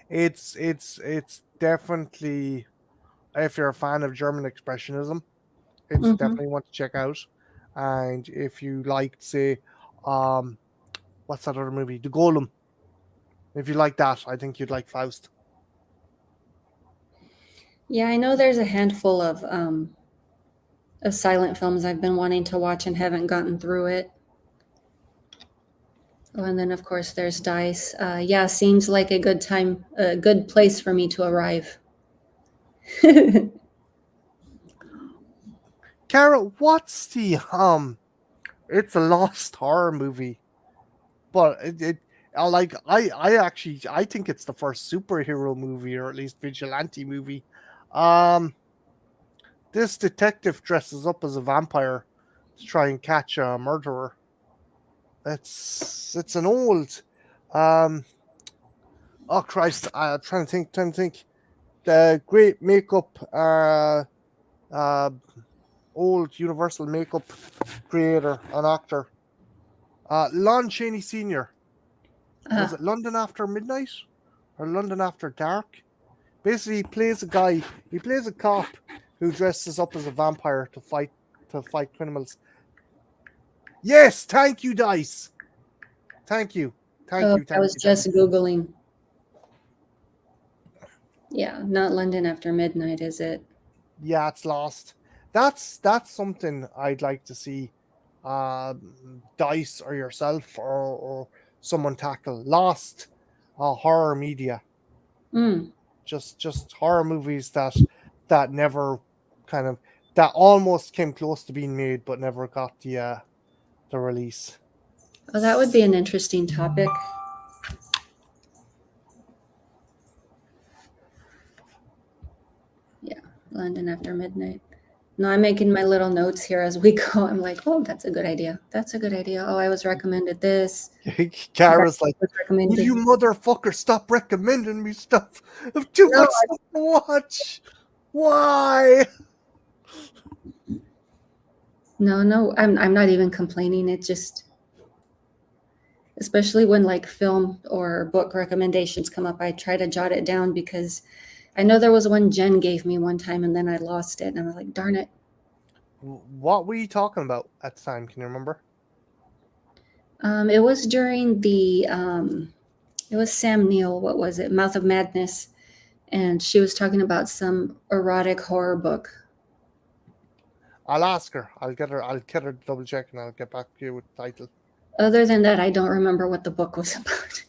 It's definitely, if you're a fan of German expressionism, it's definitely one to check out. And if you liked, say, what's that other movie, The Golem? If you like that, I think you'd like Faust. Yeah, I know there's a handful of silent films I've been wanting to watch and haven't gotten through it. Oh, and then of course there's Dice. Yeah, seems like a good time, a good place for me to arrive. Kara, what's the it's a lost horror movie, but I think it's the first superhero movie, or at least vigilante movie. This detective dresses up as a vampire to try and catch a murderer. It's an old oh Christ, trying to think. The great makeup old Universal makeup creator and actor. Lon Chaney Sr. Was Uh, it London After Midnight or London After Dark? Basically, he plays a guy. He plays a cop who dresses up as a vampire to fight criminals. Yes, thank you, Dice. Thank you, thank you, I thank was you. just Googling. Yeah, not London After Midnight, is it? Yeah, it's Lost. That's something I'd like to see. Dice or yourself or someone tackle Lost. Horror media. Mm. Just horror movies that never kind of that almost came close to being made but never got the release. Oh, that would be an interesting topic. Yeah, London After Midnight. No, I'm making my little notes here as we go. I'm like, oh, that's a good idea. That's a good idea. Oh, I was recommended this. That Kara's like, was will recommended. you motherfucker stop recommending me stuff? I've too No, much stuff to watch. Why? no, I'm not even complaining. It just, especially when like film or book recommendations come up, I try to jot it down because I know there was one Jen gave me one time and then I lost it and I was like, darn it. What were you talking about at the time? Can you remember? It was during it was Sam Neill. What was it? Mouth of Madness. And she was talking about some erotic horror book. I'll ask her. I'll get her to double check and I'll get back to you with the title. Other than that, I don't remember what the book was about.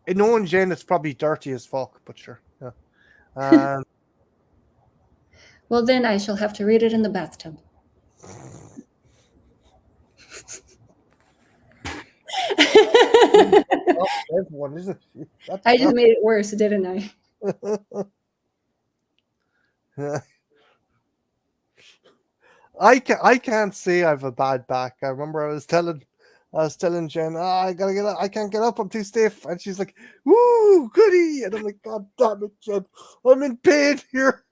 Knowing Jen, it's probably dirty as fuck, but sure. Yeah. Well, then I shall have to read it in the bathtub. Everyone, isn't it? I just made it worse, didn't I? I can't say I've a bad back. I remember I was telling Jen, I gotta get up. I can't get up. I'm too stiff. And she's like, "Woo, goody!" And I'm like, "God damn it, Jen! I'm in pain here."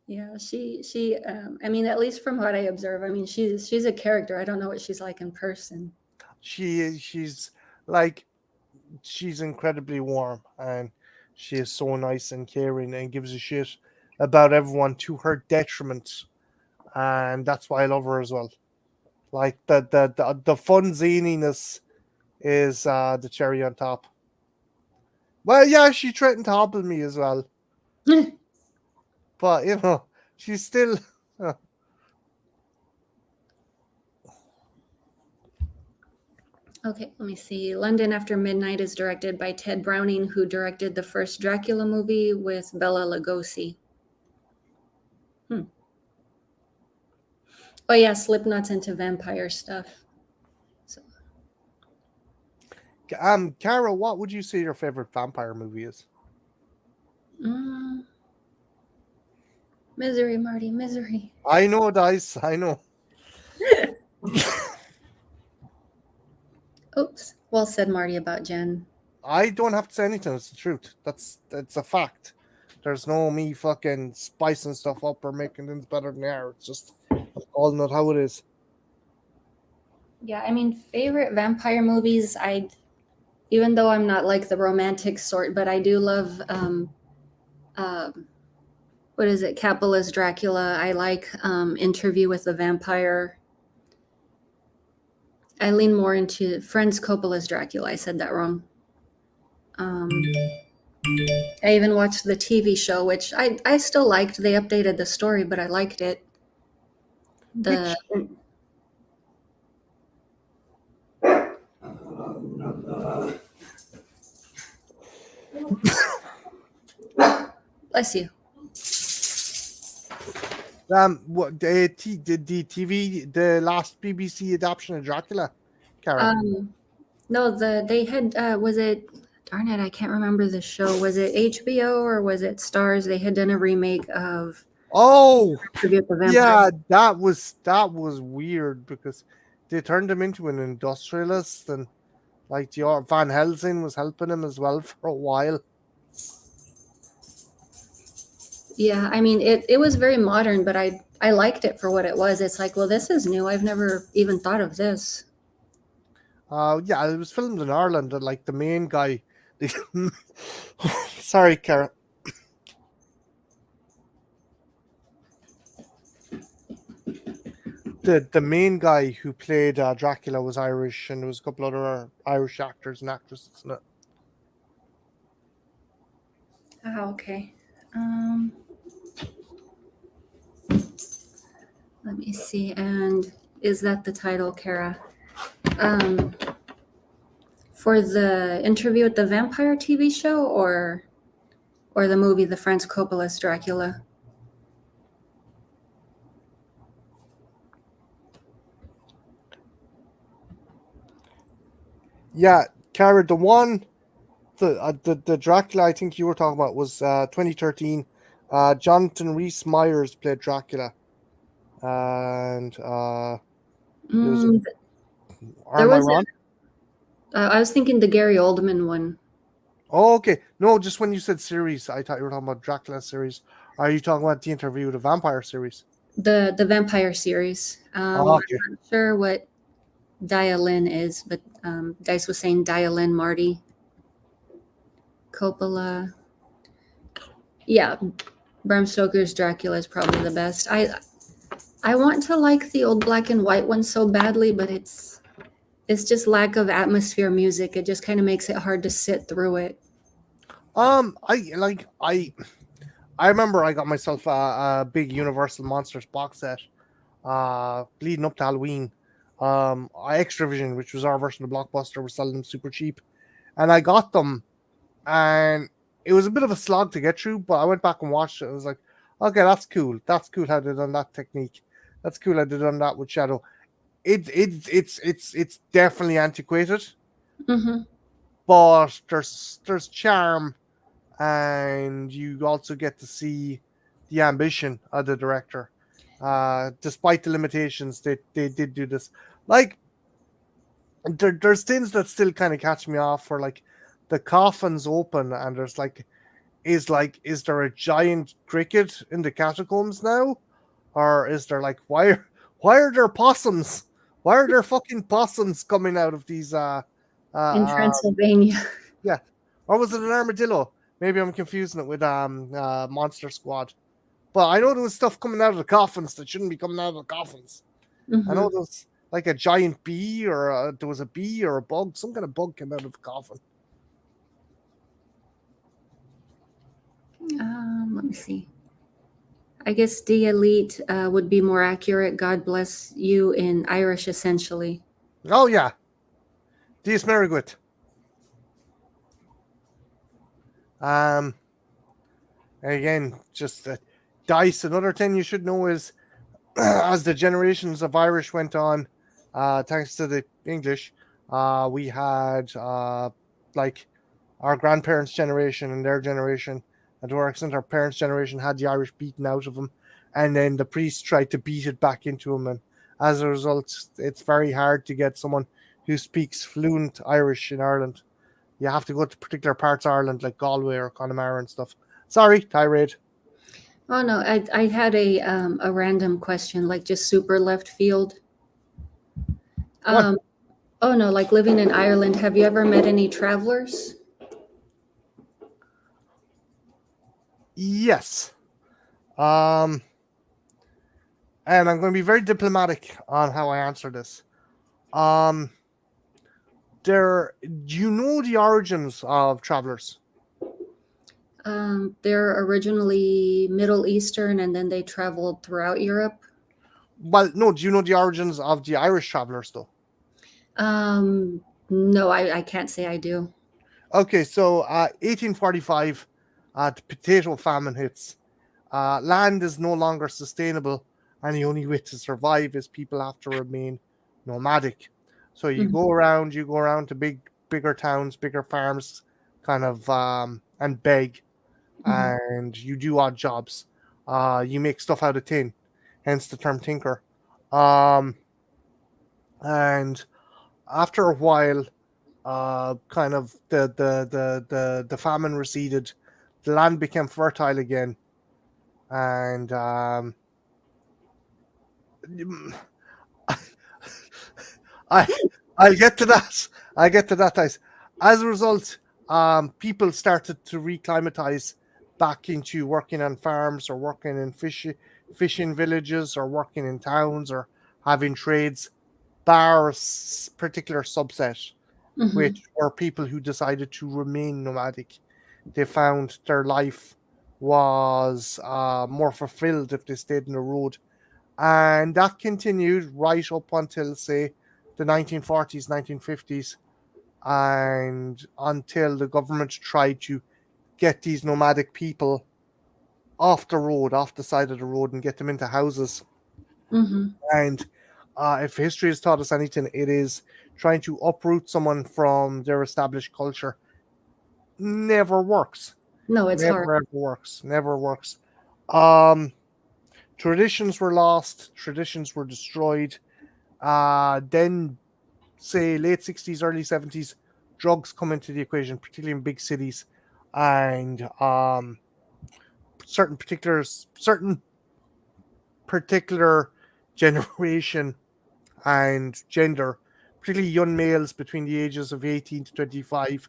Yeah, she. I mean, at least from what I observe, I mean, she's a character. I don't know what she's like in person. She's incredibly warm and she is so nice and caring and gives a shit about everyone to her detriment, and that's why I love her as well. Like the fun zaniness is the cherry on top. Well, yeah, she threatened to hobble me as well, but she's still. Okay, let me see. London After Midnight is directed by Ted Browning, who directed the first Dracula movie with Bela Lugosi. Oh yeah, Slipknot's into vampire stuff. So Cara, what would you say your favorite vampire movie is? Misery, Marty, misery. I know, Dice. I know. Oops. Well said, Marty, about Jen. I don't have to say anything. It's the truth. That's a fact. There's no me fucking spicing stuff up or making things better than they are. It's just I'm calling it how it is. Yeah, I mean, favorite vampire movies. Even though I'm not like the romantic sort, but I do love. What is it? Capilla's Dracula. I like Interview with the Vampire. I lean more into Franz Coppola's Dracula. I said that wrong. I even watched the TV show, which I still liked. They updated the story, but I liked it. Bless you. What the TV, the last BBC adaptation of Dracula, Cara? No, they had was it? Darn it, I can't remember the show. Was it HBO or was it Stars? They had done a remake of. Oh, Interview with the Vampire. yeah, that was weird because they turned him into an industrialist, and like the Van Helsing was helping him as well for a while. Yeah, I mean it was very modern, but I I liked it for what it was. It's like, well, this is new. I've never even thought of this. Yeah, it was filmed in Ireland, and like the main guy, the, sorry, Kara. The main guy who played Dracula was Irish, and there was a couple other Irish actors and actresses in it. Oh, okay. Let me see. And is that the title, Kara? For the Interview with the Vampire TV show, or the movie The Franz Coppola's Dracula? Yeah, Cara, the Dracula I think you were talking about was 2013. Jonathan Rhys Meyers played Dracula, and there was. There Am I was wrong? I was thinking the Gary Oldman one. Oh, okay. No, just when you said series, I thought you were talking about Dracula series. Are you talking about the Interview with the Vampire series? The vampire series. Oh, okay. I'm not sure what Dialin is, but Dice was saying Dialin Marty. Coppola. Yeah, Bram Stoker's Dracula is probably the best. I want to like the old black and white one so badly, but it's just lack of atmosphere music. It just kind of makes it hard to sit through it. I remember I got myself a big Universal Monsters box set, leading up to Halloween. Extravision, which was our version of Blockbuster, was selling them super cheap, and I got them, and it was a bit of a slog to get through. But I went back and watched it. I was like, okay, that's cool. That's cool how they done that technique. That's cool how they done that with Shadow. It's definitely antiquated, Mm-hmm. but there's charm, and you also get to see the ambition of the director. Despite the limitations, they did do this. Like there's things that still kind of catch me off, for like the coffin's open and there's is there a giant cricket in the catacombs now, or is there like why are there possums? Why are there fucking possums coming out of these In uh Transylvania. yeah, or was it an armadillo? Maybe I'm confusing it with Monster Squad. But I know there was stuff coming out of the coffins that shouldn't be coming out of the coffins. I know Mm-hmm. there was like a giant bee, or there was a bee or a bug. Some kind of bug came out of the coffin. Let me see. I guess the elite would be more accurate. God bless you in Irish, essentially. Oh yeah, Dies Merigwit. Um, Again, just dice. Another thing you should know is, as the generations of Irish went on, thanks to the English, we had like our grandparents' generation and their generation, and to our extent, our parents' generation had the Irish beaten out of them, and then the priests tried to beat it back into them, and as a result, it's very hard to get someone who speaks fluent Irish in Ireland. You have to go to particular parts of Ireland, like Galway or Connemara and stuff. Sorry, tirade. Oh no, I had a random question, like just super left field. What? Oh no, like living in Ireland, have you ever met any travelers? Yes. Um, and I'm going to be very diplomatic on how I answer this. Um, do you know the origins of travelers? They're originally Middle Eastern, and then they traveled throughout Europe. Well, no. Do you know the origins of the Irish travelers, though? No, I can't say I do. Okay, so 1845, the potato famine hits. Land is no longer sustainable, and the only way to survive is people have to remain nomadic. So you go around to bigger towns, bigger farms, kind of, and beg, Mm-hmm. and you do odd jobs. You make stuff out of tin, hence the term tinker. And after a while, kind of the famine receded, the land became fertile again, and I I'll get to that. I get to that, guys. As a result, people started to reclimatize back into working on farms or working in fishing villages or working in towns or having trades. Bar particular subset, Mm-hmm. which were people who decided to remain nomadic. They found their life was more fulfilled if they stayed on the road, and that continued right up until, say, the 1940s, 1950s, and until the government tried to get these nomadic people off the road, off the side of the road, and get them into houses. Mm-hmm. And if history has taught us anything, it is trying to uproot someone from their established culture. Never works. No, it's hard. Never ever works. Never works. Um, Traditions were lost. Traditions were destroyed. Then, say, late 60s, early 70s, drugs come into the equation, particularly in big cities, and certain particular generation and gender, particularly young males between the ages of 18 to 25,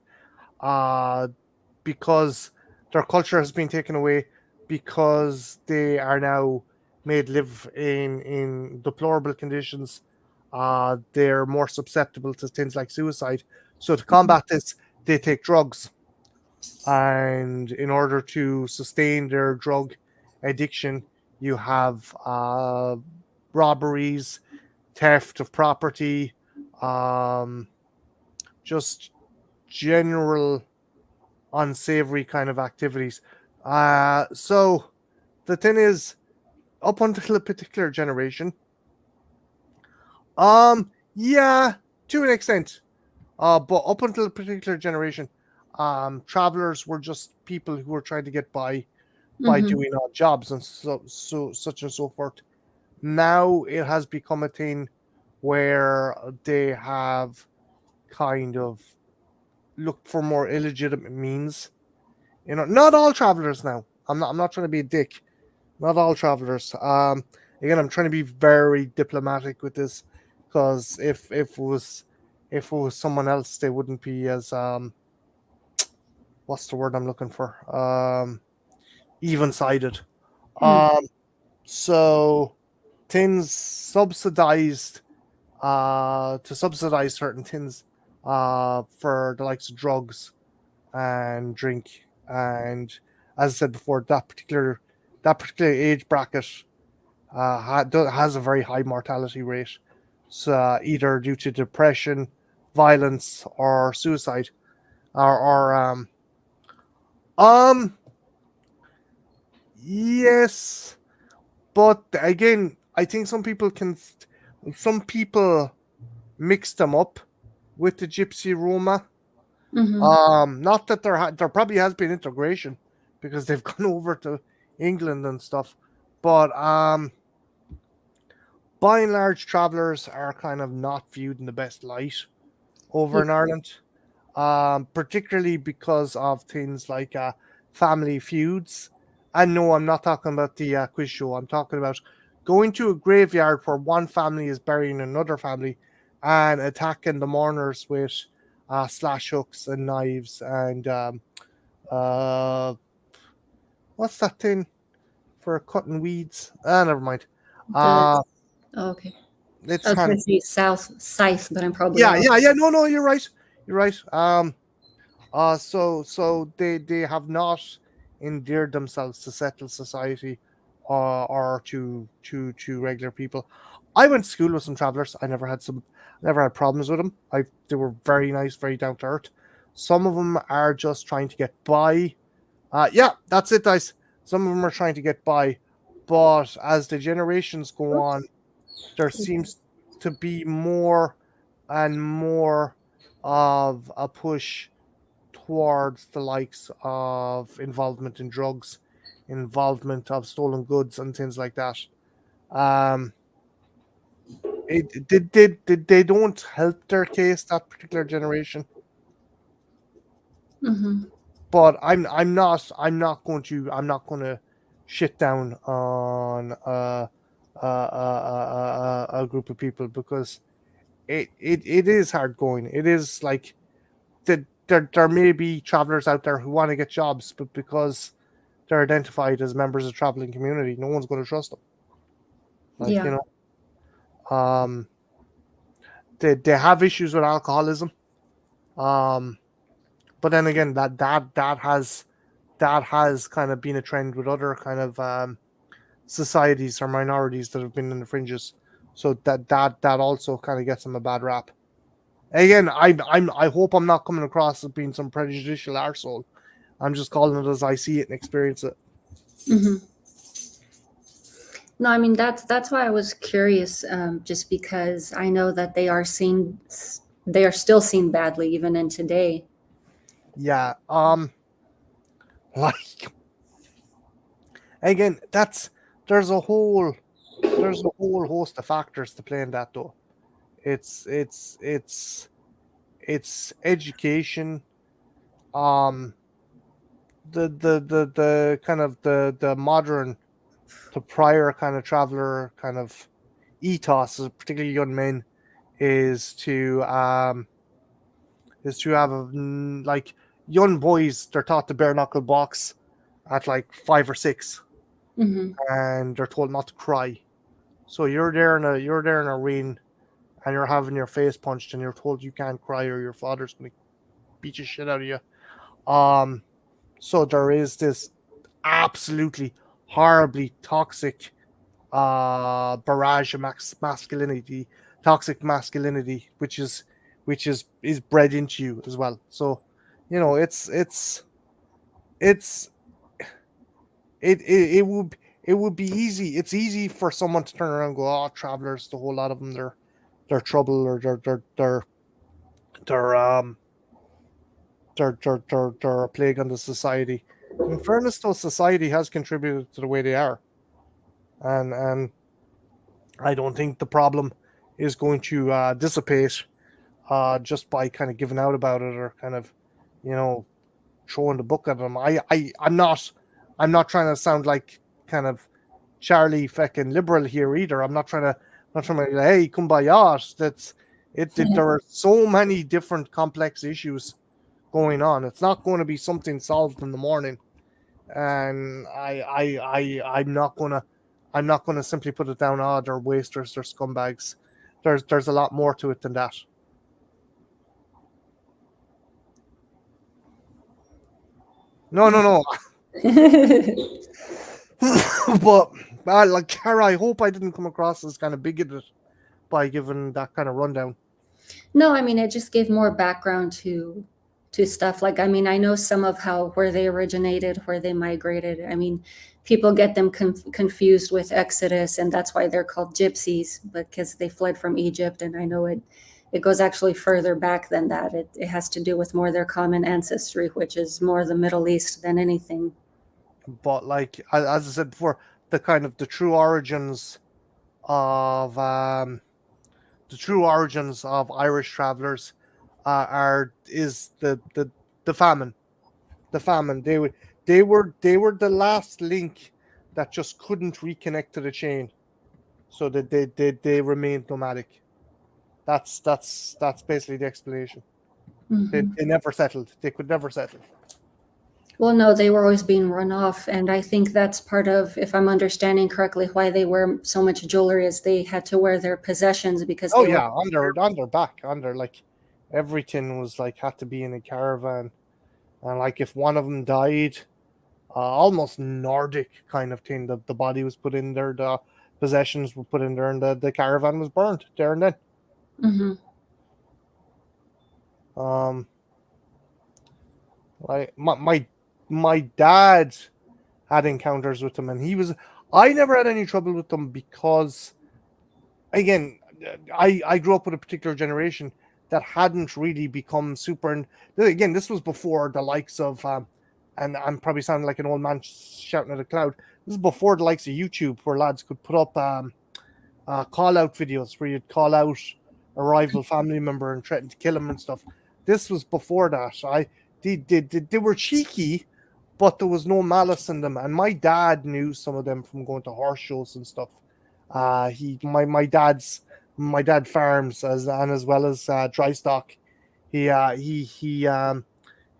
uh, because their culture has been taken away, because they are now made live in deplorable conditions. They're more susceptible to things like suicide. So to combat this, they take drugs, and in order to sustain their drug addiction, you have robberies, theft of property, um, just general unsavory kind of activities. So the thing is, up until a particular generation, yeah, to an extent, but up until a particular generation, travelers were just people who were trying to get by Mm-hmm. doing odd jobs and so such and so forth. Now it has become a thing where they have kind of looked for more illegitimate means. Not all travelers now. I'm not trying to be a dick. Not all travelers. Again, I'm trying to be very diplomatic with this, because if it was someone else, they wouldn't be as what's the word I'm looking for? Even sided. Mm. Um, so things subsidized to subsidize certain things for the likes of drugs and drink, and as I said before, that particular age bracket has a very high mortality rate, so either due to depression, violence, or suicide, or um yes, but again, I think some people mix them up with the Gypsy Roma. Mm-hmm. Not that there probably has been integration, because they've gone over to England and stuff, but by and large, travelers are kind of not viewed in the best light over Yeah. in Ireland, particularly because of things like family feuds. And no, I'm not talking about the quiz show. I'm talking about going to a graveyard where one family is burying another family and attacking the mourners with slash hooks and knives and uh, what's that thing for cutting weeds? Never mind. The Uh, oh, okay. I it's was hand. going to say south scythe, but I'm probably Yeah, off. yeah, yeah. No, no, you're right. You're right. So they have not endeared themselves to settled society, or to regular people. I went to school with some travelers. Never had problems with them. They were very nice, very down to earth. Some of them are just trying to get by. Yeah, that's it, guys. Some of them are trying to get by, but as the generations go Oops. on, there seems to be more and more of a push towards the likes of involvement in drugs, involvement of stolen goods, and things like that. Um, did they don't help their case, that particular generation. Mm-hmm. But I'm not going to shit down on a group of people, because it is hard going. It is like there may be travelers out there who want to get jobs, but because they're identified as members of the traveling community, no one's going to trust them. Like, Yeah. um, they have issues with alcoholism. Um, but then again, that has kind of been a trend with other kind of societies or minorities that have been in the fringes. So that also kind of gets them a bad rap. Again, I hope I'm not coming across as being some prejudicial arsehole. I'm just calling it as I see it and experience it. Hmm. No, I mean that's why I was curious, just because I know that they are still seen badly even in today. Yeah. Like, again, there's a whole there's a whole host of factors to play in that, though. It's it's it's it's education, um the kind of the modern to prior kind of traveler kind of ethos, particularly young men, is to um have like, young boys, they're taught to bare knuckle box at like 5 or 6, Hmm. and they're told not to cry. So you're there in a ring, and you're having your face punched, and you're told you can't cry or your father's going to beat the shit out of you. um so there is this absolutely horribly toxic barrage of masculinity, toxic masculinity, which is bred into you as well. So, it's it would be easy. It's easy for someone to turn around and go, "Oh, travelers, the whole lot of them, they're trouble, or they're they're a plague on the society." In fairness, though, society has contributed to the way they are, and I don't think the problem is going to dissipate just by kind of giving out about it, or kind of, you know, throwing the book at them. I'm not trying to sound like kind of Charlie fucking liberal here either. I'm not trying to be like, hey, kumbaya. There are so many different complex issues going on. It's not going to be something solved in the morning, and I'm not gonna simply put it down. Oh, they're wasters, they're scumbags. There's a lot more to it than that. No, no, no. But like, Kara, I hope I didn't come across as kind of bigoted by giving that kind of rundown. No, I mean it just gave more background to stuff. Like, I mean, I know some of how where they originated, where they migrated. I mean, people get them confused with Exodus, and that's why they're called gypsies, because they fled from Egypt. And I know it goes actually further back than that. It has to do with more their common ancestry, which is more the Middle East than anything. But like, as I said before, the true origins of Irish travelers are is the famine. The famine. They were the last link that just couldn't reconnect to the chain, so that they remained nomadic. That's basically the explanation. They, Hmm. they never settled. They could never settle. Well, no, they were always being run off. And I think that's part of, if I'm understanding correctly, why they wear so much jewelry, is they had to wear their possessions because Oh they were. yeah, on their back, like, everything was like had to be in a caravan, and like if one of them died, almost Nordic kind of thing. The body was put in there, the possessions were put in there, and the caravan was burned there and then. Hmm. Um, like my dad had encounters with them, and I never had any trouble with them because, again, I grew up with a particular generation that hadn't really become super. And again, this was before the likes of, and I'm probably sounding like an old man shouting at a cloud. This is before the likes of YouTube, where lads could put up call out videos where you'd call out a rival family member and threaten to kill him and stuff. This was before that. They were cheeky, but there was no malice in them. And my dad knew some of them from going to horse shows and stuff. My dad farms as well as dry stock. He uh, he he um,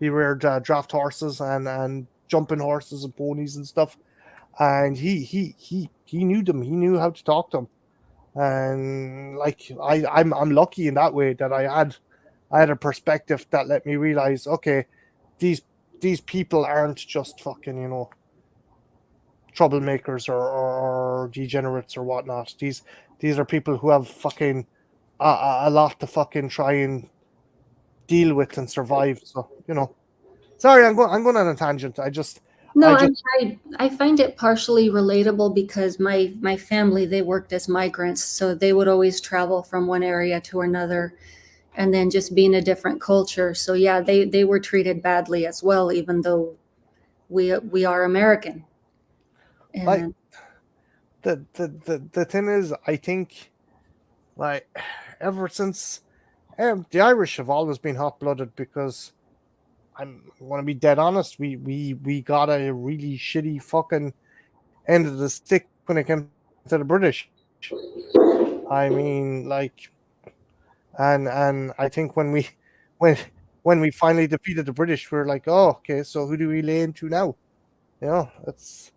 he reared draft horses and jumping horses and ponies and stuff. And he knew them. He knew how to talk to them. And like I'm lucky in that way that I had a perspective that let me realize, okay, these these people aren't just fucking, troublemakers or degenerates or whatnot. These are people who have fucking a lot to fucking try and deal with and survive. So sorry, I'm going on a tangent. No, I just I find it partially relatable because my family, they worked as migrants, so they would always travel from one area to another, and then just be in a different culture. So yeah, they were treated badly as well, even though we are American. like And the thing is, I think like ever since the Irish have always been hot blooded because I'm gonna be dead honest. We got a really shitty fucking end of the stick when it came to the British. I mean, like, and I think when when we finally defeated the British, we were like, oh, okay, so who do we lay into now? It's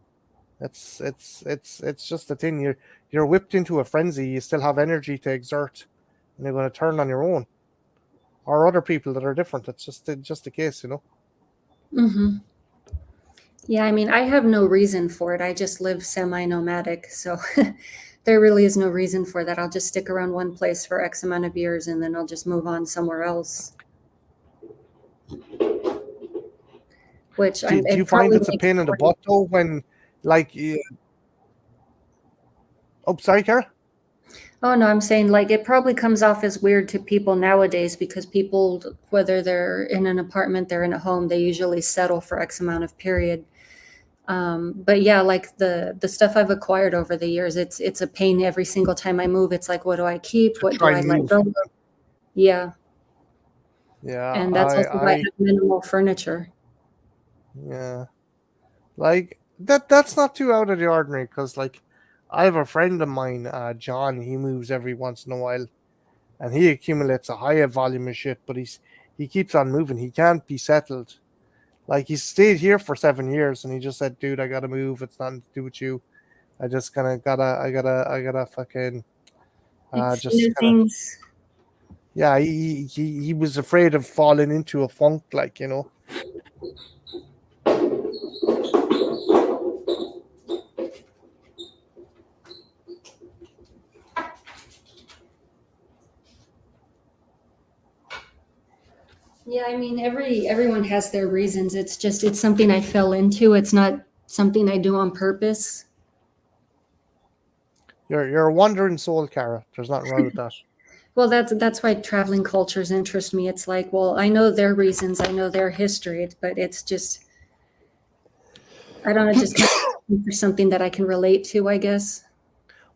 it's just a thing. You're whipped into a frenzy. You still have energy to exert, and you're going to turn on your own or other people that are different. It's just the case. mhm. Yeah, I mean, I have no reason for it. I just live semi-nomadic, so there really is no reason for that. I'll just stick around one place for X amount of years and then I'll just move on somewhere else. Which Do you it find probably it's a makes pain in the butt though when like oh, sorry, Kara? Oh no, I'm saying like it probably comes off as weird to people nowadays because people, whether they're in an apartment, they're in a home, they usually settle for X amount of period. But yeah, like the stuff I've acquired over the years, it's a pain every single time I move. It's like, what do I keep? To What do try I and let move. go? Yeah, Yeah, and that's also why I I have minimal furniture. yeah. Like that's not too out of the ordinary because like I have a friend of mine, John, he moves every once in a while and he accumulates a higher volume of shit, but he keeps on moving. He can't be settled. Like he stayed here for 7 years and he just said, dude, I gotta move. It's nothing to do with you. I just kind of I gotta fucking It's just new kind of things. yeah. He was afraid of falling into a funk, like. Yeah, I mean everyone has their reasons. It's something I fell into. It's not something I do on purpose. You're a wandering soul, Cara. There's nothing wrong with that. Well, that's why traveling cultures interest me. It's like, well, I know their reasons, I know their history, but it's just I don't know, just kind of looking for something that I can relate to, I guess.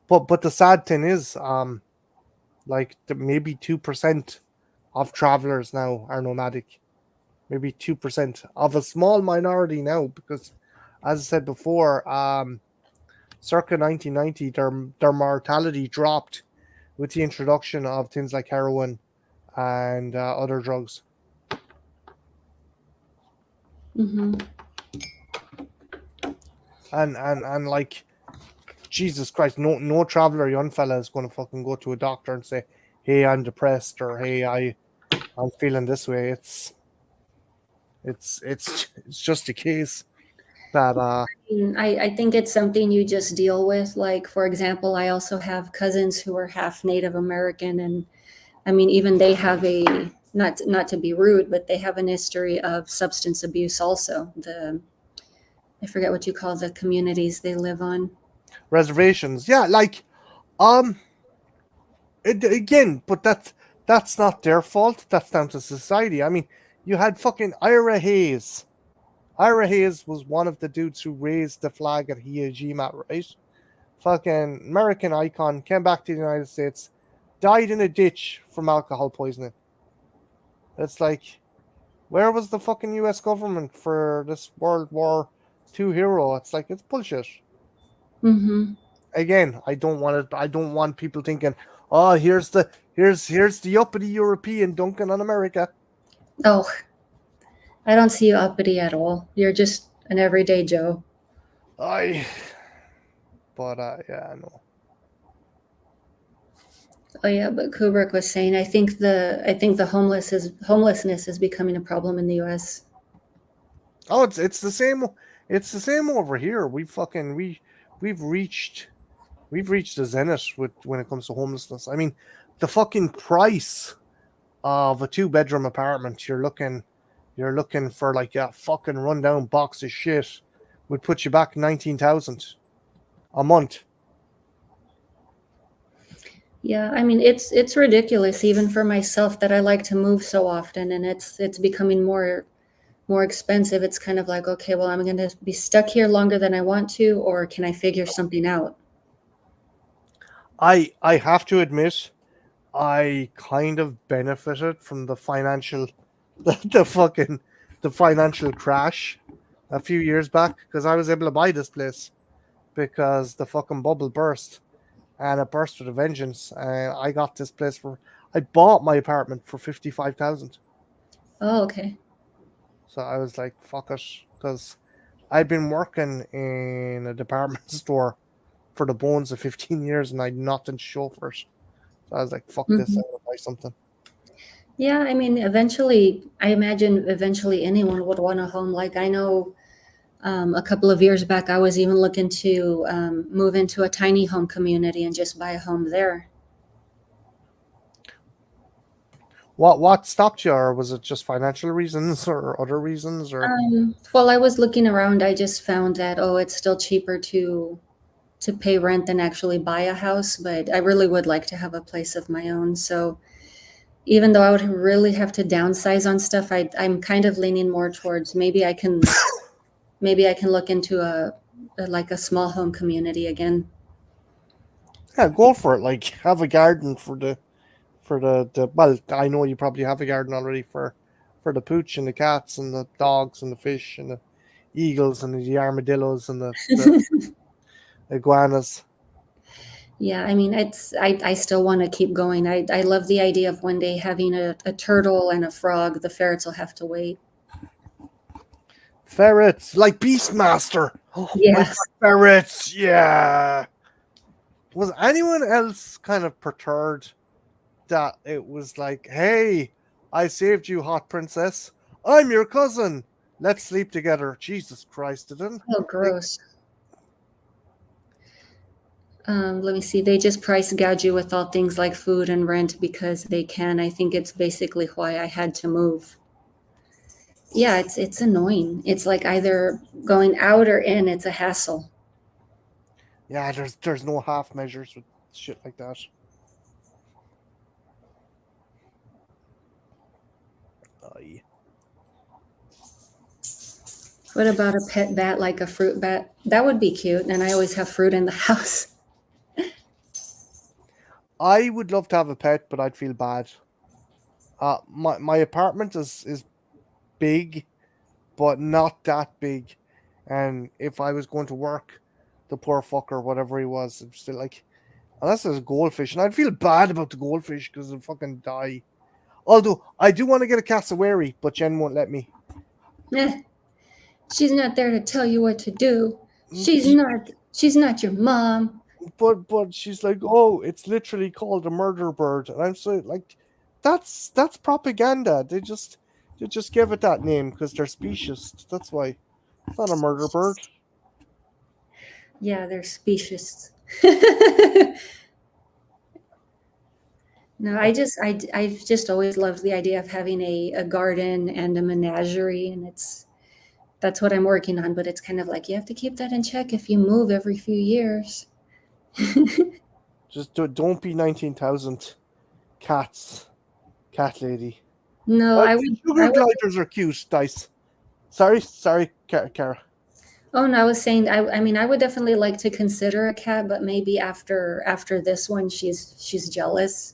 But the sad thing is, like maybe 2% of travelers now are nomadic. Maybe 2% of a small minority now, because, as I said before, circa 1990, their mortality dropped with the introduction of things like heroin and other drugs. Hmm. And like Jesus Christ, no traveler, young fella, is going to fucking go to a doctor and say, "Hey, I'm depressed," or "Hey, I'm feeling this way." It's just a case that I think it's something you just deal with. Like, for example, I also have cousins who are half Native American, and I mean, even they have a not to be rude, but they have an history of substance abuse. Also, the I forget what you call the communities they live on. reservations, yeah, like um, again, but that's not their fault. That's down to society. I mean, you had fucking Ira Hayes. Ira Hayes was one of the dudes who raised the flag at Hiroshima, right? Fucking American icon, came back to the United States, died in a ditch from alcohol poisoning. It's like, where was the fucking US government for this World War II hero? It's like, it's bullshit. Hmm. again, I don't want it. I don't want people thinking, "Oh, here's the uppity European dunking on America." Oh, I don't see you uppity at all. You're just an everyday Joe. I, but yeah, no. Oh yeah, but Kubrick was saying I think the homelessness is becoming a problem in the US. Oh, it's the same. It's the same over here. We've reached we've reached the zenith with when it comes to homelessness. I mean, the fucking price of a 2 bedroom apartment, you're looking for like a fucking rundown box of shit would put you back 19,000 a month. Yeah, I mean it's ridiculous even for myself that I like to move so often, and it's becoming more expensive. It's kind of like, okay, well, I'm going to be stuck here longer than I want to, or can I figure something out? I have to admit, I kind of benefited from the financial crash a few years back because I was able to buy this place because the fucking bubble burst and it burst with a vengeance. And I got this place for I bought my apartment for 55,000. Oh, okay. So I was like, fuck it, because I'd been working in a department store for the bones of 15 years and I'd nothing to show for it. So I was like, fuck this, Hmm. I'm gonna buy something. Yeah, I mean, eventually, I imagine eventually anyone would want a home. Like I know a couple of years back, I was even looking to move into a tiny home community and just buy a home there. What stopped you, or was it just financial reasons or other reasons, or While I was looking around, I just found that, oh, it's still cheaper to pay rent than actually buy a house, but I really would like to have a place of my own. So even though I would really have to downsize on stuff, I'm kind of leaning more towards maybe I can look into like a small home community again. yeah, go for it. Like have a garden for the well, I know you probably have a garden already for the pooch and the cats and the dogs and the fish and the eagles and the armadillos and the iguanas. Yeah, I mean, I still want to keep going. I love the idea of one day having a turtle and a frog. The ferrets will have to wait. Ferrets, like Beastmaster. Oh my Yes. god, ferrets, yeah. Was anyone else kind of perturbed that it was like, hey, I saved you, hot princess. I'm your cousin. Let's sleep together. Jesus Christ, it didn't. Oh, Like, gross. Let me see. They just price gouge you with all things like food and rent because they can. I think it's basically why I had to move. Yeah, it's annoying. It's like either going out or in. It's a hassle. yeah, there's no half measures with shit like that. Aye. What about a pet bat like a fruit bat? That would be cute. And I always have fruit in the house. I would love to have a pet, but I'd feel bad. My apartment is big, but not that big. And if I was going to work, the poor fucker, whatever he was, it's still like, unless there's a goldfish, and I'd feel bad about the goldfish because they'll fucking die. Although I do want to get a cassowary, but Jen won't let me. Eh, she's not there to tell you what to do. Mm, She's not your mom. But she's like, oh, it's literally called a murder bird, and I'm so like, that's propaganda. They just give it that name because they're specious. That's why it's not a murder bird. Yeah, they're specious. No, I've just always loved the idea of having a garden and a menagerie, and that's what I'm working on. But it's kind of like you have to keep that in check if you move every few years. Just don't be 19,000 cats, cat lady. No, I would. Sugar gliders are cute, Dice. Sorry, Cara. Oh no, I was saying. I mean, I would definitely like to consider a cat, but maybe after this one, she's jealous,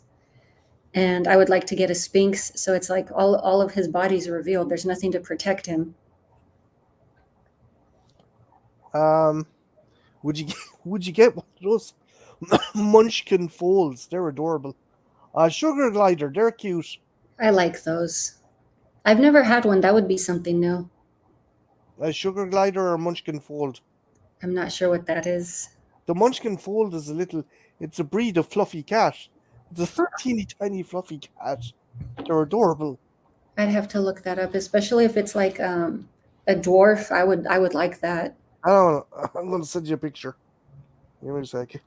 and I would like to get a Sphinx. So it's like all of his body's revealed. There's nothing to protect him. Um, would you would you get one of those munchkin folds? They're adorable. Sugar glider, they're cute. I like those. I've never had one. That would be something new. A sugar glider or a munchkin fold? I'm not sure what that is. The munchkin fold is it's a breed of fluffy cat. It's a teeny tiny fluffy cat. They're adorable. I'd have to look that up, especially if it's like a dwarf. I would like that. I don't know. I'm going to send you a picture. Give me a second.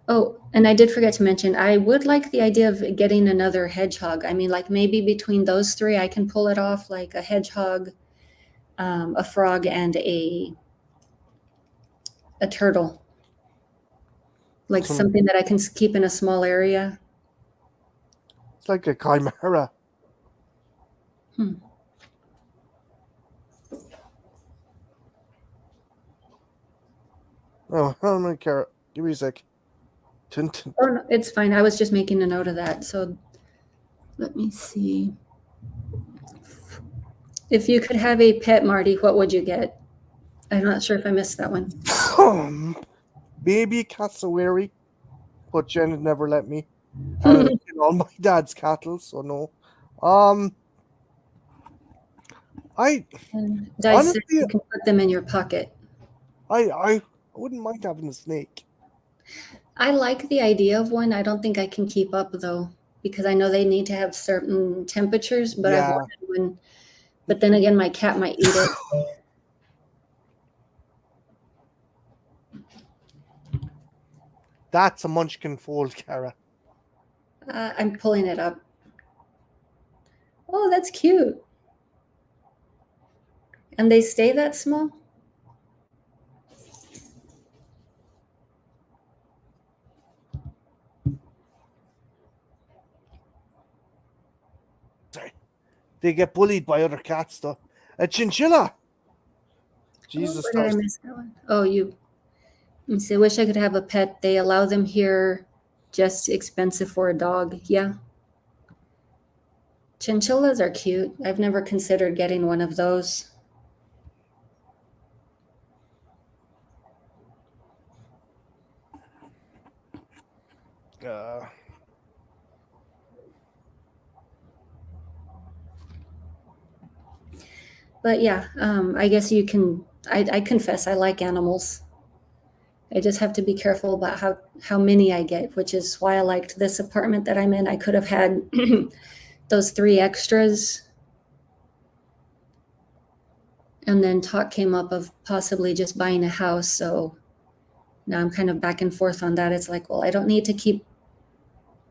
Oh, and I did forget to mention, I would like the idea of getting another hedgehog. I mean, like maybe between those three, I can pull it off, like a hedgehog, a frog, and a turtle. Like something that I can keep in a small area. It's like a chimera. Oh, how many carrot? Give me a sec. Oh, no, it's fine. I was just making a note of that. So let me see. If you could have a pet, Marty, what would you get? I'm not sure if I missed that one. Maybe a cassowary, but Jen had never let me. All my dad's cattle, so no. Dice said you can put them in your pocket. I wouldn't mind having a snake. I like the idea of one. I don't think I can keep up though, because I know they need to have certain temperatures. But Yeah. I've wanted one. But then again, my cat might eat it. That's a munchkin fold, Cara. I'm pulling it up. Oh, that's cute. And they stay that small? Sorry. They get bullied by other cats, though. A chinchilla. Jesus. Did I miss that one? Oh, let me see. I wish I could have a pet. They allow them here, just expensive for a dog. Yeah. Chinchillas are cute. I've never considered getting one of those. But yeah, I guess you can. I confess I like animals. I just have to be careful about how many I get, which is why I liked this apartment that I'm in. I could have had those 3 extras. And then talk came up of possibly just buying a house. So now I'm kind of back and forth on that. It's like, well, I don't need to keep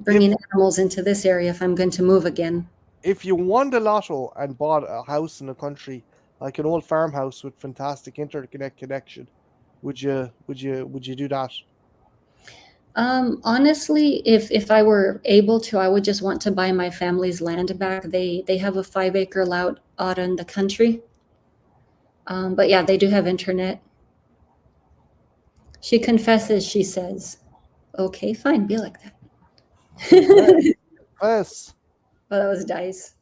bringing animals into this area if I'm going to move again. If you won the lotto and bought a house in the country, like an old farmhouse with fantastic internet connection, would you do that? Honestly, if I were able to, I would just want to buy my family's land back. They have a 5-acre lot out in the country. But yeah, they do have internet. She confesses, she says, okay, fine, be like that. Yes. Oh, that was Dice.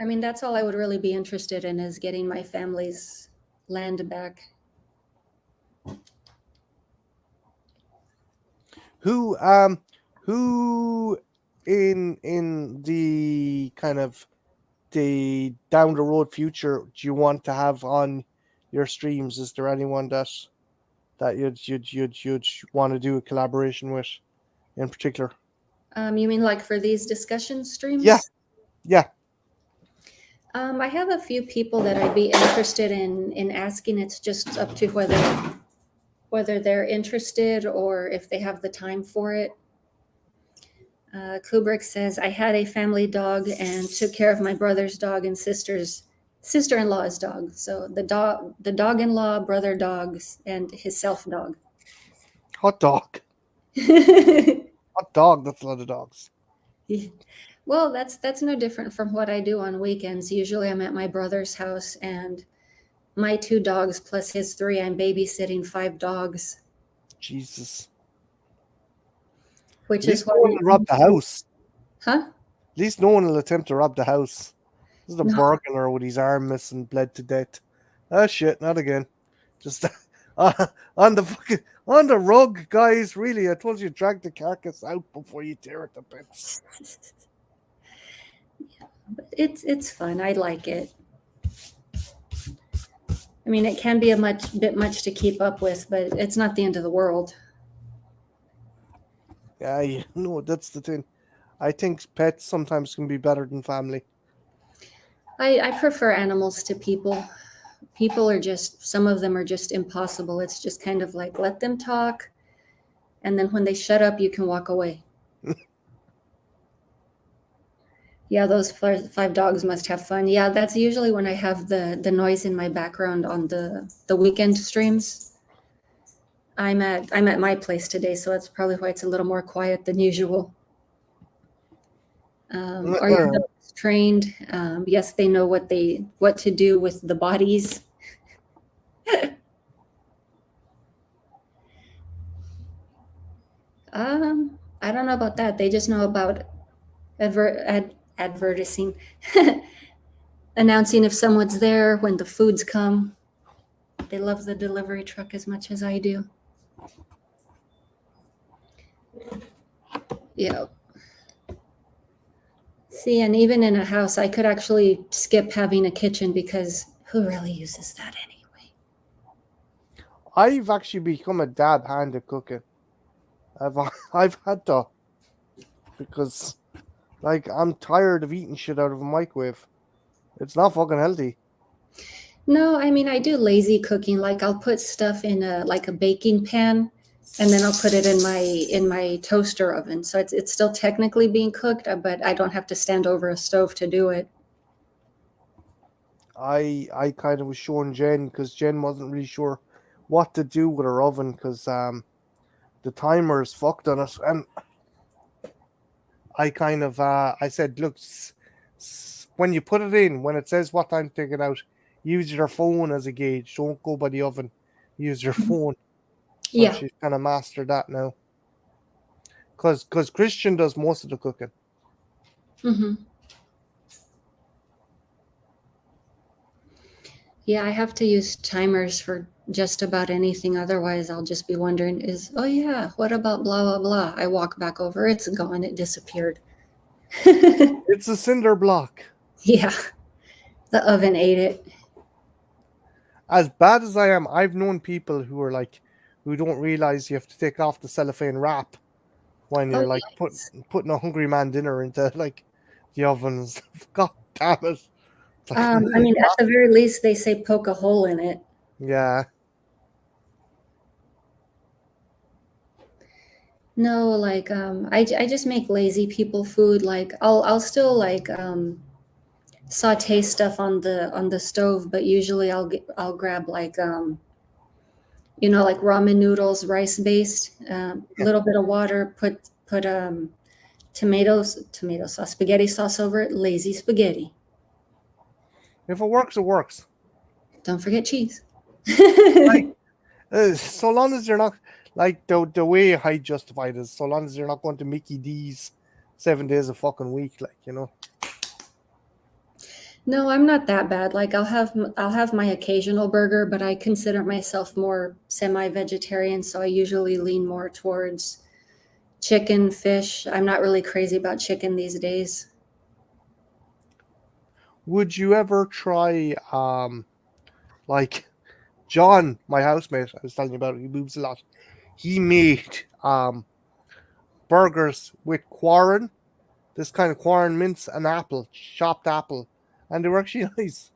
I mean, that's all I would really be interested in, is getting my family's land back. Who in the kind of the down the road future do you want to have on your streams? Is there anyone that you'd want to do a collaboration with in particular? You mean like for these discussion streams? Yeah. I have a few people that I'd be interested in asking. It's just up to whether they're interested or if they have the time for it. Kubrick says, I had a family dog and took care of my brother's dog and sister-in-law's dog. So the dog-in-law, brother dogs, and his self-dog. Hot dog. Hot dog, that's a lot of dogs. Well, that's no different from what I do on weekends. Usually I'm at my brother's house, and my 2 dogs plus his 3, I'm babysitting 5 dogs. Jesus. Which At least is no one will rob the house. Huh? At least no one will attempt to rob the house. This is a burglar with his arm missing, bled to death. Ah, shit, not again. Just on the fucking on the rug, guys. Really, I told you drag the carcass out before you tear it to bits. But it's fun. I like it. I mean, it can be a bit much to keep up with, but it's not the end of the world. Yeah, no, that's the thing. I think pets sometimes can be better than family. I prefer animals to people. People are just, some of them are just impossible. It's just kind of like let them talk, and then when they shut up, you can walk away. Yeah, those five dogs must have fun. Yeah, that's usually when I have the noise in my background on the weekend streams. I'm at my place today, so that's probably why it's a little more quiet than usual. Are your dogs trained? Yes, they know what to do with the bodies. I don't know about that. They just know about advertising, announcing if someone's there when the foods come. They love the delivery truck as much as I do. Yeah. See, and even in a house, I could actually skip having a kitchen because who really uses that anyway? I've actually become a dab hand at cooking. I've I've had to because like I'm tired of eating shit out of a microwave. It's not fucking healthy. No, I mean I do lazy cooking. Like I'll put stuff in a baking pan, and then I'll put it in my toaster oven. So it's still technically being cooked, but I don't have to stand over a stove to do it. I kind of was showing Jen because Jen wasn't really sure what to do with her oven because the timer is fucked on it, and I kind of I said, look, when you put it in, when it says what time to take it out, use your phone as a gauge. Don't go by the oven. Use your phone. So Yeah. she's kind of mastered that now. Because Christian does most of the cooking. Hmm. Yeah, I have to use timers for just about anything. Otherwise, I'll just be wondering, oh yeah, what about blah, blah, blah? I walk back over, it's gone, it disappeared. It's a cinder block. Yeah, the oven ate it. As bad as I am, I've known people who are like, who don't realize you have to take off the cellophane wrap when Oh, you're like yes. putting a hungry man dinner into like the ovens. God damn it! It's like, I mean, at the very least, they say poke a hole in it. yeah. No, like I just make lazy people food. Like I'll still like saute stuff on the stove, but usually I'll grab like like ramen noodles, rice based, little bit of water, put tomato sauce, spaghetti sauce over it, lazy spaghetti. If it works, it works. Don't forget cheese. Like, so long as you're not like the way I justify it is so long as you're not going to Mickey D's 7 days a fucking week, like No, I'm not that bad. Like I'll have my occasional burger, but I consider myself more semi-vegetarian, so I usually lean more towards chicken, fish. I'm not really crazy about chicken these days. Would you ever try like John, my housemate, I was telling you about, he moves a lot. He made burgers with quarren, this kind of quarren mince and apple, chopped apple, and they were actually nice.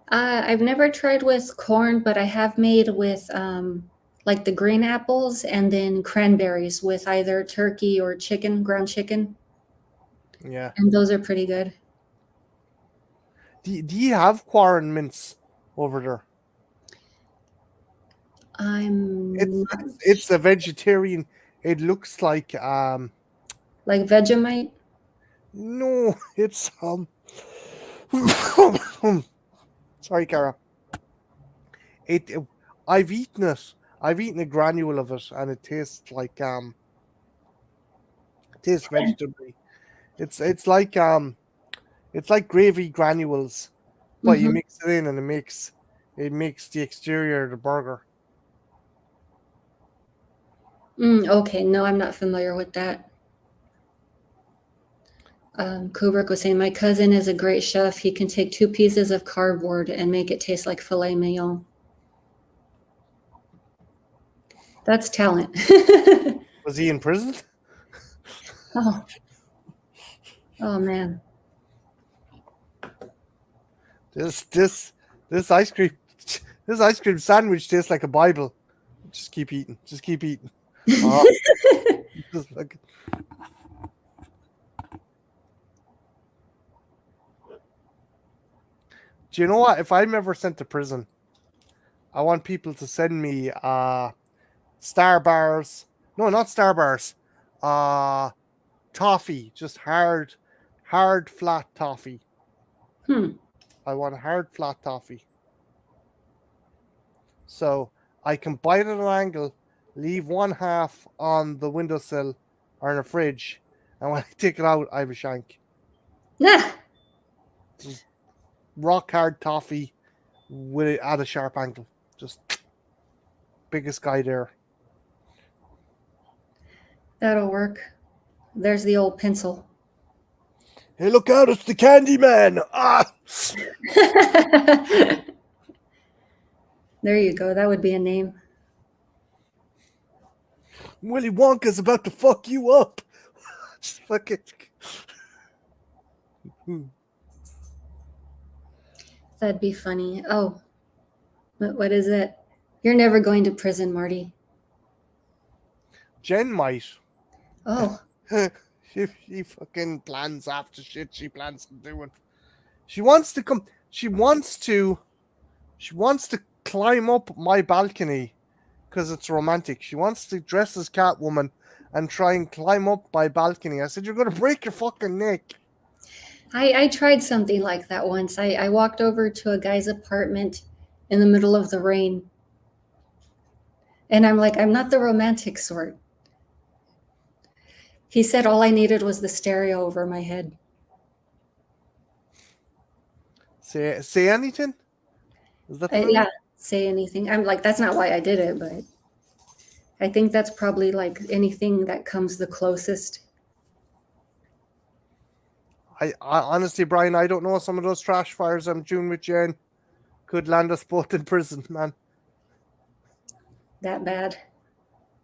I've never tried with corn, but I have made with like the green apples and then cranberries with either turkey or chicken, ground chicken, Yeah. and those are pretty good. Do you have quarren mince over there? I'm not It's a vegetarian. It looks like like Vegemite. no, it's sorry, Cara. It I've eaten it. I've eaten a granule of it, and it tastes like it tastes vegetable. It's like gravy granules, but you mix it in and it makes the exterior of the burger. Okay, no, I'm not familiar with that. Kubrick was saying, my cousin is a great chef. He can take 2 pieces of cardboard and make it taste like filet mignon. That's talent. Was he in prison? Oh man. This ice cream sandwich tastes like a Bible. Just keep eating. Just keep eating. Just like... Do you know what? If I'm ever sent to prison, I want people to send me Star Bars. No, not Star Bars. Toffee. Just hard, flat toffee. I want hard, flat toffee. So I can bite at an angle, leave one half on the windowsill or in a fridge, and when I take it out, I have a shank. Yeah. Just rock hard toffee with it at a sharp angle. Just biggest guy there. That'll work. There's the old pencil. Hey, look out, it's the Candy Man! Ah! There you go. That would be a name. Willy Wonka's about to fuck you up. Just fuck it. That'd be funny. Oh, what is it? You're never going to prison, Marty. Jen might. Oh. She fucking plans after shit she plans to do it. She wants to come. She wants to climb up my balcony because it's romantic. She wants to dress as Catwoman and try and climb up my balcony. I said, you're going to break your fucking neck. I tried something like that once. I walked over to a guy's apartment in the middle of the rain. And I'm like, I'm not the romantic sort. He said all I needed was the stereo over my head. Say anything? Is that Yeah, say anything. I'm like, that's not why I did it, but I think that's probably like anything that comes the closest. I honestly, Brian, I don't know. Some of those trash fires I'm doing with Jen could land us both in prison, man. That bad?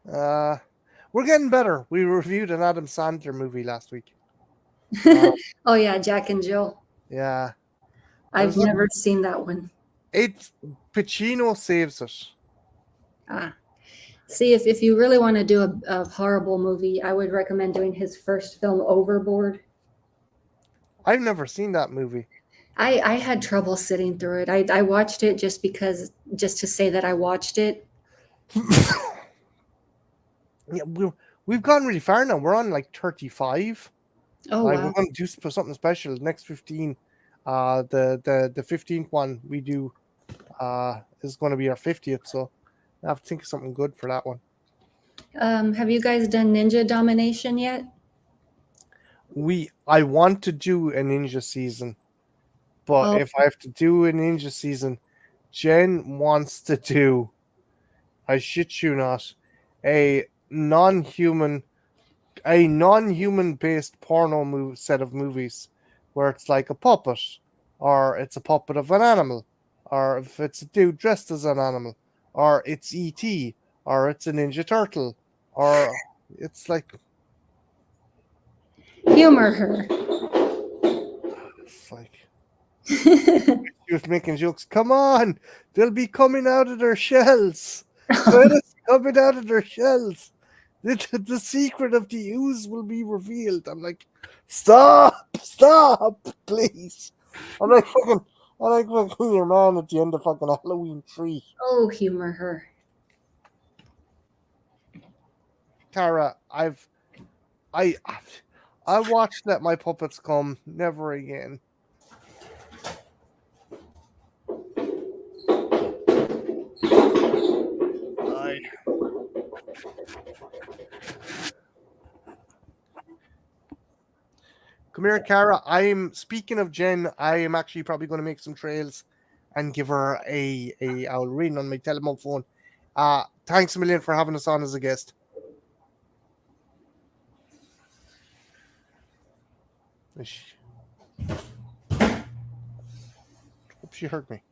We're getting better. We reviewed an Adam Sandler movie last week. Oh yeah, Jack and Jill. Yeah. I've never seen that one. Pacino saves it. See, if you really want to do a horrible movie, I would recommend doing his first film, Overboard. I've never seen that movie. I had trouble sitting through it. I watched it just to say that I watched it. Yeah, we've gone really far now. We're on like 35. Oh, wow. We're going to do something special. Next 15, the 15th one we do is going to be our 50th. So I have to think of something good for that one. Have you guys done Ninja Domination yet? I want to do a ninja season, but if I have to do a ninja season, Jen wants to do, I shit you not, a non-human based porno set of movies where it's like a puppet, or it's a puppet of an animal, or if it's a dude dressed as an animal, or it's E.T., or it's a Ninja Turtle, or it's like... Humor her. It's like... She was making jokes. Come on! They'll be coming out of their shells! Coming out of their shells! The secret of the ooze will be revealed. I'm like, stop, please. I'm like fucking your man at the end of fucking Halloween 3. Oh, humor her. Tara, I watched Let My Puppets Come. Never again. Come come here, Cara. I'm speaking of Jen. I am actually probably going to make some trails and give her I'll ring on my telephone phone. Thanks a million for having us on as a guest. Hope she heard me.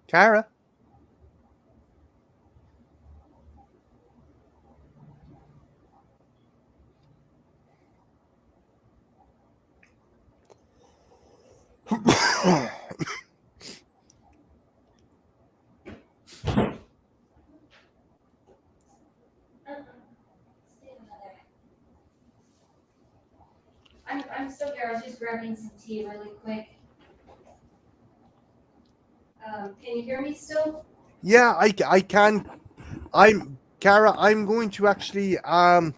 Cara? I'm still here. I was just grabbing some tea really quick. Can you hear me still? Yeah, I can. Cara. I'm going to actually I'm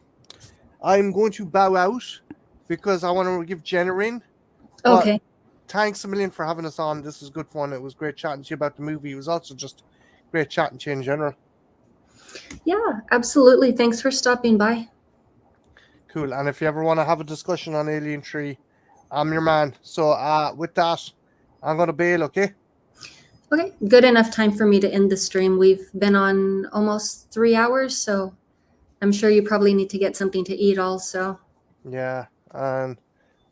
going to bow out because I want to give Jen a ring. Okay. Thanks a million for having us on. This was good fun. It was great chatting to you about the movie. It was also just great chatting to you in general. Yeah, absolutely. Thanks for stopping by. Cool. And if you ever want to have a discussion on Alien 3, I'm your man. So with that, I'm going to bail, okay? Okay, good enough time for me to end the stream. We've been on almost 3 hours, so I'm sure you probably need to get something to eat also. Yeah, and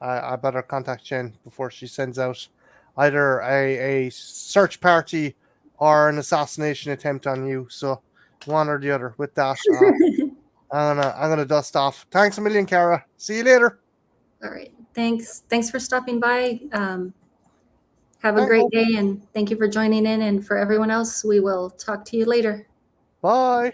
I better contact Jen before she sends out either a search party or an assassination attempt on you. So one or the other. With that, I'm gonna dust off. Thanks a million, Cara. See you later. All right. Thanks for stopping by. Have a Thanks. great day, and thank you for joining in. And for everyone else, we will talk to you later. Bye.